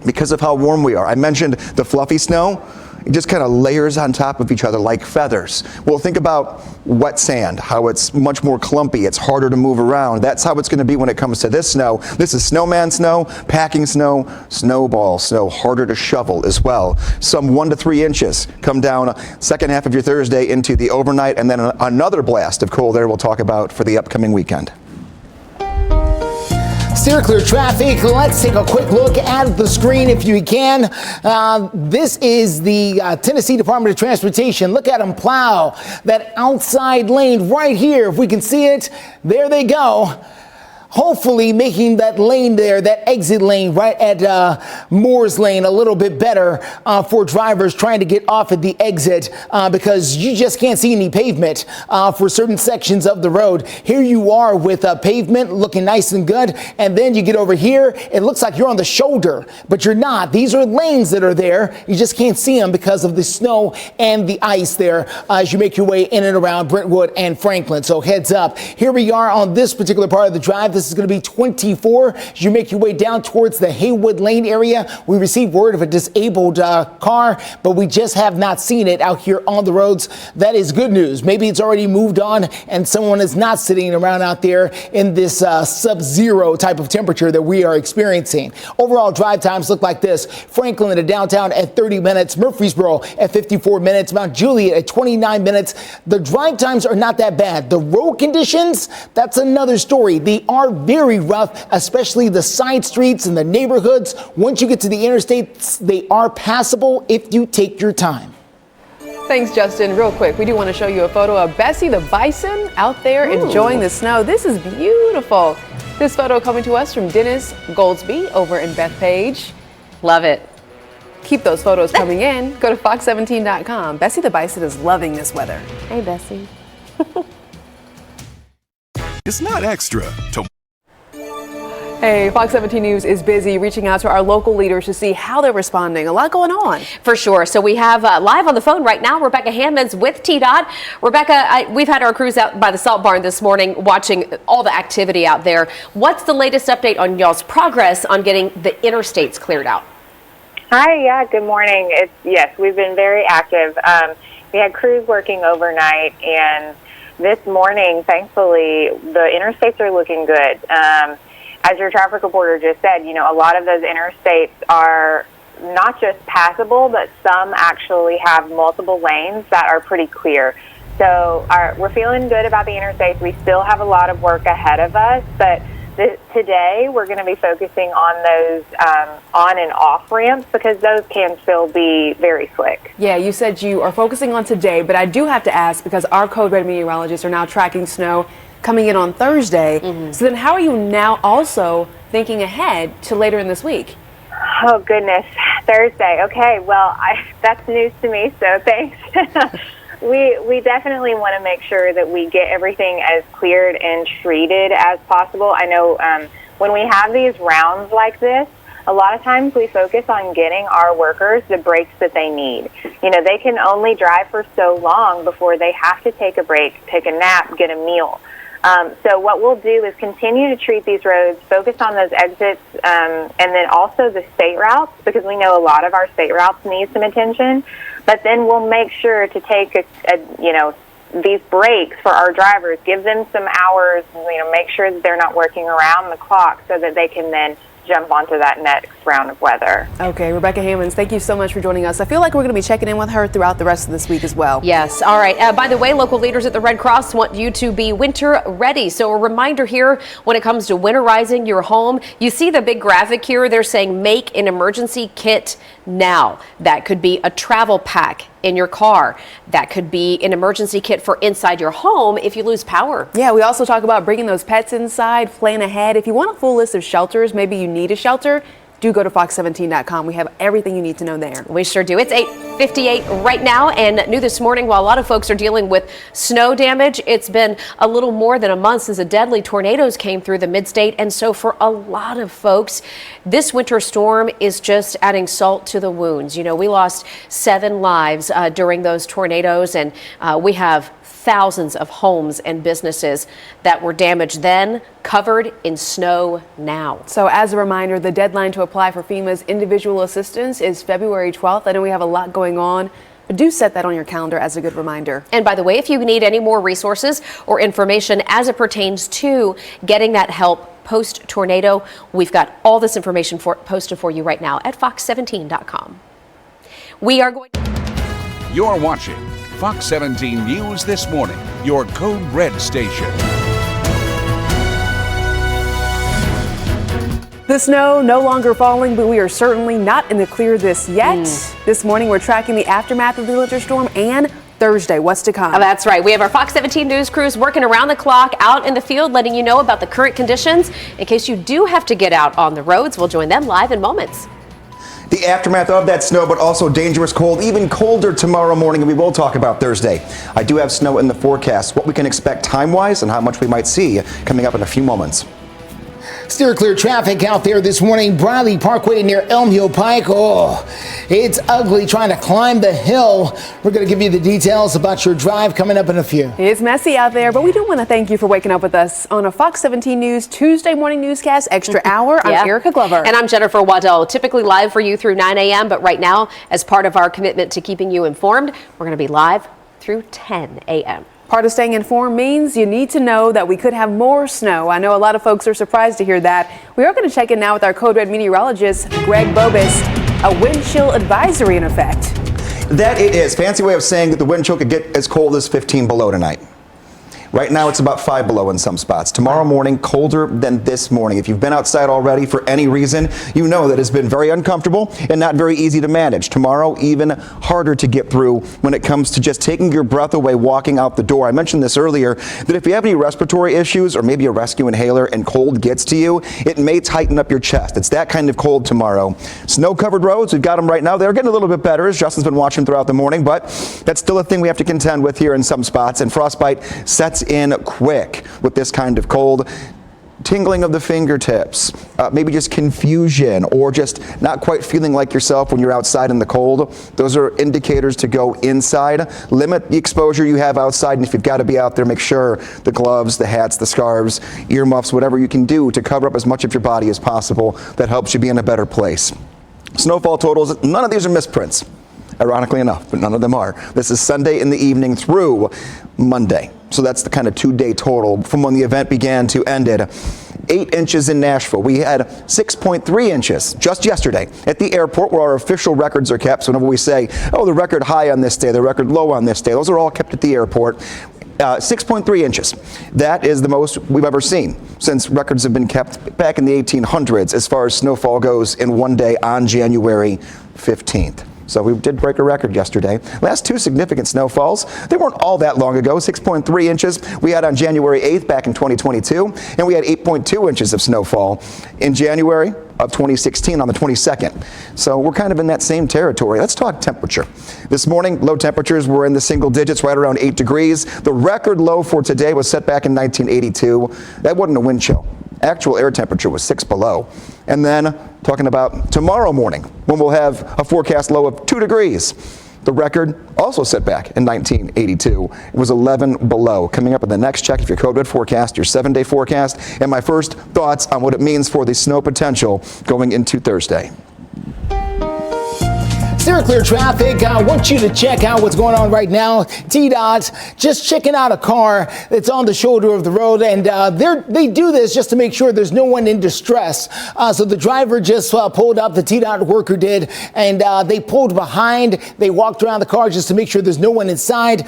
A: because of how warm we are. I mentioned the fluffy snow. It just kind of layers on top of each other like feathers. Well, think about wet sand, how it's much more clumpy. It's harder to move around. That's how it's going to be when it comes to this snow. This is snowman snow, packing snow, snowball snow, harder to shovel as well. Some 1 to 3 inches come down second half of your Thursday into the overnight, and then another blast of cold air we'll talk about for the upcoming weekend.
D: Steer clear traffic. Let's take a quick look at the screen if you can. This is the Tennessee Department of Transportation. Look at them plow that outside lane right here. If we can see it, there they go. Hopefully making that lane there, that exit lane right at Moore's Lane a little bit better for drivers trying to get off at the exit because you just can't see any pavement for certain sections of the road. Here you are with pavement looking nice and good, and then you get over here, it looks like you're on the shoulder, but you're not. These are lanes that are there. You just can't see them because of the snow and the ice there as you make your way in and around Brentwood and Franklin. So heads up. Here we are on this particular part of the drive. This is going to be 24 as you make your way down towards the Haywood Lane area. We received word of a disabled car, but we just have not seen it out here on the roads. That is good news. Maybe it's already moved on and someone is not sitting around out there in this sub-zero type of temperature that we are experiencing. Overall drive times look like this. Franklin to downtown at 30 minutes, Murfreesboro at 54 minutes, Mount Juliet at 29 minutes. The drive times are not that bad. The road conditions, that's another story. They are very rough, especially the side streets and the neighborhoods. Once you get to the interstates, they are passable if you take your time.
B: Thanks, Justin. Real quick, we do want to show you a photo of Bessie the bison out there enjoying the snow. This is beautiful. This photo coming to us from Dennis Goldsby over in Bethpage.
C: Love it.
B: Keep those photos coming in. Go to fox17.com. Bessie the bison is loving this weather.
C: Hey, Bessie.
G: It's not extra to
B: Hey, Fox 17 News is busy reaching out to our local leaders to see how they're responding. A lot going on.
C: For sure. So we have live on the phone right now, Rebecca Hammonds with TDOT. Rebecca, we've had our crews out by the Salt Barn this morning watching all the activity out there. What's the latest update on y'all's progress on getting the interstates cleared out?
M: Hi, yeah, good morning. Yes, we've been very active. We had crews working overnight, and this morning, thankfully, the interstates are looking good. As your traffic reporter just said, you know, a lot of those interstates are not just passable, but some actually have multiple lanes that are pretty clear. So we're feeling good about the interstates. We still have a lot of work ahead of us, but today we're going to be focusing on those on and off ramps because those can still be very slick.
B: Yeah, you said you are focusing on today, but I do have to ask because our Code Red meteorologists are now tracking snow coming in on Thursday. So then how are you now also thinking ahead to later in this week?
M: Oh, goodness. Thursday. Okay, well, that's news to me, so thanks. We definitely want to make sure that we get everything as cleared and treated as possible. I know when we have these rounds like this, a lot of times we focus on getting our workers the breaks that they need. You know, they can only drive for so long before they have to take a break, take a nap, get a meal. So what we'll do is continue to treat these roads, focus on those exits, and then also the state routes, because we know a lot of our state routes need some attention. But then we'll make sure to take these breaks for our drivers, give them some hours, make sure that they're not working around the clock so that they can then jump onto that next round of weather.
B: Okay, Rebecca Hammonds, thank you so much for joining us. I feel like we're going to be checking in with her throughout the rest of this week as well.
C: Yes. All right. By the way, local leaders at the Red Cross want you to be winter ready. So a reminder here when it comes to winterizing your home, you see the big graphic here. They're saying make an emergency kit now. That could be a travel pack in your car. That could be an emergency kit for inside your home if you lose power.
B: Yeah, we also talk about bringing those pets inside, plan ahead. If you want a full list of shelters, maybe you need a shelter, do go to fox17.com. We have everything you need to know there.
C: We sure do. It's 8:58 right now, and new this morning, while a lot of folks are dealing with snow damage, it's been a little more than a month since the deadly tornadoes came through the mid-state, and so for a lot of folks, this winter storm is just adding salt to the wounds. You know, we lost 7 lives during those tornadoes, and we have thousands of homes and businesses that were damaged then, covered in snow now.
B: So as a reminder, the deadline to apply for FEMA's individual assistance is February 12th. I know we have a lot going on, but do set that on your calendar as a good reminder.
C: And by the way, if you need any more resources or information as it pertains to getting that help post-tornado, we've got all this information posted for you right now at fox17.com. We are going.
J: You're watching Fox 17 News This Morning, your Code Red station.
B: The snow no longer falling, but we are certainly not in the clear this yet. This morning, we're tracking the aftermath of the winter storm and Thursday, what's to come.
C: Oh, that's right. We have our Fox 17 News crews working around the clock out in the field, letting you know about the current conditions. In case you do have to get out on the roads, we'll join them live in moments.
A: The aftermath of that snow, but also dangerous cold, even colder tomorrow morning, and we will talk about Thursday. I do have snow in the forecast, what we can expect time-wise and how much we might see coming up in a few moments.
D: Steer clear traffic out there this morning. Briley Parkway near Elm Hill Pike. Oh, it's ugly trying to climb the hill. We're going to give you the details about your drive coming up in a few.
B: It's messy out there, but we do want to thank you for waking up with us on a Fox 17 News Tuesday morning newscast, Extra Hour. I'm Erica Glover.
C: And I'm Jennifer Waddell, typically live for you through 9 a.m., but right now, as part of our commitment to keeping you informed, we're going to be live through 10 a.m.
B: Part of staying informed means you need to know that we could have more snow. I know a lot of folks are surprised to hear that. We are going to check in now with our Code Red meteorologist, Greg Bobist. A wind chill advisory in effect.
A: That it is. Fancy way of saying that the wind chill could get as cold as 15 below tonight. Right now, it's about 5 below in some spots. Tomorrow morning, colder than this morning. If you've been outside already for any reason, you know that it's been very uncomfortable and not very easy to manage. Tomorrow, even harder to get through when it comes to just taking your breath away walking out the door. I mentioned this earlier, that if you have any respiratory issues or maybe a rescue inhaler and cold gets to you, it may tighten up your chest. It's that kind of cold tomorrow. Snow-covered roads, we've got them right now. They're getting a little bit better, as Justin's been watching throughout the morning, but that's still a thing we have to contend with here in some spots. And frostbite sets in quick with this kind of cold. Tingling of the fingertips, maybe just confusion or just not quite feeling like yourself when you're outside in the cold. Those are indicators to go inside. Limit the exposure you have outside, and if you've got to be out there, make sure the gloves, the hats, the scarves, earmuffs, whatever you can do to cover up as much of your body as possible. That helps you be in a better place. Snowfall totals, none of these are misprints. Ironically enough, but none of them are. This is Sunday in the evening through Monday. So that's the kind of 2-day total from when the event began to ended. 8 inches in Nashville. We had 6.3 inches just yesterday at the airport where our official records are kept. So whenever we say, oh, the record high on this day, the record low on this day, those are all kept at the airport. 6.3 inches. That is the most we've ever seen since records have been kept back in the 1800s as far as snowfall goes in one day on January 15th. So we did break a record yesterday. Last 2 significant snowfalls, they weren't all that long ago. 6.3 inches we had on January 8th back in 2022, and we had 8.2 inches of snowfall in January of 2016 on the 22nd. So we're kind of in that same territory. Let's talk temperature. This morning, low temperatures were in the single digits, right around 8 degrees. The record low for today was set back in 1982. That wasn't a wind chill. Actual air temperature was 6 below. And then talking about tomorrow morning, when we'll have a forecast low of 2 degrees. The record also set back in 1982. It was 11 below. Coming up in the next check of your Code Red forecast, your 7-day forecast, and my first thoughts on what it means for the snow potential going into Thursday.
D: Steer clear traffic. I want you to check out what's going on right now. T-Dot just checking out a car that's on the shoulder of the road, and they do this just to make sure there's no one in distress. So the driver just pulled up, the T-Dot worker did, and they pulled behind. They walked around the car just to make sure there's no one inside,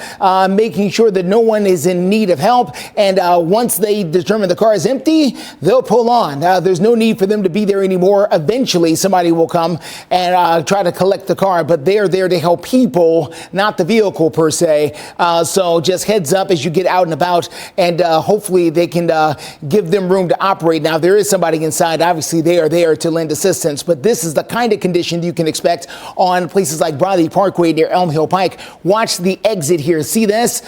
D: making sure that no one is in need of help. And once they determine the car is empty, they'll pull on. There's no need for them to be there anymore. Eventually, somebody will come and try to collect the car, but they're there to help people, not the vehicle per se. So just heads up as you get out and about, and hopefully they can give them room to operate. Now, there is somebody inside. Obviously, they are there to lend assistance, but this is the kind of condition you can expect on places like Bradley Parkway near Elm Hill Pike. Watch the exit here. See this?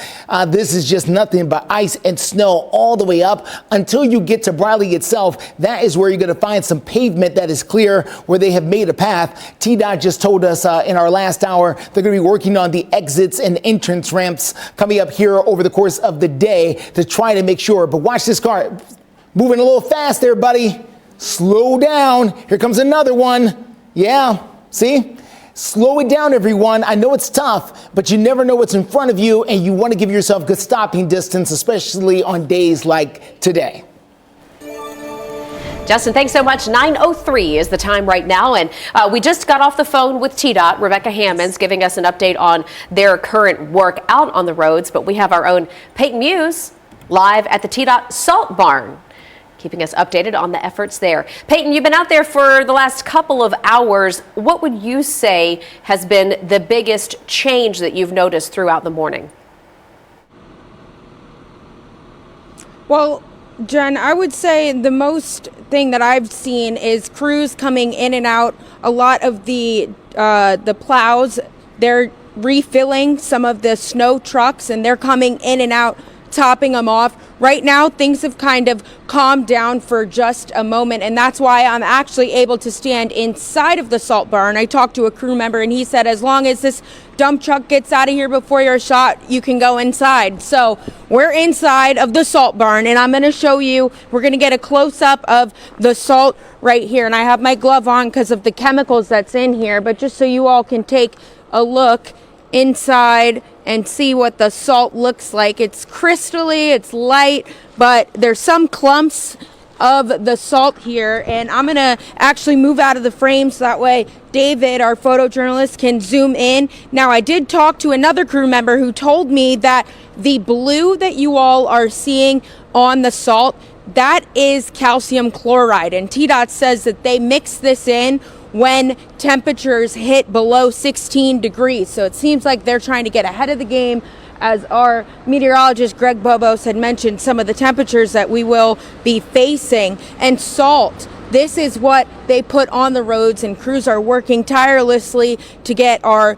D: This is just nothing but ice and snow all the way up until you get to Bradley itself. That is where you're going to find some pavement that is clear, where they have made a path. T-Dot just told us in our last hour they're going to be working on the exits and entrance ramps coming up here over the course of the day to try to make sure. But watch this car moving a little fast there, buddy. Slow down. Here comes another one. Yeah, see? Slow it down, everyone. I know it's tough, but you never know what's in front of you, and you want to give yourself good stopping distance, especially on days like today.
C: Justin, thanks so much. 9:03 is the time right now, and we just got off the phone with TDOT. Rebecca Hammonds giving us an update on their current work out on the roads, but we have our own Peyton Muse live at the TDOT Salt Barn, keeping us updated on the efforts there. Peyton, you've been out there for the last couple of hours. What would you say has been the biggest change that you've noticed throughout the morning?
O: Well, Jen, I would say the most thing that I've seen is crews coming in and out. A lot of the plows, they're refilling some of the snow trucks, and they're coming in and out, topping them off. Right now, things have kind of calmed down for just a moment, and that's why I'm actually able to stand inside of the salt barn. I talked to a crew member, and he said as long as this dump truck gets out of here before you're shot, you can go inside. So we're inside of the salt barn, and I'm going to show you, we're going to get a close-up of the salt right here, and I have my glove on because of the chemicals that's in here, but just so you all can take a look inside and see what the salt looks like. It's crystally, it's light, but there's some clumps of the salt here, and I'm gonna actually move out of the frame so that way David, our photojournalist, can zoom in. Now, I did talk to another crew member who told me that the blue that you all are seeing on the salt, that is calcium chloride, and TDOT says that they mix this in when temperatures hit below 16 degrees. So it seems like they're trying to get ahead of the game. As our meteorologist Greg Bobos had mentioned, some of the temperatures that we will be facing. And salt, this is what they put on the roads, and crews are working tirelessly to get our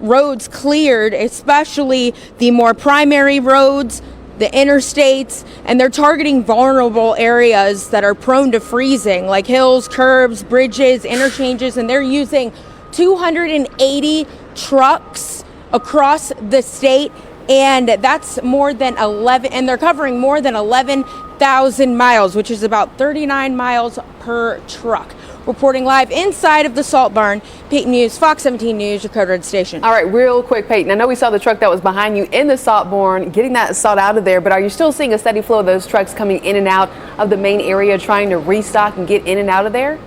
O: roads cleared, especially the more primary roads, the interstates, and they're targeting vulnerable areas that are prone to freezing, like hills, curbs, bridges, interchanges, and they're using 280 trucks across the state, and that's more than 11, and they're covering more than 11,000 miles, which is about 39 miles per truck. Reporting live inside of the salt barn, Peyton Muse, Fox 17 News, your Code Red station.
B: All right, real quick, Peyton. I know we saw the truck that was behind you in the salt barn, getting that salt out of there, but are you still seeing a steady flow of those trucks coming in and out of the main area, trying to restock and get in and out of there?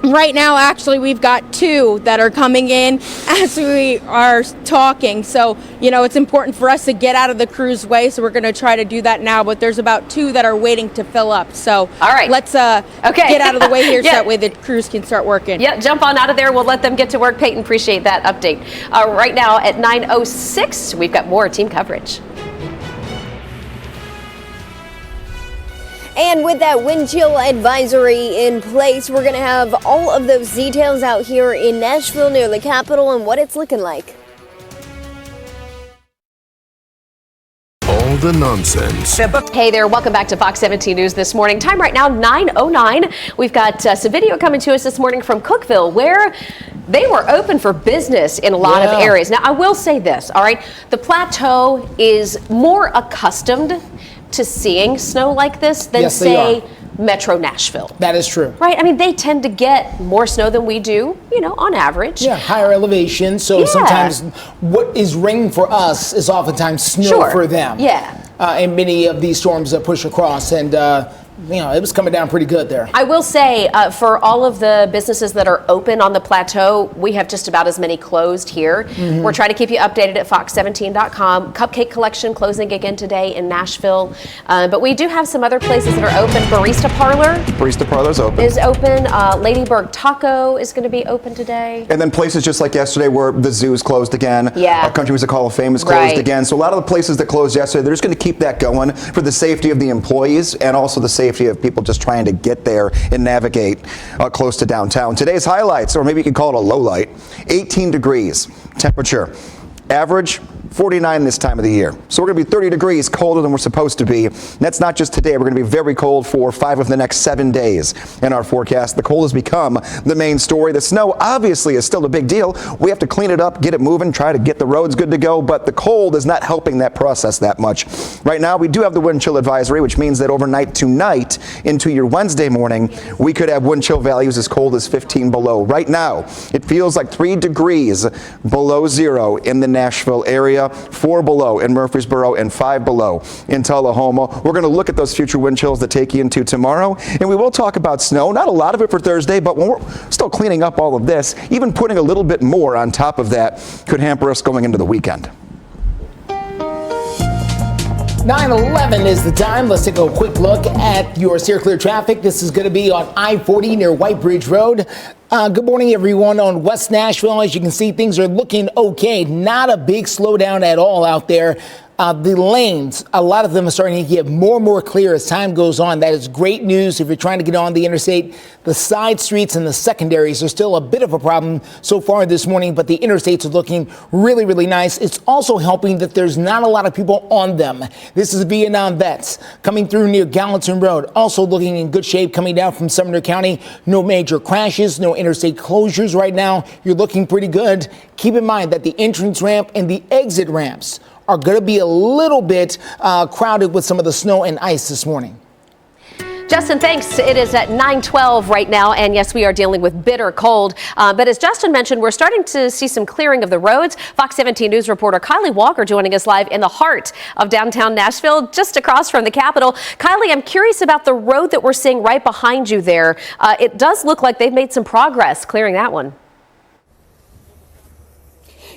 O: Right now, actually, we've got two that are coming in as we are talking. So, you know, it's important for us to get out of the crew's way. So we're going to try to do that now. But there's about two that are waiting to fill up. So
C: all right,
O: let's get out of the way here so that way the crews can start working.
C: Yeah, jump on out of there. We'll let them get to work. Peyton, appreciate that update. Right now at 9:06, we've got more team coverage.
F: And with that wind chill advisory in place, we're going to have all of those details out here in Nashville near the Capitol and what it's looking like.
G: All the nonsense.
C: Hey there, welcome back to Fox 17 News this morning. Time right now, 9:09. We've got some video coming to us this morning from Cookeville, where they were open for business in a lot of areas. Now, I will say this, all right? The plateau is more accustomed to seeing snow like this than,
D: Yes, they
C: say,
D: are.
C: Metro Nashville.
D: That is true.
C: Right? I mean, they tend to get more snow than we do, on average.
D: Yeah, higher elevation. So
C: Yeah.
D: sometimes what is raining for us is oftentimes snow
C: Sure.
D: for them.
C: Yeah.
D: And many of these storms that push across, and it was coming down pretty good there.
C: I will say, for all of the businesses that are open on the plateau, we have just about as many closed here.
D: Mhm.
C: We're trying to keep you updated at fox17.com. Cupcake Collection closing again today in Nashville. But we do have some other places that are open. Barista Parlor
A: Barista Parlor's open.
C: is open. Ladybird Taco is going to be open today.
A: And then places just like yesterday where the zoo's closed again.
C: Yeah.
A: Our Country Music Hall of Fame is closed
C: Right.
A: again. So a lot of the places that closed yesterday, they're just going to keep that going for the safety of the employees and also the safety of people just trying to get there and navigate close to downtown. Today's highlights, or maybe you could call it a low light, 18 degrees temperature. Average 49 this time of the year. So we're going to be 30 degrees colder than we're supposed to be. And that's not just today. We're going to be very cold for 5 of the next 7 days in our forecast. The cold has become the main story. The snow obviously is still a big deal. We have to clean it up, get it moving, try to get the roads good to go, but the cold is not helping that process that much. Right now, we do have the wind chill advisory, which means that overnight tonight into your Wednesday morning, we could have wind chill values as cold as 15 below. Right now, it feels like 3 degrees below zero in the Nashville area. 4 below in Murfreesboro and 5 below in Tullahoma. We're going to look at those future wind chills that take you into tomorrow, and we will talk about snow. Not a lot of it for Thursday, but when we're still cleaning up all of this, even putting a little bit more on top of that could hamper us going into the weekend.
D: 9:11 is the time. Let's take a quick look at your clear traffic. This is going to be on I-40 near White Bridge Road. Good morning, everyone, on West Nashville. As you can see, things are looking okay. Not a big slowdown at all out there. The lanes, a lot of them are starting to get more and more clear as time goes on. That is great news if you're trying to get on the interstate. The side streets and the secondaries are still a bit of a problem so far this morning, but the interstates are looking really, really nice. It's also helping that there's not a lot of people on them. This is Vietnam Vets coming through near Gallatin Road, also looking in good shape coming down from Sumner County. No major crashes, no interstate closures right now. You're looking pretty good. Keep in mind that the entrance ramp and the exit ramps are going to be a little bit crowded with some of the snow and ice this morning.
C: Justin, thanks. It is at 9:12 right now, and yes, we are dealing with bitter cold. But as Justin mentioned, we're starting to see some clearing of the roads. Fox 17 News reporter Kylie Walker joining us live in the heart of downtown Nashville, just across from the Capitol. Kylie, I'm curious about the road that we're seeing right behind you there. It does look like they've made some progress clearing that one.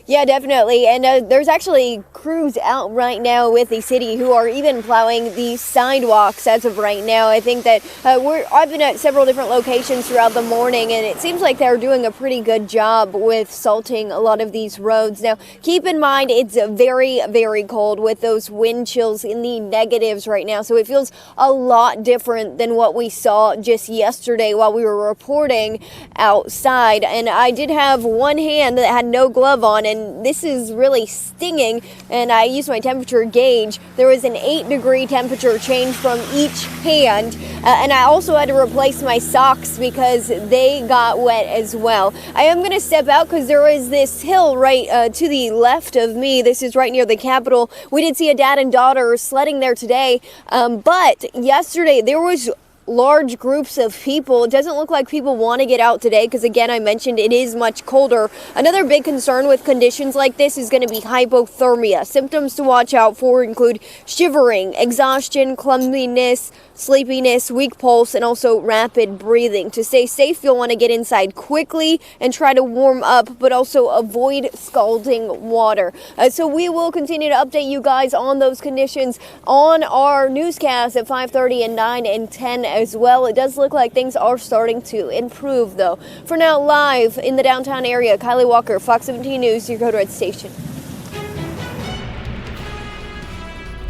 F: Yeah, definitely. And there's actually crews out right now with the city who are even plowing the sidewalks as of right now. I think that I've been at several different locations throughout the morning, and it seems like they're doing a pretty good job with salting a lot of these roads. Now, keep in mind, it's very, very cold with those wind chills in the negatives right now. So it feels a lot different than what we saw just yesterday while we were reporting outside. And I did have one hand that had no glove on, and this is really stinging, and I used my temperature gauge. There was an 8-degree temperature change from each hand, and I also had to replace my socks because they got wet as well. I am going to step out because there is this hill right to the left of me. This is right near the Capitol. We did see a dad and daughter sledding there today, but yesterday there was large groups of people. It doesn't look like people want to get out today because, again, I mentioned it is much colder. Another big concern with conditions like this is going to be hypothermia. Symptoms to watch out for include shivering, exhaustion, clumsiness, sleepiness, weak pulse, and also rapid breathing. To stay safe, you'll want to get inside quickly and try to warm up, but also avoid scalding water. So we will continue to update you guys on those conditions on our newscast at 5:30 and 9 and 10 as well. It does look like things are starting to improve, though. For now, live in the downtown area, Kylie Walker, Fox 17 News, your Code Red station.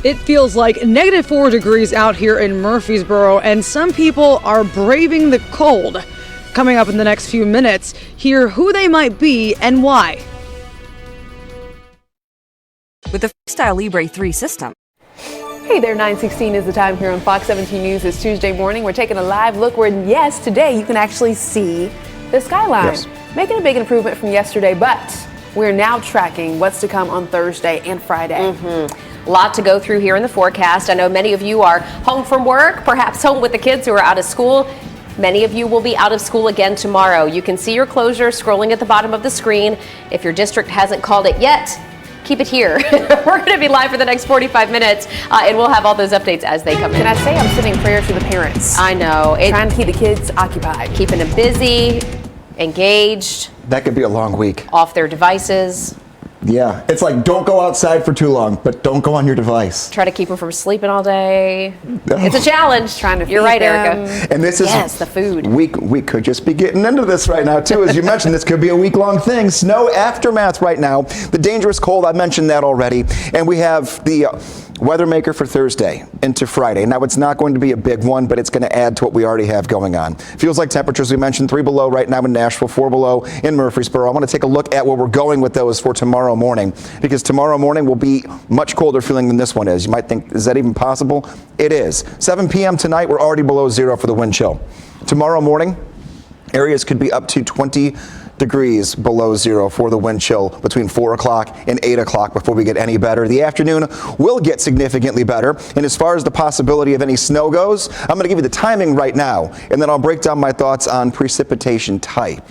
H: It feels like -4 degrees out here in Murfreesboro, and some people are braving the cold. Coming up in the next few minutes, hear who they might be and why.
P: With the Freestyle Libre 3 system.
B: Hey there, 9:16 is the time here on Fox 17 News. It's Tuesday morning. We're taking a live look where, yes, today you can actually see the skyline.
A: Yes.
B: Making a big improvement from yesterday, but we're now tracking what's to come on Thursday and Friday.
C: A lot to go through here in the forecast. I know many of you are home from work, perhaps home with the kids who are out of school. Many of you will be out of school again tomorrow. You can see your closure scrolling at the bottom of the screen. If your district hasn't called it yet, keep it here. We're going to be live for the next 45 minutes, and we'll have all those updates as they come in.
B: Can I say I'm sending prayers to the parents?
C: I know.
B: Trying to keep the kids occupied.
C: Keeping them busy, engaged.
A: That could be a long week.
C: Off their devices.
A: Yeah, it's like don't go outside for too long, but don't go on your device.
C: Try to keep them from sleeping all day. It's a challenge.
B: Trying to feed
C: You're right,
B: them.
C: Erica.
A: And this is
C: the food.
A: We could just be getting into this right now too. As you mentioned, this could be a week-long thing. Snow aftermath right now. The dangerous cold, I mentioned that already. And we have the weather maker for Thursday into Friday. Now, it's not going to be a big one, but it's going to add to what we already have going on. Feels like temperatures, we mentioned 3 below right now in Nashville, 4 below in Murfreesboro. I want to take a look at where we're going with those for tomorrow morning, because tomorrow morning will be much colder feeling than this one is. You might think, is that even possible? It is. 7 p.m. tonight, we're already below zero for the wind chill. Tomorrow morning, areas could be up to 20 degrees below zero for the wind chill between 4 o'clock and 8 o'clock before we get any better. The afternoon will get significantly better. And as far as the possibility of any snow goes, I'm going to give you the timing right now, and then I'll break down my thoughts on precipitation type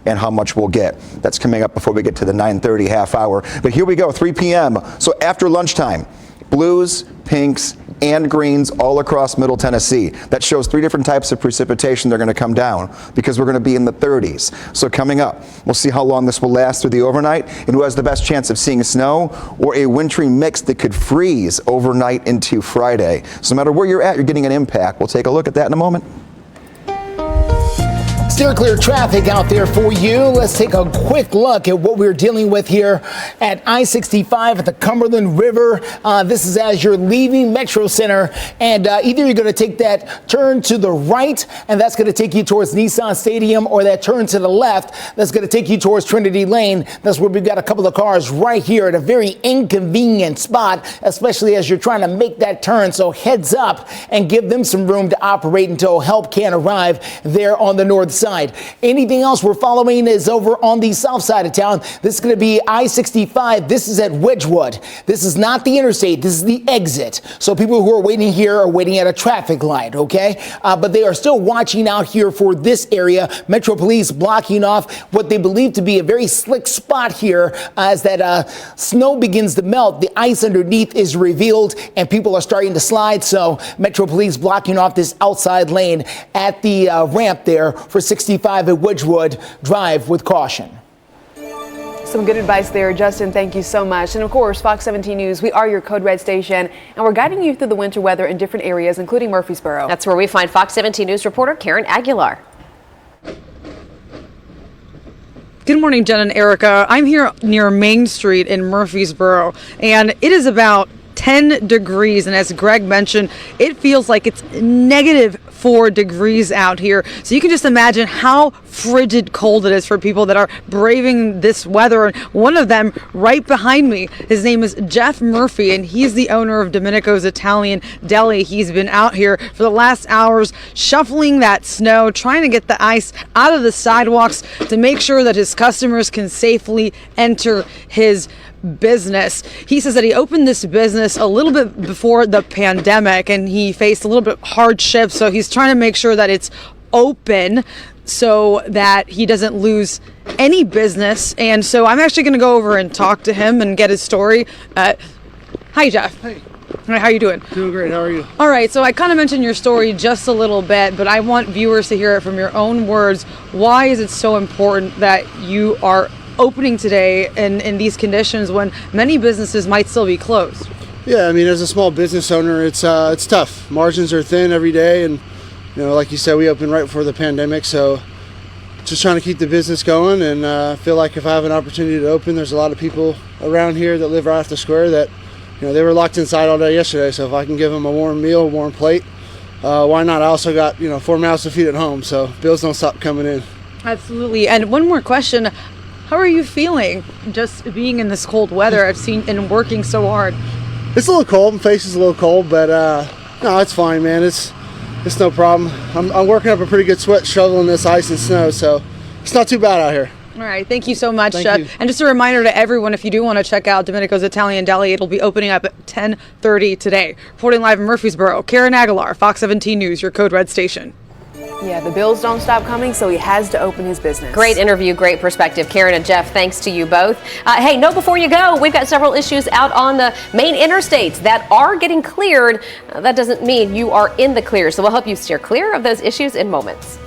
A: and how much we'll get. That's coming up before we get to the 9:30 half hour. But here we go, 3 p.m. So after lunchtime, blues, pinks, and greens all across Middle Tennessee. That shows 3 different types of precipitation they're going to come down, because we're going to be in the 30s. So coming up, we'll see how long this will last through the overnight and who has the best chance of seeing snow or a wintry mix that could freeze overnight into Friday. So no matter where you're at, you're getting an impact. We'll take a look at that in a moment.
D: Steer clear traffic out there for you. Let's take a quick look at what we're dealing with here at I-65 at the Cumberland River. This is as you're leaving Metro Center, and either you're going to take that turn to the right, and that's going to take you towards Nissan Stadium, or that turn to the left, that's going to take you towards Trinity Lane. That's where we've got a couple of cars right here at a very inconvenient spot, especially as you're trying to make that turn. So heads up and give them some room to operate until help can arrive there on the north side. Anything else we're following is over on the south side of town. This is going to be I-65. This is at Wedgwood. This is not the interstate. This is the exit. So people who are waiting here are waiting at a traffic light, okay? But they are still watching out here for this area. Metro Police blocking off what they believe to be a very slick spot here as that snow begins to melt. The ice underneath is revealed and people are starting to slide. So Metro Police blocking off this outside lane at the ramp there for 65 at Wedgwood. Drive with caution.
B: Some good advice there, Justin. Thank you so much. And of course, Fox 17 News, we are your Code Red station, and we're guiding you through the winter weather in different areas, including Murfreesboro.
C: That's where we find Fox 17 News reporter Karen Aguilar.
H: Good morning, Jen and Erica. I'm here near Main Street in Murfreesboro, and it is about 10 degrees. And as Greg mentioned, it feels like it's negative 4 degrees out here. So you can just imagine how frigid cold it is for people that are braving this weather. And one of them right behind me, his name is Jeff Murphy, and he's the owner of Domenico's Italian Deli. He's been out here for the last hours shuffling that snow, trying to get the ice out of the sidewalks to make sure that his customers can safely enter his business. He says that he opened this business a little bit before the pandemic and he faced a little bit hardship, so he's trying to make sure that it's open so that he doesn't lose any business. And so I'm actually going to go over and talk to him and get his story. Hi, Jeff.
S: Hey.
H: All right, how are you doing?
S: Doing great. How are you?
H: All right, so I kind of mentioned your story just a little bit, but I want viewers to hear it from your own words. Why is it so important that you are opening today in these conditions when many businesses might still be closed?
S: Yeah, I mean, as a small business owner, it's tough. Margins are thin every day, and like you said, we opened right before the pandemic, so just trying to keep the business going. And I feel like if I have an opportunity to open, there's a lot of people around here that live right off the square that they were locked inside all day yesterday. So if I can give them a warm meal, a warm plate, why not? I also got 4 mouths to feed at home, so bills don't stop coming in.
H: Absolutely. And one more question. How are you feeling just being in this cold weather? I've seen and working so hard.
S: It's a little cold. My face is a little cold, but no, it's fine, man. It's no problem. I'm working up a pretty good sweat shoveling this ice and snow, so it's not too bad out here.
H: All right, thank you so much,
S: Thank
H: Jeff.
S: you.
H: And just a reminder to everyone, if you do want to check out Domenico's Italian Deli, it'll be opening up at 10:30 today. Reporting live in Murfreesboro, Karen Aguilar, Fox 17 News, your Code Red station.
B: Yeah, the bills don't stop coming, so he has to open his business.
C: Great interview, great perspective. Karen and Jeff, thanks to you both. Hey, note before you go, we've got several issues out on the main interstates that are getting cleared. That doesn't mean you are in the clear, so we'll help you steer clear of those issues in moments.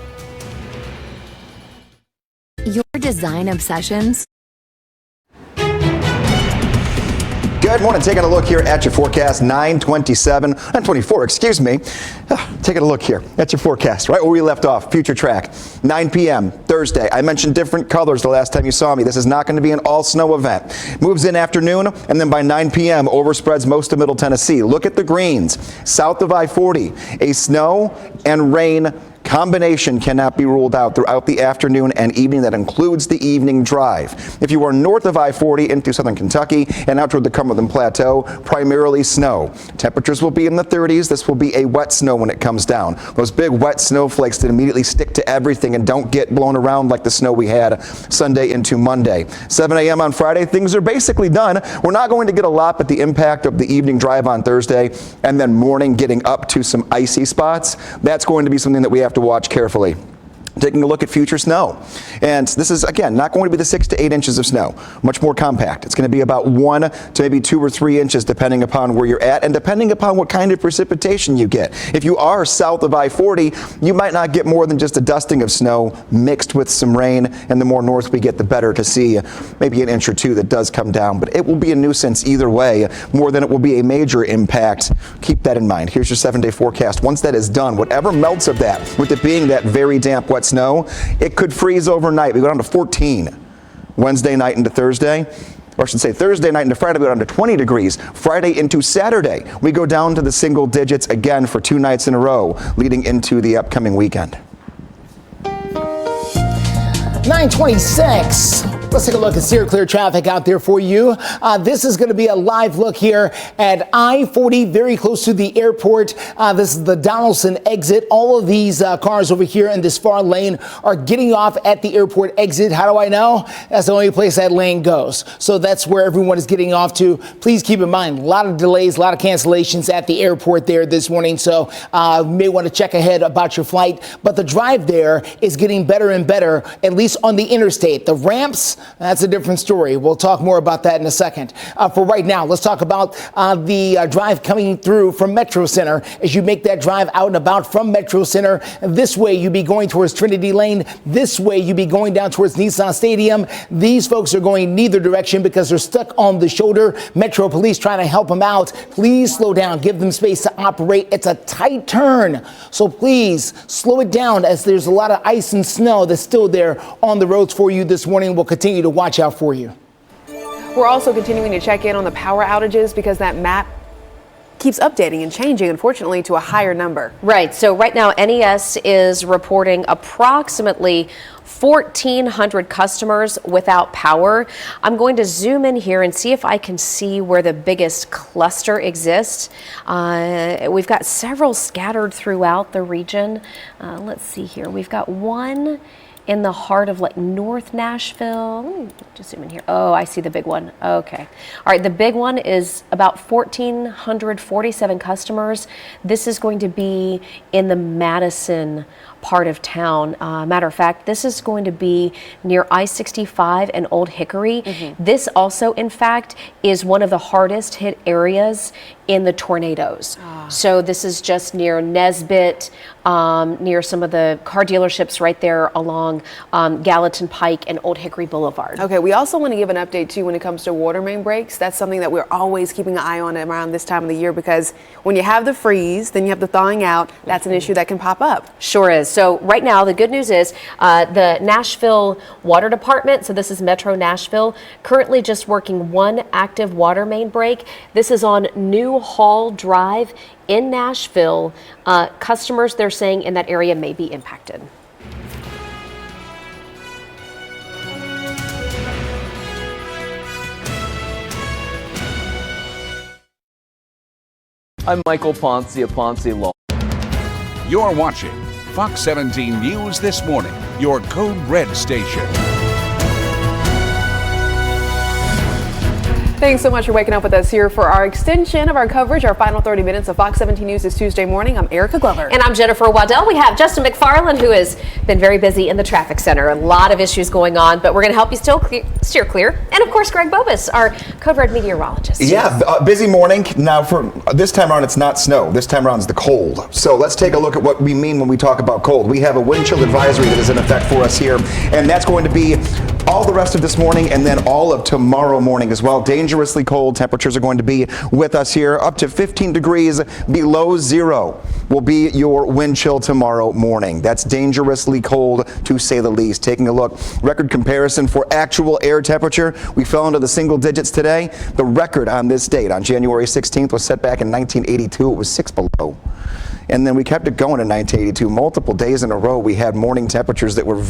K: Your design obsessions.
A: Good morning. Taking a look here at your forecast, 9:24, excuse me. Taking a look here at your forecast, right where we left off, future track, 9 p.m. Thursday. I mentioned different colors the last time you saw me. This is not going to be an all-snow event. Moves in afternoon, and then by 9 p.m. overspreads most of Middle Tennessee. Look at the greens. South of I-40, a snow and rain combination cannot be ruled out throughout the afternoon and evening. That includes the evening drive. If you are north of I-40 into southern Kentucky and out toward the Cumberland Plateau, primarily snow. Temperatures will be in the 30s. This will be a wet snow when it comes down. Those big wet snowflakes that immediately stick to everything and don't get blown around like the snow we had Sunday into Monday. 7 a.m. on Friday, things are basically done. We're not going to get a lot, but the impact of the evening drive on Thursday and then morning getting up to some icy spots, that's going to be something that we have to watch carefully. Taking a look at future snow. And this is, again, not going to be the 6 to 8 inches of snow. Much more compact. It's going to be about 1 to maybe 2 or 3 inches depending upon where you're at and depending upon what kind of precipitation you get. If you are south of I-40, you might not get more than just a dusting of snow mixed with some rain. And the more north we get, the better to see maybe an inch or two that does come down. But it will be a nuisance either way, more than it will be a major impact. Keep that in mind. Here's your 7-day forecast. Once that is done, whatever melts of that, with it being that very damp, wet snow, it could freeze overnight. We go down to 14 Wednesday night into Thursday, or I should say Thursday night into Friday, we go down to 20 degrees. Friday into Saturday, we go down to the single digits again for 2 nights in a row, leading into the upcoming weekend.
D: 9:26. Let's take a look at steer clear traffic out there for you. This is going to be a live look here at I-40, very close to the airport. This is the Donaldson exit. All of these cars over here in this far lane are getting off at the airport exit. How do I know? That's the only place that lane goes. So that's where everyone is getting off to. Please keep in mind, a lot of delays, a lot of cancellations at the airport there this morning. So you may want to check ahead about your flight. But the drive there is getting better and better, at least on the interstate. The ramps, that's a different story. We'll talk more about that in a second. For right now, let's talk about the drive coming through from Metro Center. As you make that drive out and about from Metro Center, this way you be going towards Trinity Lane. This way you be going down towards Nissan Stadium. These folks are going neither direction because they're stuck on the shoulder. Metro Police trying to help them out. Please slow down. Give them space to operate. It's a tight turn. So please slow it down as there's a lot of ice and snow that's still there on the roads for you this morning. We'll continue to watch out for you.
B: We're also continuing to check in on the power outages because that map keeps updating and changing, unfortunately, to a higher number.
C: Right. So right now, NES is reporting approximately 1,400 customers without power. I'm going to zoom in here and see if I can see where the biggest cluster exists. We've got several scattered throughout the region. Let's see here. We've got one in the heart of like North Nashville. Let me just zoom in here. Oh, I see the big one. Okay. All right, the big one is about 1,447 customers. This is going to be in the Madison part of town. Matter of fact, this is going to be near I-65 and Old Hickory. This also, in fact, is one of the hardest hit areas in the tornadoes. So this is just near Nesbitt, near some of the car dealerships right there along Gallatin Pike and Old Hickory Boulevard.
B: Okay, we also want to give an update too when it comes to water main breaks. That's something that we're always keeping an eye on around this time of the year because when you have the freeze, then you have the thawing out, that's an issue that can pop up.
C: Sure is. So right now, the good news is the Nashville Water Department, so this is Metro Nashville, currently just working one active water main break. This is on New Hall Drive in Nashville. Customers, they're saying, in that area may be impacted.
N: I'm Michael Ponce of Ponce Law.
J: You're watching Fox 17 News This Morning, your Code Red station.
B: Thanks so much for waking up with us here for our extension of our coverage. Our final 30 minutes of Fox 17 News is Tuesday morning. I'm Erica Glover.
C: And I'm Jennifer Waddell. We have Justin McFarland, who has been very busy in the traffic center. A lot of issues going on, but we're going to help you still steer clear. And of course, Greg Bobus, our Code Red meteorologist.
A: Yeah, busy morning. Now, for this time around, it's not snow. This time around, it's the cold. So let's take a look at what we mean when we talk about cold. We have a wind chill advisory that is in effect for us here, and that's going to be all the rest of this morning and then all of tomorrow morning as well. Dangerously cold temperatures are going to be with us here. Up to 15 degrees below zero will be your wind chill tomorrow morning. That's dangerously cold, to say the least. Taking a look, record comparison for actual air temperature. We fell into the single digits today. The record on this date, on January 16th, was set back in 1982. It was 6 below. And then we kept it going in 1982. Multiple days in a row, we had morning temperatures that were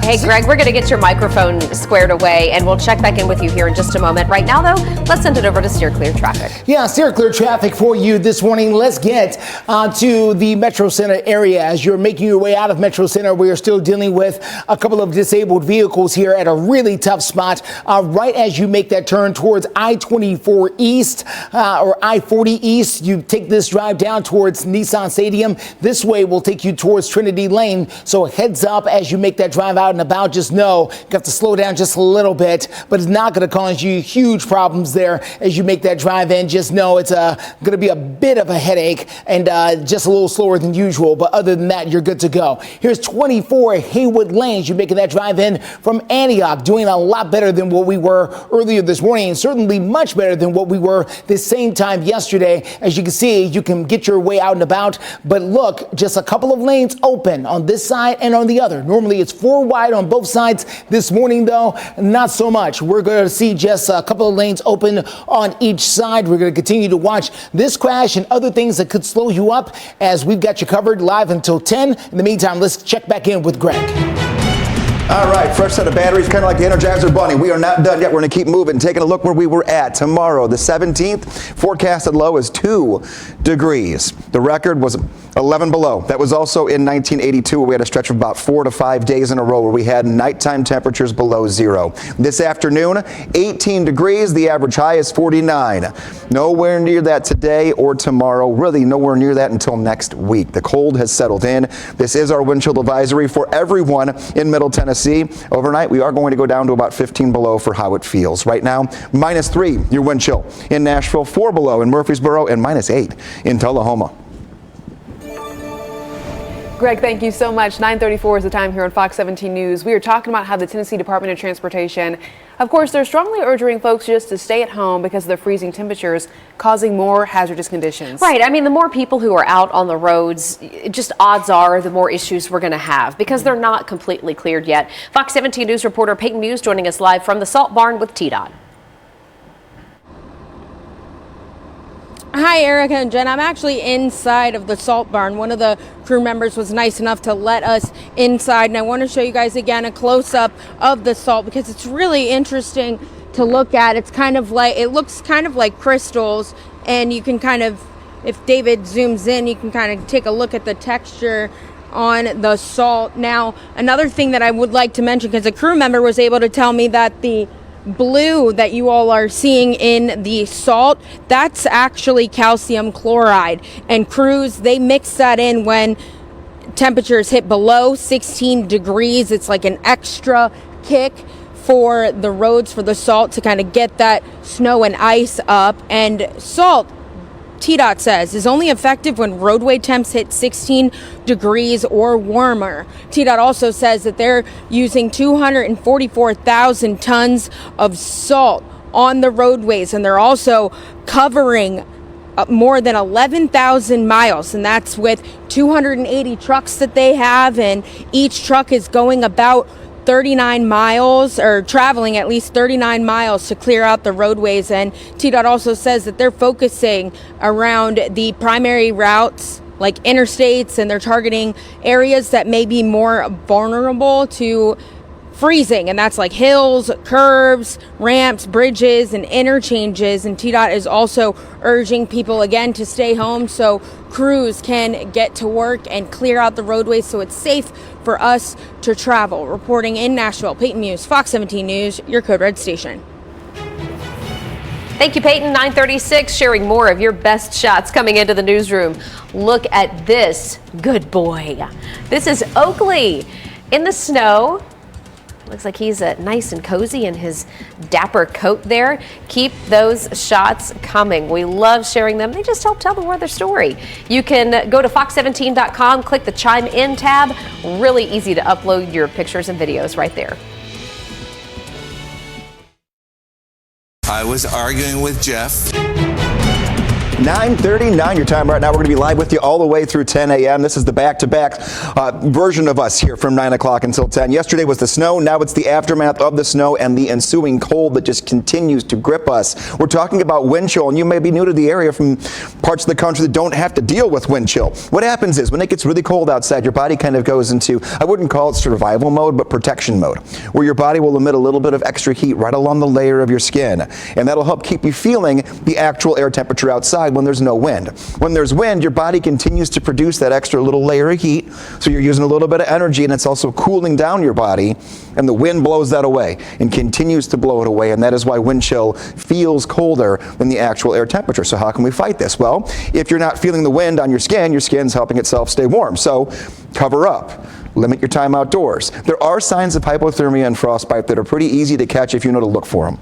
C: Hey, Greg, we're going to get your microphone squared away, and we'll check back in with you here in just a moment. Right now, though, let's send it over to Steer Clear Traffic.
D: Yeah, Steer Clear Traffic for you this morning. Let's get to the Metro Center area. As you're making your way out of Metro Center, we are still dealing with a couple of disabled vehicles here at a really tough spot. Right as you make that turn towards I-24 East or I-40 East, you take this drive down towards Nissan Stadium. This way will take you towards Trinity Lane. So heads up as you make that drive out and about. Just know you have to slow down just a little bit, but it's not going to cause you huge problems there as you make that drive in. Just know it's going to be a bit of a headache and just a little slower than usual. But other than that, you're good to go. Here's 24 Haywood Lanes. You're making that drive in from Antioch, doing a lot better than what we were earlier this morning, and certainly much better than what we were this same time yesterday. As you can see, you can get your way out and about, but look, just a couple of lanes open on this side and on the other. Normally it's 4 wide on both sides. This morning, though, not so much. We're going to see just a couple of lanes open on each side. We're going to continue to watch this crash and other things that could slow you up as we've got you covered live until 10. In the meantime, let's check back in with Greg.
A: All right, fresh set of batteries, kind of like the Energizer Bunny. We are not done yet. We're going to keep moving. Taking a look where we were at tomorrow, the 17th. Forecasted low is 2 degrees. The record was 11 below. That was also in 1982, where we had a stretch of about 4 to 5 days in a row where we had nighttime temperatures below zero. This afternoon, 18 degrees. The average high is 49. Nowhere near that today or tomorrow. Really nowhere near that until next week. The cold has settled in. This is our wind chill advisory for everyone in Middle Tennessee. Overnight, we are going to go down to about 15 below for how it feels. Right now, -3, your wind chill in Nashville, 4 below in Murfreesboro, and -8 in Tullahoma.
B: Greg, thank you so much. 9:34 is the time here on Fox 17 News. We are talking about how the Tennessee Department of Transportation, of course, they're strongly urging folks just to stay at home because of the freezing temperatures causing more hazardous conditions.
C: Right. I mean, the more people who are out on the roads, just odds are the more issues we're going to have because they're not completely cleared yet. Fox 17 News reporter Peyton Muse joining us live from the Salt Barn with T-Dot.
O: Hi, Erica and Jen. I'm actually inside of the Salt Barn. One of the crew members was nice enough to let us inside, and I want to show you guys again a close-up of the salt because it's really interesting to look at. It's kind of like, it looks kind of like crystals, and you can kind of, if David zooms in, you can kind of take a look at the texture on the salt. Now, another thing that I would like to mention, because a crew member was able to tell me that the blue that you all are seeing in the salt, that's actually calcium chloride, and crews, they mix that in when temperatures hit below 16 degrees. It's like an extra kick for the roads, for the salt to kind of get that snow and ice up. And salt, T-Dot says, is only effective when roadway temps hit 16 degrees or warmer. T-Dot also says that they're using 244,000 tons of salt on the roadways, and they're also covering more than 11,000 miles, and that's with 280 trucks that they have, and each truck is going about 39 miles, or traveling at least 39 miles to clear out the roadways. And T-Dot also says that they're focusing around the primary routes like interstates, and they're targeting areas that may be more vulnerable to freezing, and that's like hills, curves, ramps, bridges, and interchanges. And TDOT is also urging people again to stay home so crews can get to work and clear out the roadways so it's safe for us to travel. Reporting in Nashville, Peyton Muse, Fox 17 News, your Code Red station.
C: Thank you, Peyton. 9:36, sharing more of your best shots coming into the newsroom. Look at this good boy. This is Oakley in the snow. Looks like he's nice and cozy in his dapper coat there. Keep those shots coming. We love sharing them. They just help tell the weather story. You can go to fox17.com, click the Chime In tab. Really easy to upload your pictures and videos right there.
U: I was arguing with Jeff.
A: 9:39 your time right now. We're going to be live with you all the way through 10 a.m. This is the back-to-back version of us here from 9 o'clock until 10. Yesterday was the snow. Now it's the aftermath of the snow and the ensuing cold that just continues to grip us. We're talking about wind chill, and you may be new to the area from parts of the country that don't have to deal with wind chill. What happens is when it gets really cold outside, your body kind of goes into, I wouldn't call it survival mode, but protection mode, where your body will emit a little bit of extra heat right along the layer of your skin. And that'll help keep you feeling the actual air temperature outside when there's no wind. When there's wind, your body continues to produce that extra little layer of heat, so you're using a little bit of energy, and it's also cooling down your body, and the wind blows that away and continues to blow it away, and that is why wind chill feels colder than the actual air temperature. So how can we fight this? Well, if you're not feeling the wind on your skin's helping itself stay warm. So cover up. Limit your time outdoors. There are signs of hypothermia and frostbite that are pretty easy to catch if you know to look for them.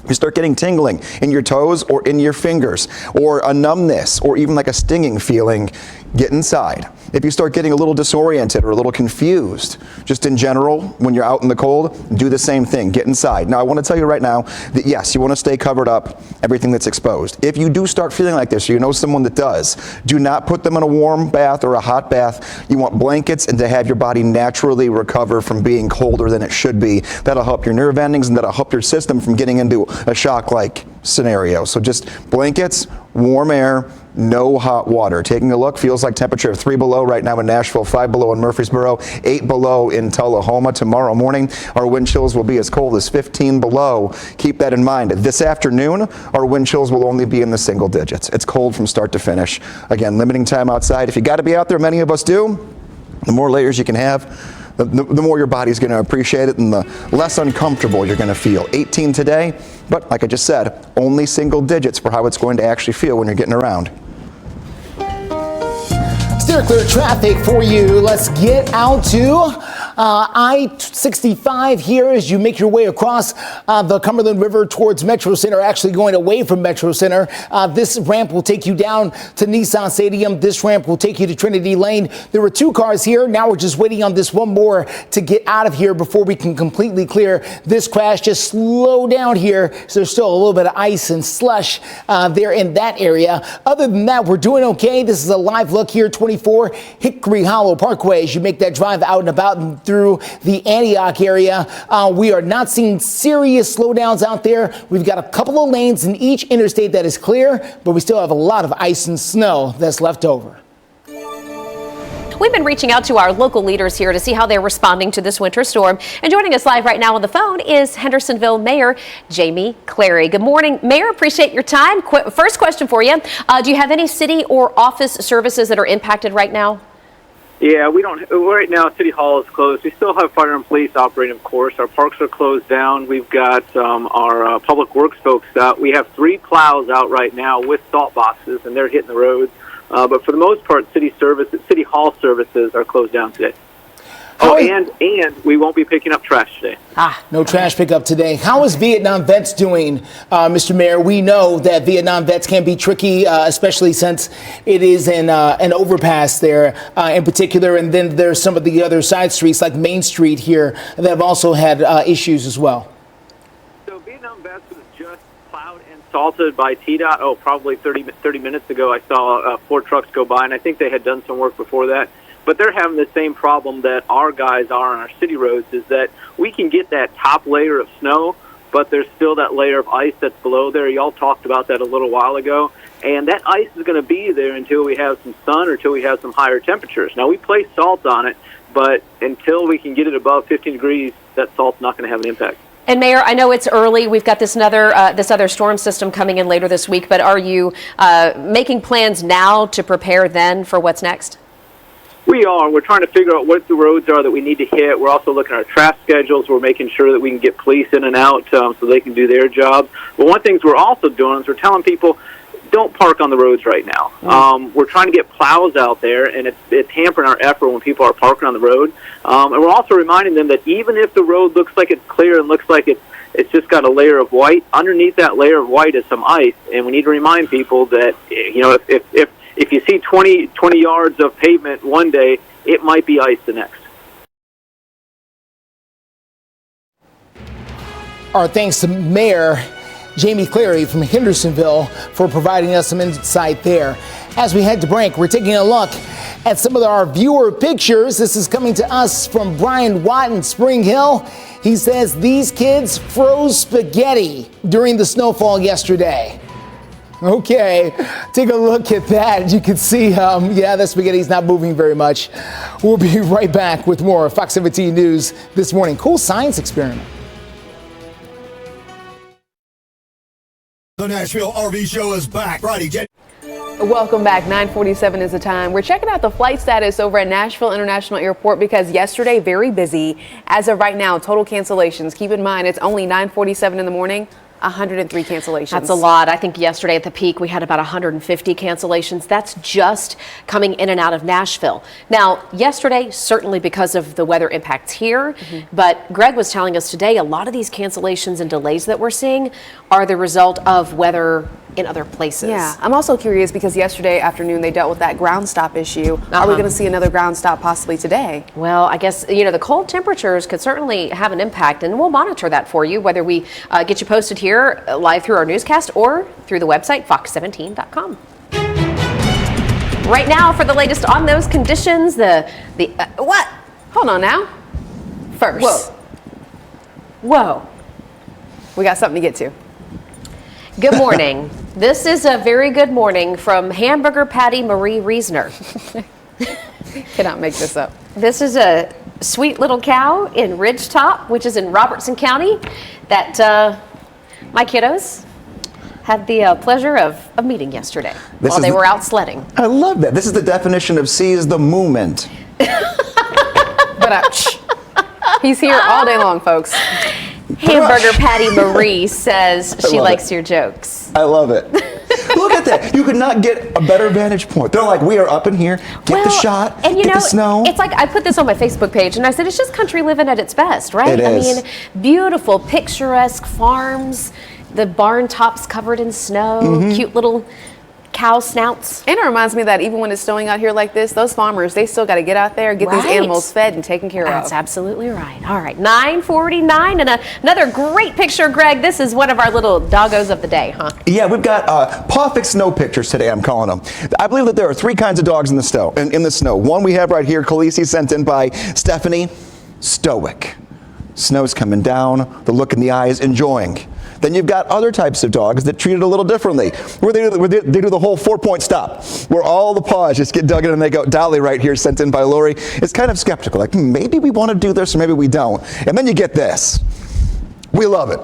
A: You start getting tingling in your toes or in your fingers, or a numbness, or even like a stinging feeling, get inside. If you start getting a little disoriented or a little confused, just in general, when you're out in the cold, do the same thing, get inside. Now, I want to tell you right now that yes, you want to stay covered up, everything that's exposed. If you do start feeling like this, or you know someone that does, do not put them in a warm bath or a hot bath. You want blankets and to have your body naturally recover from being colder than it should be. That'll help your nerve endings, and that'll help your system from getting into a shock-like scenario. So just blankets, warm air, no hot water. Taking a look, feels like temperature of 3 below right now in Nashville, 5 below in Murfreesboro, 8 below in Tullahoma. Tomorrow morning, our wind chills will be as cold as 15 below. Keep that in mind. This afternoon, our wind chills will only be in the single digits. It's cold from start to finish. Again, limiting time outside. If you got to be out there, many of us do, the more layers you can have, the more your body's going to appreciate it, and the less uncomfortable you're going to feel. 18 today, but like I just said, only single digits for how it's going to actually feel when you're getting around.
D: Steer clear traffic for you. Let's get out to I-65 here as you make your way across the Cumberland River towards Metro Center, actually going away from Metro Center. This ramp will take you down to Nissan Stadium. This ramp will take you to Trinity Lane. There were 2 cars here. Now we're just waiting on this one more to get out of here before we can completely clear this crash. Just slow down here. So there's still a little bit of ice and slush there in that area. Other than that, we're doing okay. This is a live look here, 24 Hickory Hollow Parkway. As you make that drive out and about and through the Antioch area, we are not seeing serious slowdowns out there. We've got a couple of lanes in each interstate that is clear, but we still have a lot of ice and snow that's left over.
C: We've been reaching out to our local leaders here to see how they're responding to this winter storm. And joining us live right now on the phone is Hendersonville Mayor Jamie Clary. Good morning, Mayor. Appreciate your time. First question for you. Do you have any city or office services that are impacted right now?
I: Yeah, we don't. Right now, City Hall is closed. We still have fire and police operating, of course. Our parks are closed down. We've got our public works folks out. We have 3 plows out right now with salt boxes, and they're hitting the roads. But for the most part, City Hall services are closed down today. And we won't be picking up trash today.
D: No trash pickup today. How is Vietnam Vets doing, Mr. Mayor? We know that Vietnam Vets can be tricky, especially since it is an overpass there in particular. And then there's some of the other side streets like Main Street here that have also had issues as well.
I: So Vietnam Vets was just plowed and salted by TDOT. Probably 30 minutes ago, I saw 4 trucks go by, and I think they had done some work before that. But they're having the same problem that our guys are on our city roads, is that we can get that top layer of snow, but there's still that layer of ice that's below there. Y'all talked about that a little while ago. And that ice is going to be there until we have some sun or until we have some higher temperatures. Now, we place salt on it, but until we can get it above 15 degrees that salt's not going to have an impact.
C: And Mayor, I know it's early. We've got this other storm system coming in later this week, but are you making plans now to prepare then for what's next?
I: We are. We're trying to figure out what the roads are that we need to hit. We're also looking at our traffic schedules. We're making sure that we can get police in and out so they can do their job. But one of the things we're also doing is we're telling people, don't park on the roads right now. We're trying to get plows out there, and it's hampering our effort when people are parking on the road. And we're also reminding them that even if the road looks like it's clear and looks like it's just got a layer of white, underneath that layer of white is some ice, and we need to remind people that, you know, if you see 20 yards of pavement one day, it might be ice the next.
D: Our thanks to Mayor Jamie Cleary from Hendersonville for providing us some insight there. As we head to break, we're taking a look at some of our viewer pictures. This is coming to us from Brian Watt in Spring Hill. He says these kids froze spaghetti during the snowfall yesterday. Okay, take a look at that. You can see, the spaghetti's not moving very much. We'll be right back with more Fox 17 News this morning. Cool science experiment.
R: The Nashville RV Show is back Friday.
B: Welcome back. 9:47 is the time. We're checking out the flight status over at Nashville International Airport because yesterday, very busy. As of right now, total cancellations. Keep in mind, it's only 9:47 in the morning. 103 cancellations.
C: That's a lot. I think yesterday at the peak we had about 150 cancellations. That's just coming in and out of Nashville. Now, yesterday, certainly because of the weather impacts here, but Greg was telling us today a lot of these cancellations and delays that we're seeing are the result of weather in other places.
B: Yeah, I'm also curious because yesterday afternoon they dealt with that ground stop issue. Are we going to see another ground stop possibly today?
C: Well, I guess, the cold temperatures could certainly have an impact, and we'll monitor that for you, whether we get you posted here live through our newscast or through the website, fox17.com. Right now, for the latest on those conditions, what?
B: Hold on now. First.
C: Whoa.
B: We got something to get to.
C: Good morning. This is a very good morning from Hamburger Patty Marie Reesner.
B: Cannot make this up.
C: This is a sweet little cow in Ridgetop, which is in Robertson County, that my kiddos had the pleasure of meeting yesterday while they were out sledding.
A: I love that. This is the definition of seize the moment.
B: But he's here all day long, folks.
C: Hamburger Patty Marie says she likes your jokes.
A: I love it. Look at that. You could not get a better vantage point. They're like, we are up in here, get the shot,
C: and
A: get the snow.
C: It's like I put this on my Facebook page and I said, it's just country living at its best, right?
A: It is.
C: I mean, beautiful, picturesque farms, the barn tops covered in snow, cute little cow snouts.
B: And it reminds me that even when it's snowing out here like this, those farmers, they still got to get out there, get these animals fed and taken care of.
C: That's absolutely right. All right, 9:49 and another great picture, Greg. This is one of our little doggos of the day, huh?
A: Yeah, we've got perfect snow pictures today, I'm calling them. I believe that there are three kinds of dogs in the snow. In the snow. One we have right here, Khaleesi, sent in by Stephanie. Stoic. Snow's coming down, the look in the eyes, enjoying. Then you've got other types of dogs that treat it a little differently, where they do the whole 4-point stop, where all the paws just get dug in and they go. Dolly right here, sent in by Lori, is kind of skeptical, like maybe we want to do this or maybe we don't. And then you get this. We love it.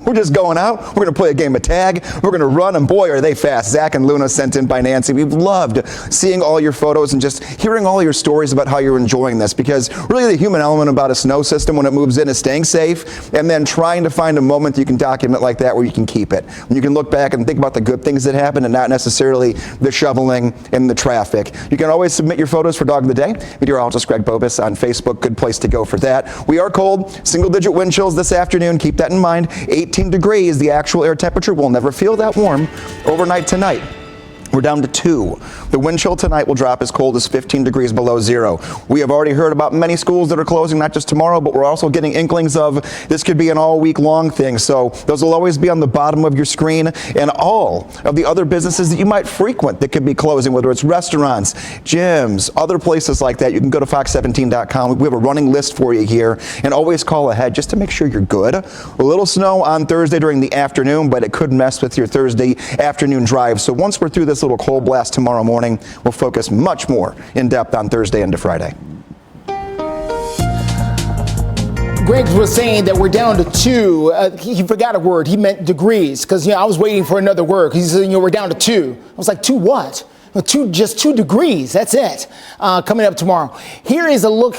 A: We're just going out. We're going to play a game of tag. We're going to run, and boy, are they fast. Zach and Luna, sent in by Nancy. We've loved seeing all your photos and just hearing all your stories about how you're enjoying this, because really the human element about a snow system when it moves in is staying safe and then trying to find a moment that you can document like that where you can keep it. And you can look back and think about the good things that happened and not necessarily the shoveling and the traffic. You can always submit your photos for Dog of the Day. Meteorologist Greg Bobus on Facebook. Good place to go for that. We are cold. Single-digit wind chills this afternoon. Keep that in mind. 18 degrees, the actual air temperature. Will never feel that warm overnight tonight. We're down to 2. The wind chill tonight will drop as cold as 15 degrees below zero. We have already heard about many schools that are closing, not just tomorrow, but we're also getting inklings of this could be an all week long thing. So those will always be on the bottom of your screen, and all of the other businesses that you might frequent that could be closing, whether it's restaurants, gyms, other places like that. You can go to fox17.com. We have a running list for you here, and always call ahead just to make sure you're good. A little snow on Thursday during the afternoon, but it could mess with your Thursday afternoon drive. So once we're through this little cold blast tomorrow morning, we'll focus much more in depth on Thursday into Friday.
D: Greg was saying that we're down to 2. He forgot a word. He meant degrees, because I was waiting for another word. He said, we're down to 2. I was like, 2 what? Just 2 degrees. That's it. Coming up tomorrow. Here is a look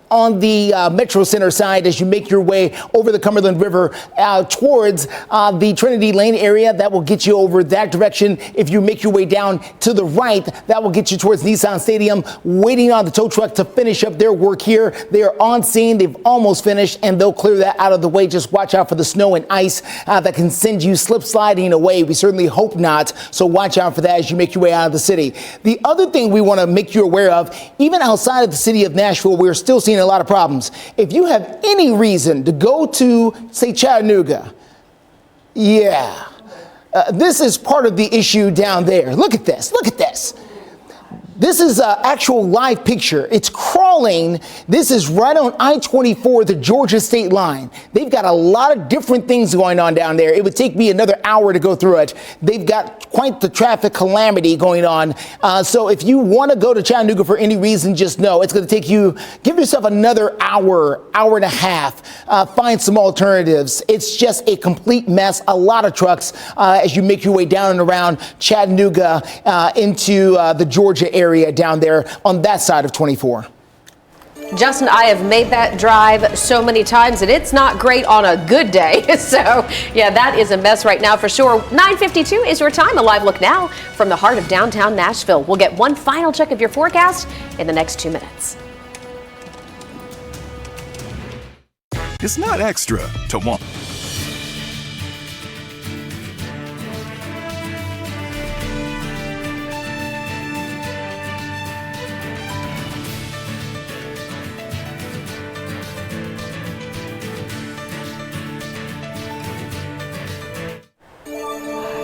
D: on the Metro Center side as you make your way over the Cumberland River towards the Trinity Lane area. That will get you over that direction. If you make your way down to the right, that will get you towards Nissan Stadium, waiting on the tow truck to finish up their work here. They are on scene. They've almost finished, and they'll clear that out of the way. Just watch out for the snow and ice that can send you slip sliding away. We certainly hope not. So watch out for that as you make your way out of the city. The other thing we want to make you aware of, even outside of the city of Nashville, we're still seeing a lot of problems. If you have any reason to go to, say, Chattanooga, this is part of the issue down there. Look at this. Look at this. This is an actual live picture. It's crawling. This is right on I-24, the Georgia state line. They've got a lot of different things going on down there. It would take me another hour to go through it. They've got quite the traffic calamity going on. So if you want to go to Chattanooga for any reason, just know it's going to take you, give yourself another hour, hour and a half. Find some alternatives. It's just a complete mess. A lot of trucks as you make your way down and around Chattanooga into the Georgia area down there on that side of 24.
C: Justin, I have made that drive so many times, and it's not great on a good day. So, yeah, that is a mess right now for sure. 9:52 is your time. A live look now from the heart of downtown Nashville. We'll get one final check of your forecast in the next 2 minutes.
T: It's not extra to want.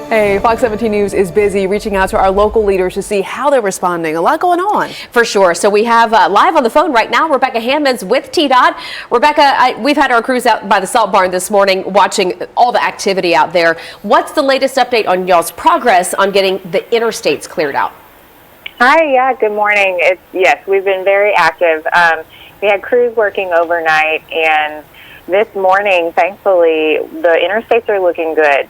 B: Hey, Fox 17 News is busy reaching out to our local leaders to see how they're responding. A lot going on.
C: For sure. So we have live on the phone right now, Rebecca Hammonds with TDOT. Rebecca, we've had our crews out by the Salt Barn this morning watching all the activity out there. What's the latest update on y'all's progress on getting the interstates cleared out?
M: Hi, good morning. Yes, we've been very active. We had crews working overnight, and this morning, thankfully, the interstates are looking good.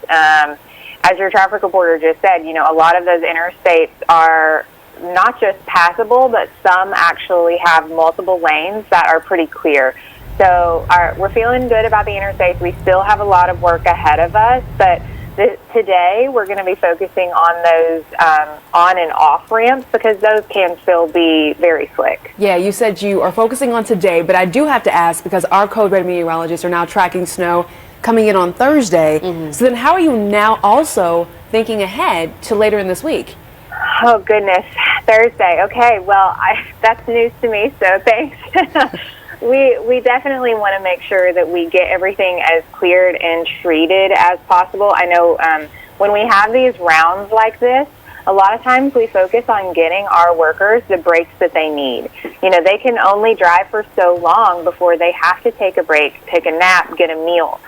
M: As your traffic reporter just said, a lot of those interstates are not just passable, but some actually have multiple lanes that are pretty clear. So we're feeling good about the interstates. We still have a lot of work ahead of us, but today we're going to be focusing on those on and off ramps because those can still be very slick.
B: Yeah, you said you are focusing on today, but I do have to ask because our code red meteorologists are now tracking snow coming in on Thursday. So then how are you now also thinking ahead to later in this week?
M: Oh, goodness. Thursday. Okay, well, that's news to me, so thanks. We definitely want to make sure that we get everything as cleared and treated as possible. I know when we have these rounds like this, a lot of times we focus on getting our workers the breaks that they need. They can only drive for so long before they have to take a break, take a nap, get a meal.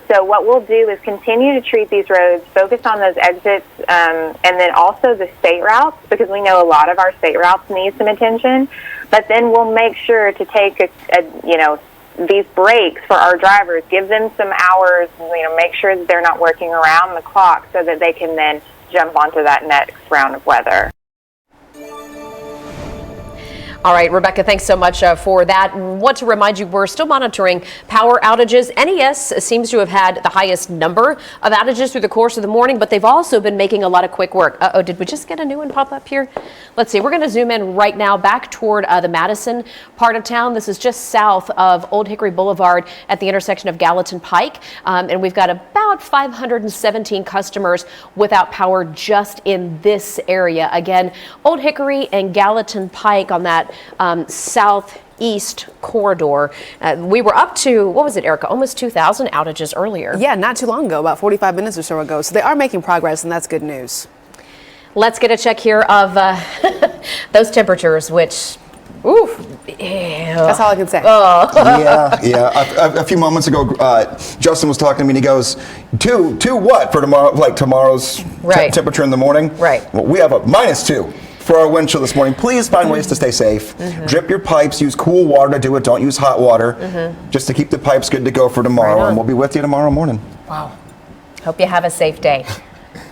M: So what we'll do is continue to treat these roads, focus on those exits, and then also the state routes, because we know a lot of our state routes need some attention. But then we'll make sure to take these breaks for our drivers, give them some hours, make sure that they're not working around the clock so that they can then jump onto that next round of weather.
C: All right, Rebecca, thanks so much for that. Want to remind you, we're still monitoring power outages. NES seems to have had the highest number of outages through the course of the morning, but they've also been making a lot of quick work. Uh-oh, did we just get a new one pop up here? Let's see. We're going to zoom in right now back toward the Madison part of town. This is just south of Old Hickory Boulevard at the intersection of Gallatin Pike. And we've got about 517 customers without power just in this area. Again, Old Hickory and Gallatin Pike on that southeast corridor. We were up to, what was it, Erica, almost 2,000 outages earlier.
B: Yeah, not too long ago, about 45 minutes or so ago. So they are making progress, and that's good news.
C: Let's get a check here of those temperatures, which, oof.
B: That's all I can say.
C: Oh.
A: Yeah. A few moments ago, Justin was talking to me and he goes, two what for tomorrow, like tomorrow's
C: right.
A: temperature in the morning?
C: Right.
A: Well, we have a -2 for our wind chill this morning. Please find ways to stay safe. Drip your pipes. Use cool water to do it. Don't use hot water. Just to keep the pipes good to go for tomorrow. And we'll be with you tomorrow morning.
C: Wow. Hope you have a safe day.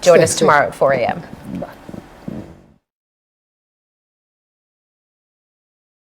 C: Join us tomorrow at 4 a.m.
D: Bye.